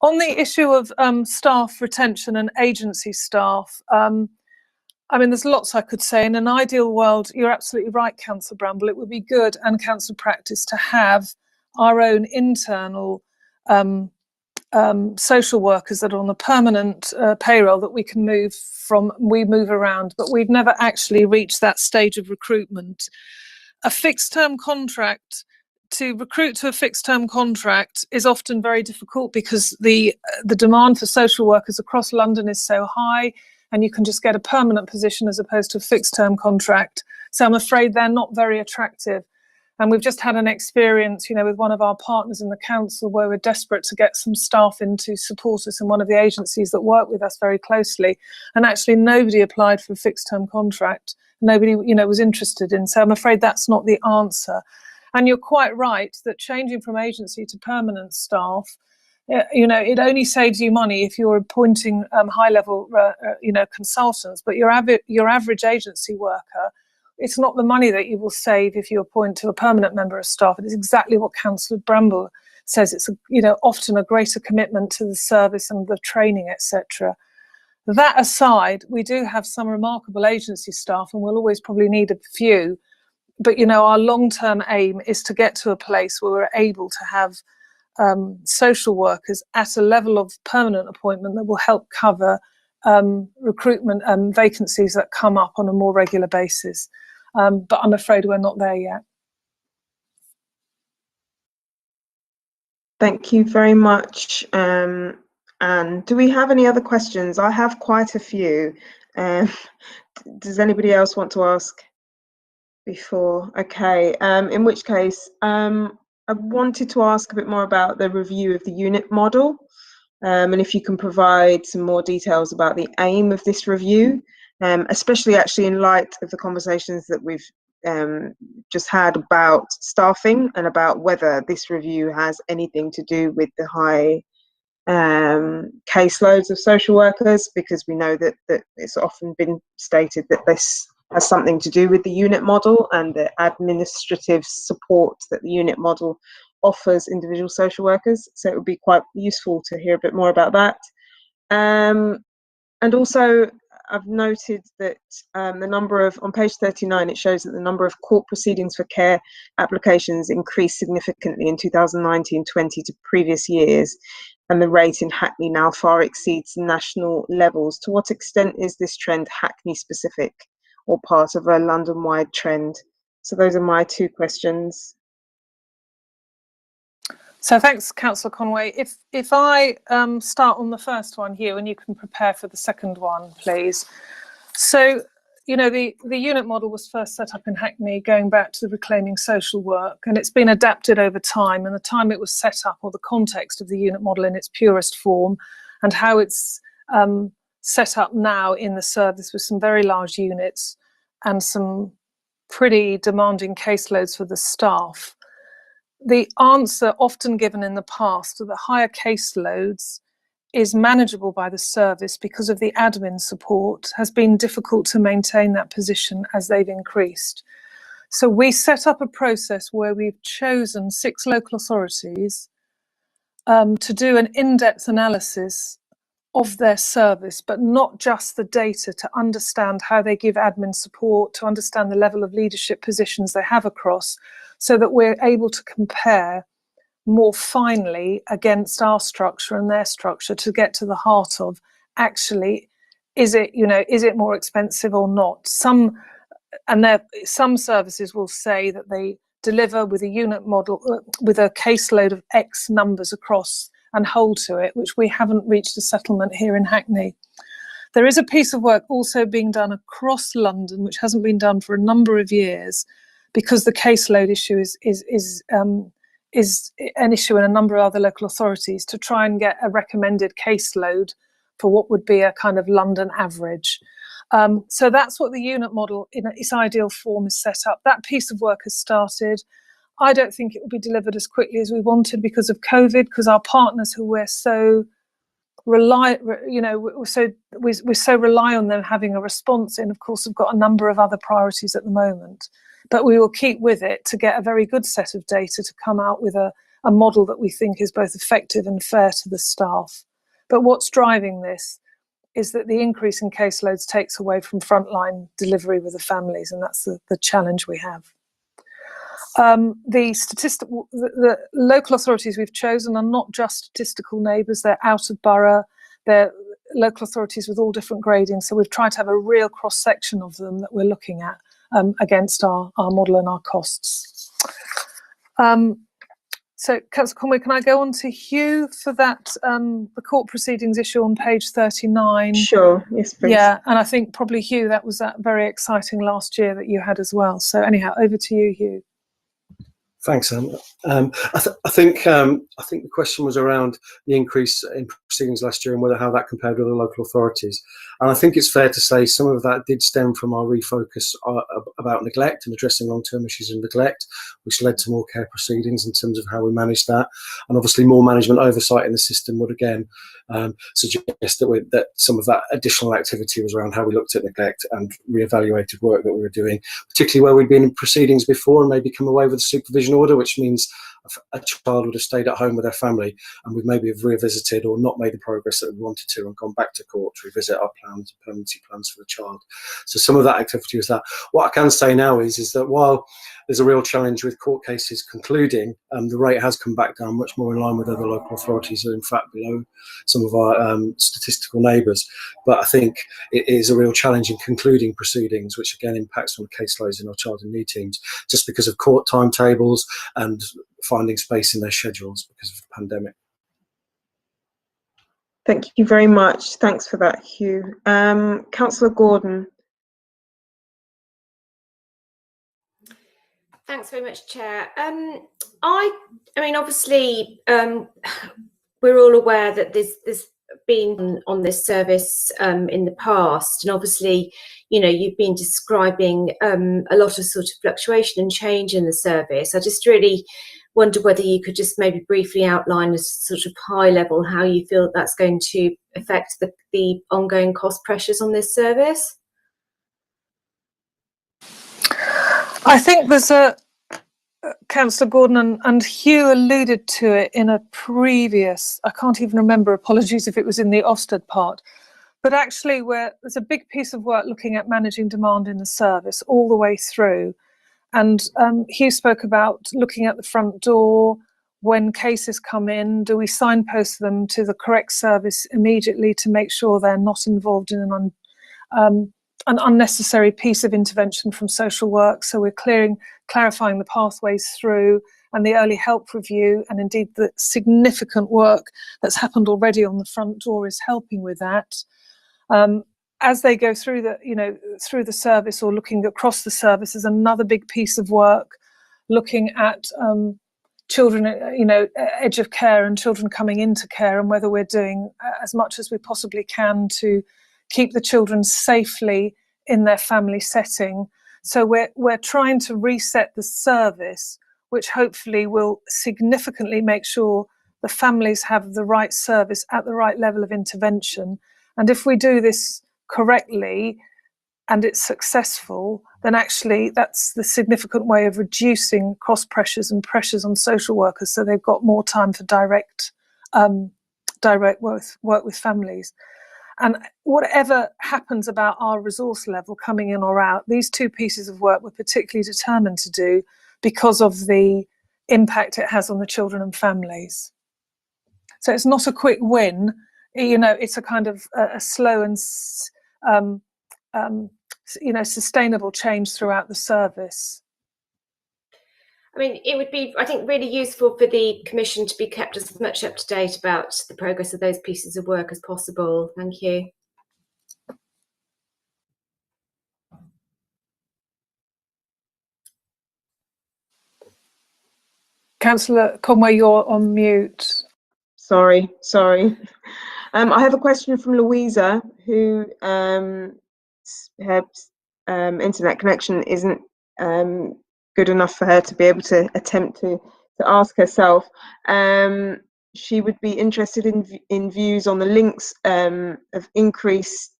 On the issue of staff retention and agency staff, I mean, there's lots I could say. In an ideal world, you're absolutely right, Councillor Bramble, it would be good, and Councillor Practice, to have our own internal social workers that are on the permanent payroll that we can move around, but we've never actually reached that stage of recruitment. A fixed term contract, to recruit to a fixed term contract is often very difficult because the demand for social workers across London is so high, and you can just get a permanent position as opposed to a fixed term contract. So I'm afraid they're not very attractive. And we've just had an experience, you know, with one of our partners in the council where we're desperate to get some staff in to support us in one of the agencies that work with us very closely. And actually nobody applied for a fixed term contract. Nobody, you know, was interested in. So I'm afraid that's not the answer. And you're quite right that changing from agency to permanent staff, you know, it only saves you money if you're appointing high-level, consultants. But your average agency worker, it's not the money that you will save if you appoint to a permanent member of staff. It is exactly what Councillor Bramble says it's often a greater commitment to the service and the training, etc. That aside, we do have some remarkable agency staff, and we'll always probably need a few. But our long-term aim is to get to a place where we're able to have social workers at a level of permanent appointment that will help cover recruitment vacancies that come up on a more regular basis. But I'm afraid we're not there yet. Thank you very much. And do we have any other questions? I have quite a few. Does anybody else want to ask before? Okay, in which case, I wanted to ask a bit more about the review of the unit model, and if you can provide some more details about the aim of this review, especially actually in light of the conversations that we've just had about staffing and about whether this review has anything to do with the high caseloads of social workers, because we know that it's often been stated that this has something to do with the unit model and the administrative support that the unit model offers individual social workers. So it would be quite useful to hear a bit more about that. And also, I've noted that the number of, on page 39, it shows that the number of court proceedings for care applications increased significantly in 2019-20 to previous years, and the rate in Hackney now far exceeds national levels. To what extent is this trend Hackney specific or part of a London-wide trend? So those are my two questions. So thanks, Councillor Conway. If I start on the first one, Hugh, and you can prepare for the second one, please. So, the unit model was first set up in Hackney, going back to the Reclaiming Social Work, and it's been adapted over time. And the time it was set up, or the context of the unit model in its purest form, and how it's set up now in the service with some very large units and some pretty demanding caseloads for the staff. The answer often given in the past to the higher caseloads is manageable by the service because of the admin support has been difficult to maintain that position as they've increased. So we set up a process where we've chosen 6 local authorities to do an in-depth analysis of their service, but not just the data, to understand how they give admin support, to understand the level of leadership positions they have across, so that we're able to compare more finely against our structure and their structure to get to the heart of, actually, is it more expensive or not? Some services will say that they deliver with a unit model, with a caseload of X numbers across, and hold to it, which we haven't reached a settlement here in Hackney. There is a piece of work also being done across London, which hasn't been done for a number of years, because the caseload issue is an issue in a number of other local authorities, to try and get a recommended caseload for what would be a kind of London average. So that's what the unit model in its ideal form is set up. That piece of work has started. I don't think it will be delivered as quickly as we wanted because of COVID, because our partners who we're so rely on them having a response in, of course, have got a number of other priorities at the moment. But we will keep with it to get a very good set of data to come out with a model that we think is both effective and fair to the staff. But what's driving this is that the increase in caseloads takes away from frontline delivery with the families, and that's the challenge we have. The local authorities we've chosen are not just statistical neighbours, they're out of borough, they're local authorities with all different gradings, so we've tried to have a real cross-section of them that we're looking at against our model and our costs. So, Councillor Conway, can I go on to Hugh for that, the court proceedings issue on page 39? Sure, yes, please. Yeah, and I think probably, Hugh, that was that very exciting last year that you had as well. So anyhow, over to you, Hugh. Thanks, Anne. I think the question was around the increase in proceedings last year and how that compared with the local authorities. And I think it's fair to say some of that did stem from our refocus about neglect and addressing long-term issues of neglect, which led to more care proceedings in terms of how we manage that. And obviously more management oversight in the system would again suggest that some of that additional activity was around how we looked at neglect and reevaluated work that we were doing, particularly where we'd been in proceedings before and maybe come away with a supervision order, which means a child would have stayed at home with their family, and we maybe have revisited or not made the progress that we wanted to and gone back to court to revisit our plans, permanency plans for the child. So some of that activity was that. What I can say now is that while there's a real challenge with court cases concluding, the rate has come back down much more in line with other local authorities, and in fact below some of our statistical neighbours. But I think it is a real challenge in concluding proceedings, which again impacts on the caseloads in our child and need teams, just because of court timetables and finding space in their schedules because of the pandemic. Thank you very much. Thanks for that, Hugh. Councillor Gordon. Thanks very much, Chair. I mean, obviously, we're all aware that there's been on this service in the past, and obviously, you know, you've been describing a lot of sort of fluctuation and change in the service. I just really wonder whether you could just maybe briefly outline a sort of high level how you feel that that's going to affect the ongoing cost pressures on this service. I think there's Councillor Gordon and Hugh alluded to it in a previous, I can't even remember, apologies if it was in the Ofsted part, but actually there's a big piece of work looking at managing demand in the service all the way through. And Hugh spoke about looking at the front door, when cases come in, do we signpost them to the correct service immediately to make sure they're not involved in an unnecessary piece of intervention from social work. So we're clarifying the pathways through, and the early help review, and indeed the significant work that's happened already on the front door is helping with that. As they go through through the service or looking across the service, is another big piece of work looking at children, edge of care and children coming into care, and whether we're doing as much as we possibly can to keep the children safely in their family setting. So we're trying to reset the service, which hopefully will significantly make sure the families have the right service at the right level of intervention. And if we do this correctly and it's successful, then actually that's the significant way of reducing cost pressures and pressures on social workers, so they've got more time for direct work with families. And whatever happens about our resource level coming in or out, these two pieces of work we're particularly determined to do because of the impact it has on the children and families. So it's not a quick win, it's a kind of a slow and sustainable change throughout the service. I mean, it would be, I think, really useful for the Commission to be kept as much up to date about the progress of those pieces of work as possible. Thank you. Councillor Conway, you're on mute. Sorry. I have a question from Louisa, who her internet connection isn't good enough for her to be able to attempt to ask herself. She would be interested in views on the links of increased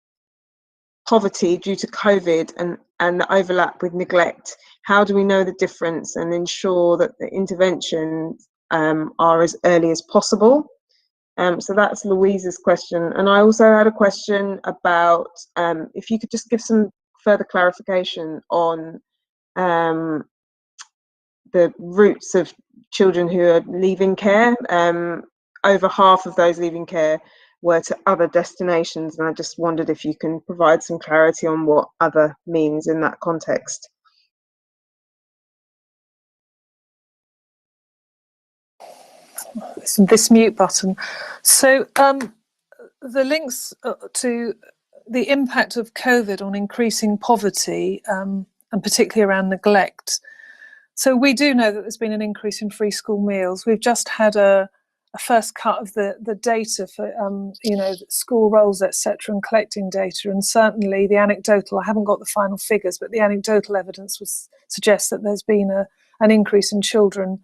poverty due to COVID and the overlap with neglect. How do we know the difference and ensure that the interventions are as early as possible? So that's Louisa's question. And I also had a question about if you could just give some further clarification on the routes of children who are leaving care. Over half of those leaving care were to other destinations, and I just wondered if you can provide some clarity on what other means in that context. This mute button. So the links to the impact of COVID on increasing poverty, and particularly around neglect. So we do know that there's been an increase in free school meals. We've just had a first cut of the data for school roles, etc., and collecting data. And certainly the anecdotal, I haven't got the final figures, but the anecdotal evidence suggests that there's been an increase in children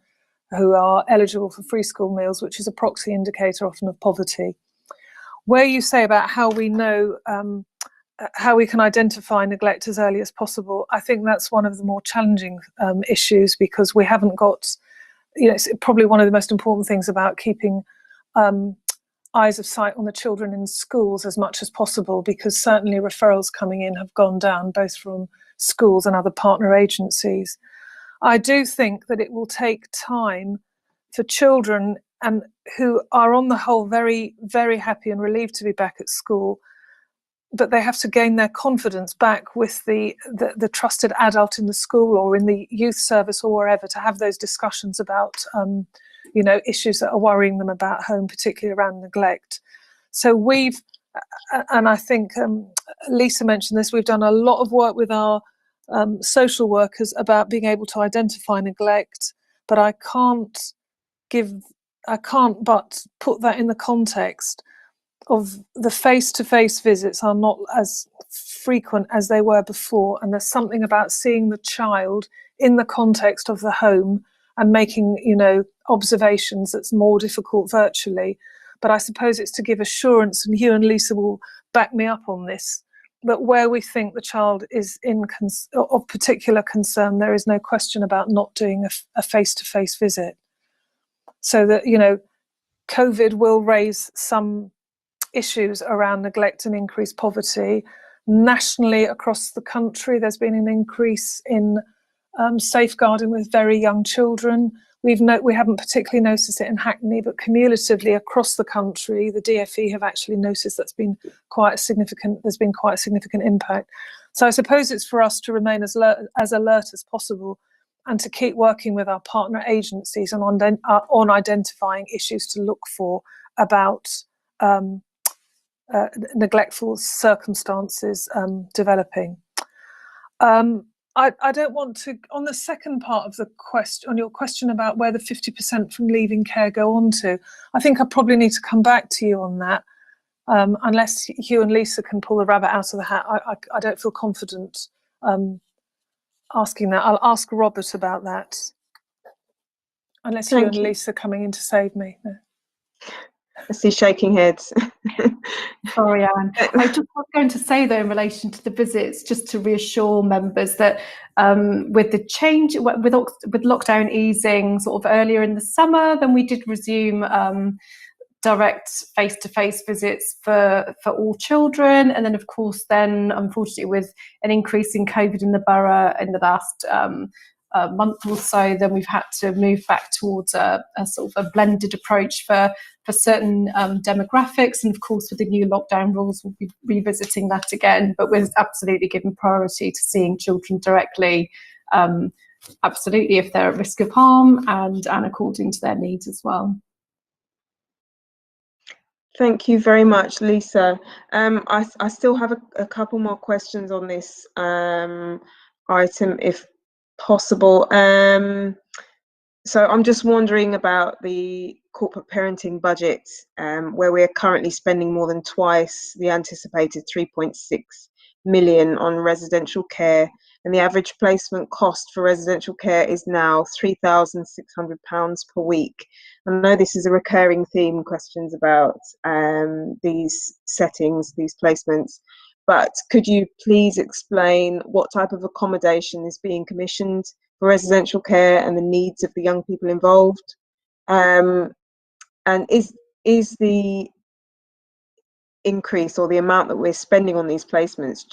who are eligible for free school meals, which is a proxy indicator often of poverty. Where you say about how we know, how we can identify neglect as early as possible, I think that's one of the more challenging issues, because we haven't got it's probably one of the most important things about keeping eyes of sight on the children in schools as much as possible, because certainly referrals coming in have gone down, both from schools and other partner agencies. I do think that it will take time for children and who are on the whole very, very happy and relieved to be back at school, but they have to gain their confidence back with the trusted adult in the school or in the youth service or wherever, to have those discussions about issues that are worrying them about home, particularly around neglect. So we've, and I think Lisa mentioned this, we've done a lot of work with our social workers about being able to identify neglect, but I can't but put that in the context of the face-to-face visits are not as frequent as they were before, and there's something about seeing the child in the context of the home and making observations that's more difficult virtually. But I suppose it's to give assurance, and Hugh and Lisa will back me up on this, that where we think the child is of particular concern, there is no question about not doing a face-to-face visit. So that COVID will raise some issues around neglect and increased poverty. Nationally, across the country, there's been an increase in safeguarding with very young children. We haven't particularly noticed it in Hackney, but cumulatively across the country, the DfE have actually noticed there's been quite a significant impact. So I suppose it's for us to remain as alert as possible and to keep working with our partner agencies on identifying issues to look for about neglectful circumstances developing. I don't want to, on the second part of the question, on your question about where the 50% from leaving care go on to, I think I probably need to come back to you on that. Unless Hugh and Lisa can pull the rabbit out of the hat, I don't feel confident asking that. I'll ask Robert about that. Unless Hugh and Lisa are coming in to save me. No. I see shaking heads. Sorry, Anne. I just was going to say, though, in relation to the visits, just to reassure members that with the change, with lockdown easing sort of earlier in the summer, then we did resume direct face-to-face visits for all children. And then, of course, unfortunately, with an increase in COVID in the borough in the last month or so, then we've had to move back towards a sort of a blended approach for certain demographics. And of course, with the new lockdown rules, we'll be revisiting that again, but we're absolutely giving priority to seeing children directly, absolutely if they're at risk of harm and according to their needs as well. Thank you very much, Lisa. I still have a couple more questions on this item, if possible. So I'm just wondering about the corporate parenting budget, where we're currently spending more than twice the anticipated 3.6 million on residential care, and the average placement cost for residential care is now £3,600 per week. I know this is a recurring theme, questions about these settings, these placements, but could you please explain what type of accommodation is being commissioned for residential care and the needs of the young people involved? And is the increase or the amount that we're spending on these placements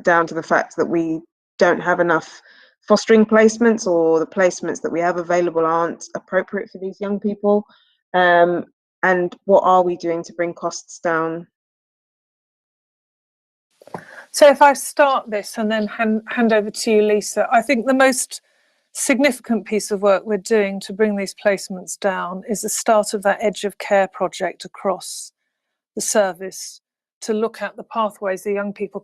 down to the fact that we don't have enough fostering placements, or the placements that we have available aren't appropriate for these young people? And what are we doing to bring costs down? So if I start this and then hand over to you, Lisa, I think the most significant piece of work we're doing to bring these placements down is the start of that Edge of Care project across the service, to look at the pathways the young people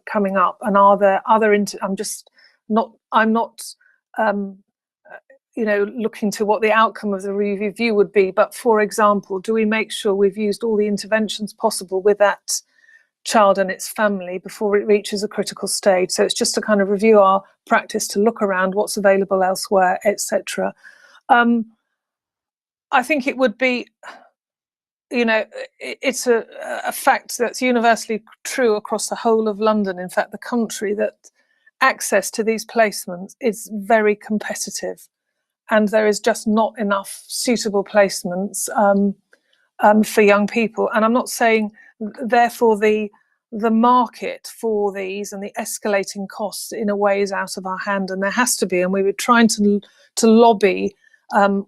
coming up, and are there other I'm not looking to what the outcome of the review would be, but for example, do we make sure we've used all the interventions possible with that child and its family before it reaches a critical stage? So it's just to kind of review our practice, to look around what's available elsewhere, etc. I think it would be, it's a fact that's universally true across the whole of London, in fact the country, that access to these placements is very competitive. and there is just not enough suitable placements for young people. And I'm not saying, therefore, the market for these and the escalating costs in a way is out of our hand, and there has to be. And we were trying to lobby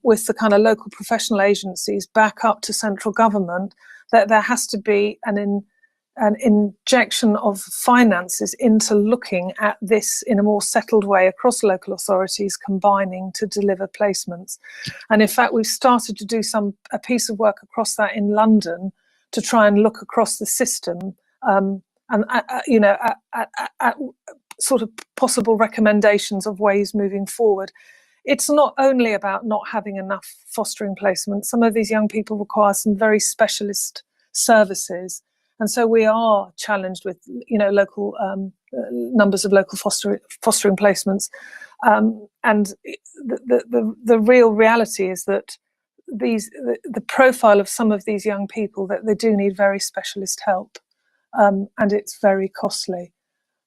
with the kind of local professional agencies back up to central government that there has to be an injection of finances into looking at this in a more settled way across local authorities, combining to deliver placements. And in fact, we've started to do a piece of work across that in London to try and look across the system and at sort of possible recommendations of ways moving forward. It's not only about not having enough fostering placements. Some of these young people require some very specialist services. And so we are challenged with, local numbers of local fostering placements. And the real reality is that the profile of some of these young people, that they do need very specialist help, and it's very costly.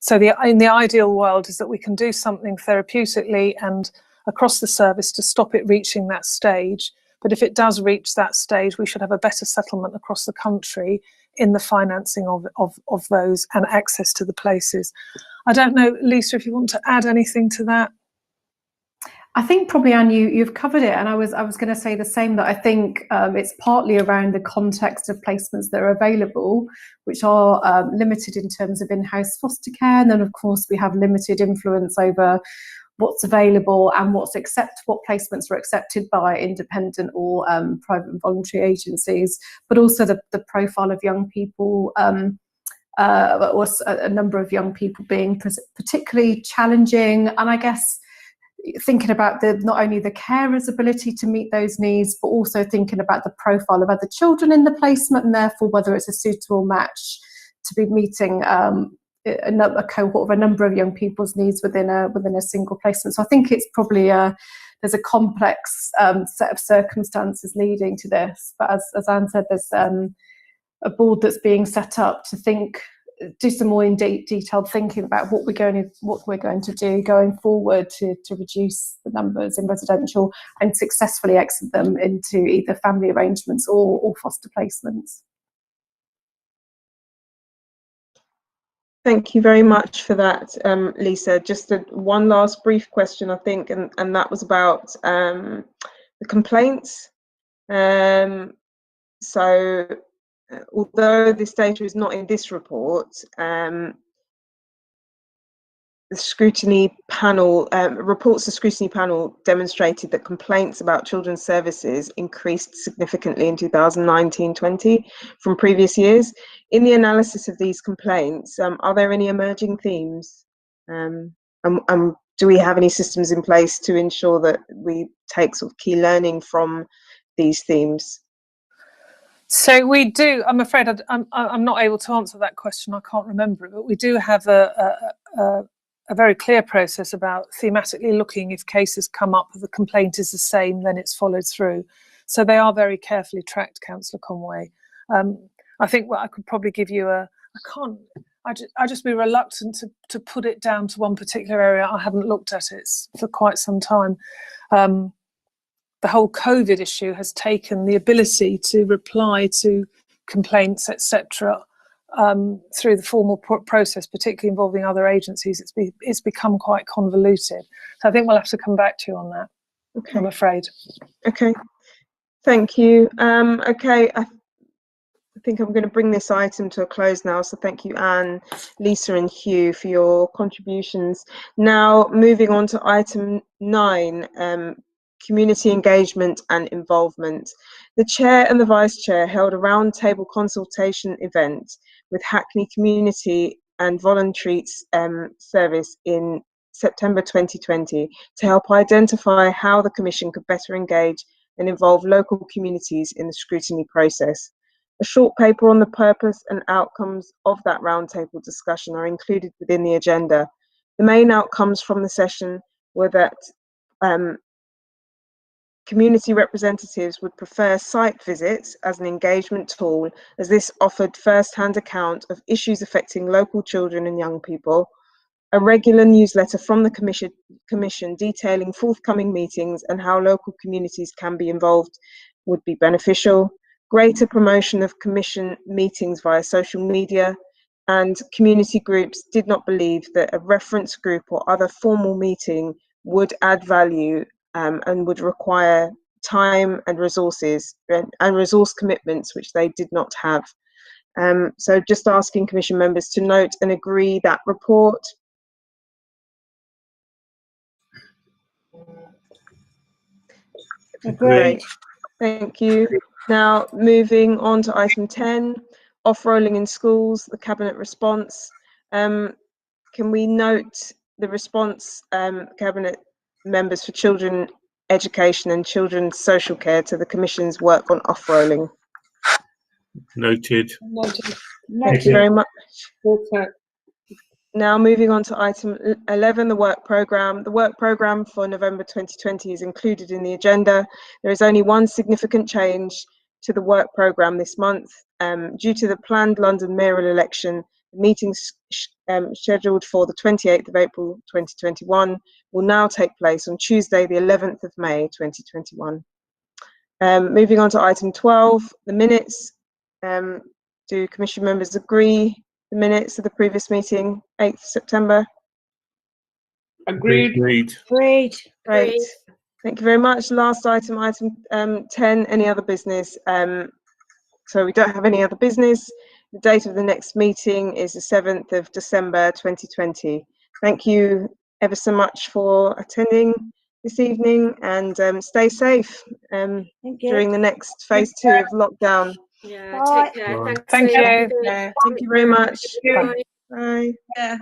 So in the ideal world is that we can do something therapeutically and across the service to stop it reaching that stage. But if it does reach that stage, we should have a better settlement across the country in the financing of those and access to the places. I don't know, Lisa, if you want to add anything to that. I think probably, Anne, you've covered it, and I was going to say the same, that I think it's partly around the context of placements that are available, which are limited in terms of in-house foster care, and then of course we have limited influence over what's available and what placements are accepted by independent or private and voluntary agencies, but also the profile of young people, was a number of young people being particularly challenging. And I guess thinking about not only the carer's ability to meet those needs, but also thinking about the profile of other children in the placement, and therefore whether it's a suitable match to be meeting a cohort of a number of young people's needs within a single placement. So I think it's probably there's a complex set of circumstances leading to this. But as Anne said, there's a board that's being set up to do some more detailed thinking about what we're going to do going forward to reduce the numbers in residential and successfully exit them into either family arrangements or foster placements. Thank you very much for that, Lisa. Just one last brief question, I think, and that was about the complaints. So although this data is not in this report, the scrutiny panel reports the scrutiny panel demonstrated that complaints about children's services increased significantly in 2019-20 from previous years. In the analysis of these complaints, are there any emerging themes? And do we have any systems in place to ensure that we take sort of key learning from these themes? So we do. I'm afraid I'm not able to answer that question. I can't remember it, but we do have a very clear process about thematically looking. If cases come up, the complaint is the same, then it's followed through. So they are very carefully tracked, Councillor Conway. I think what I could probably give you I'd just be reluctant to put it down to one particular area. I haven't looked at it for quite some time. The whole COVID issue has taken the ability to reply to complaints, etc., through the formal process, particularly involving other agencies. It's become quite convoluted. So I think we'll have to come back to you on that. Okay. I'm afraid. Okay, thank you. Okay, I think I'm going to bring this item to a close now. So thank you, Anne, Lisa and Hugh, for your contributions. Now, moving on to item 9, community engagement and involvement. The chair and the vice chair held a roundtable consultation event with Hackney Community and Voluntary Service in September 2020 to help identify how the Commission could better engage and involve local communities in the scrutiny process. A short paper on the purpose and outcomes of that roundtable discussion are included within the agenda. The main outcomes from the session were that community representatives would prefer site visits as an engagement tool, as this offered first-hand account of issues affecting local children and young people. A regular newsletter from the commission detailing forthcoming meetings and how local communities can be involved would be beneficial. Greater promotion of commission meetings via social media, and community groups did not believe that a reference group or other formal meeting would add value and would require time and resources and resource commitments which they did not have. So just asking commission members to note and agree that report. Agreed. Thank you. Now moving on to item 10, off-rolling in schools, the Cabinet response. Can we note the response, Cabinet members, for children education and children's social care to the Commission's work on off-rolling? Noted. Thank you very much. Now moving on to item 11, the work programme. The work programme for November 2020 is included in the agenda. There is only one significant change to the work programme this month. Due to the planned London mayoral election, the meetings scheduled for the 28th of April 2021 will now take place on Tuesday, the 11th of May 2021. Moving on to item 12, the minutes. Do Commission members agree the minutes of the previous meeting, 8th September? Agreed. Agreed. Agreed. Great. Thank you very much. Last item, item 10, any other business? So we don't have any other business. The date of the next meeting is the 7th of December 2020. Thank you ever so much for attending this evening, and stay safe during the next phase 2 of lockdown. Yeah, take care. Bye. Thanks Thank for your you. input. Thank you very much. Bye. Bye. Yeah.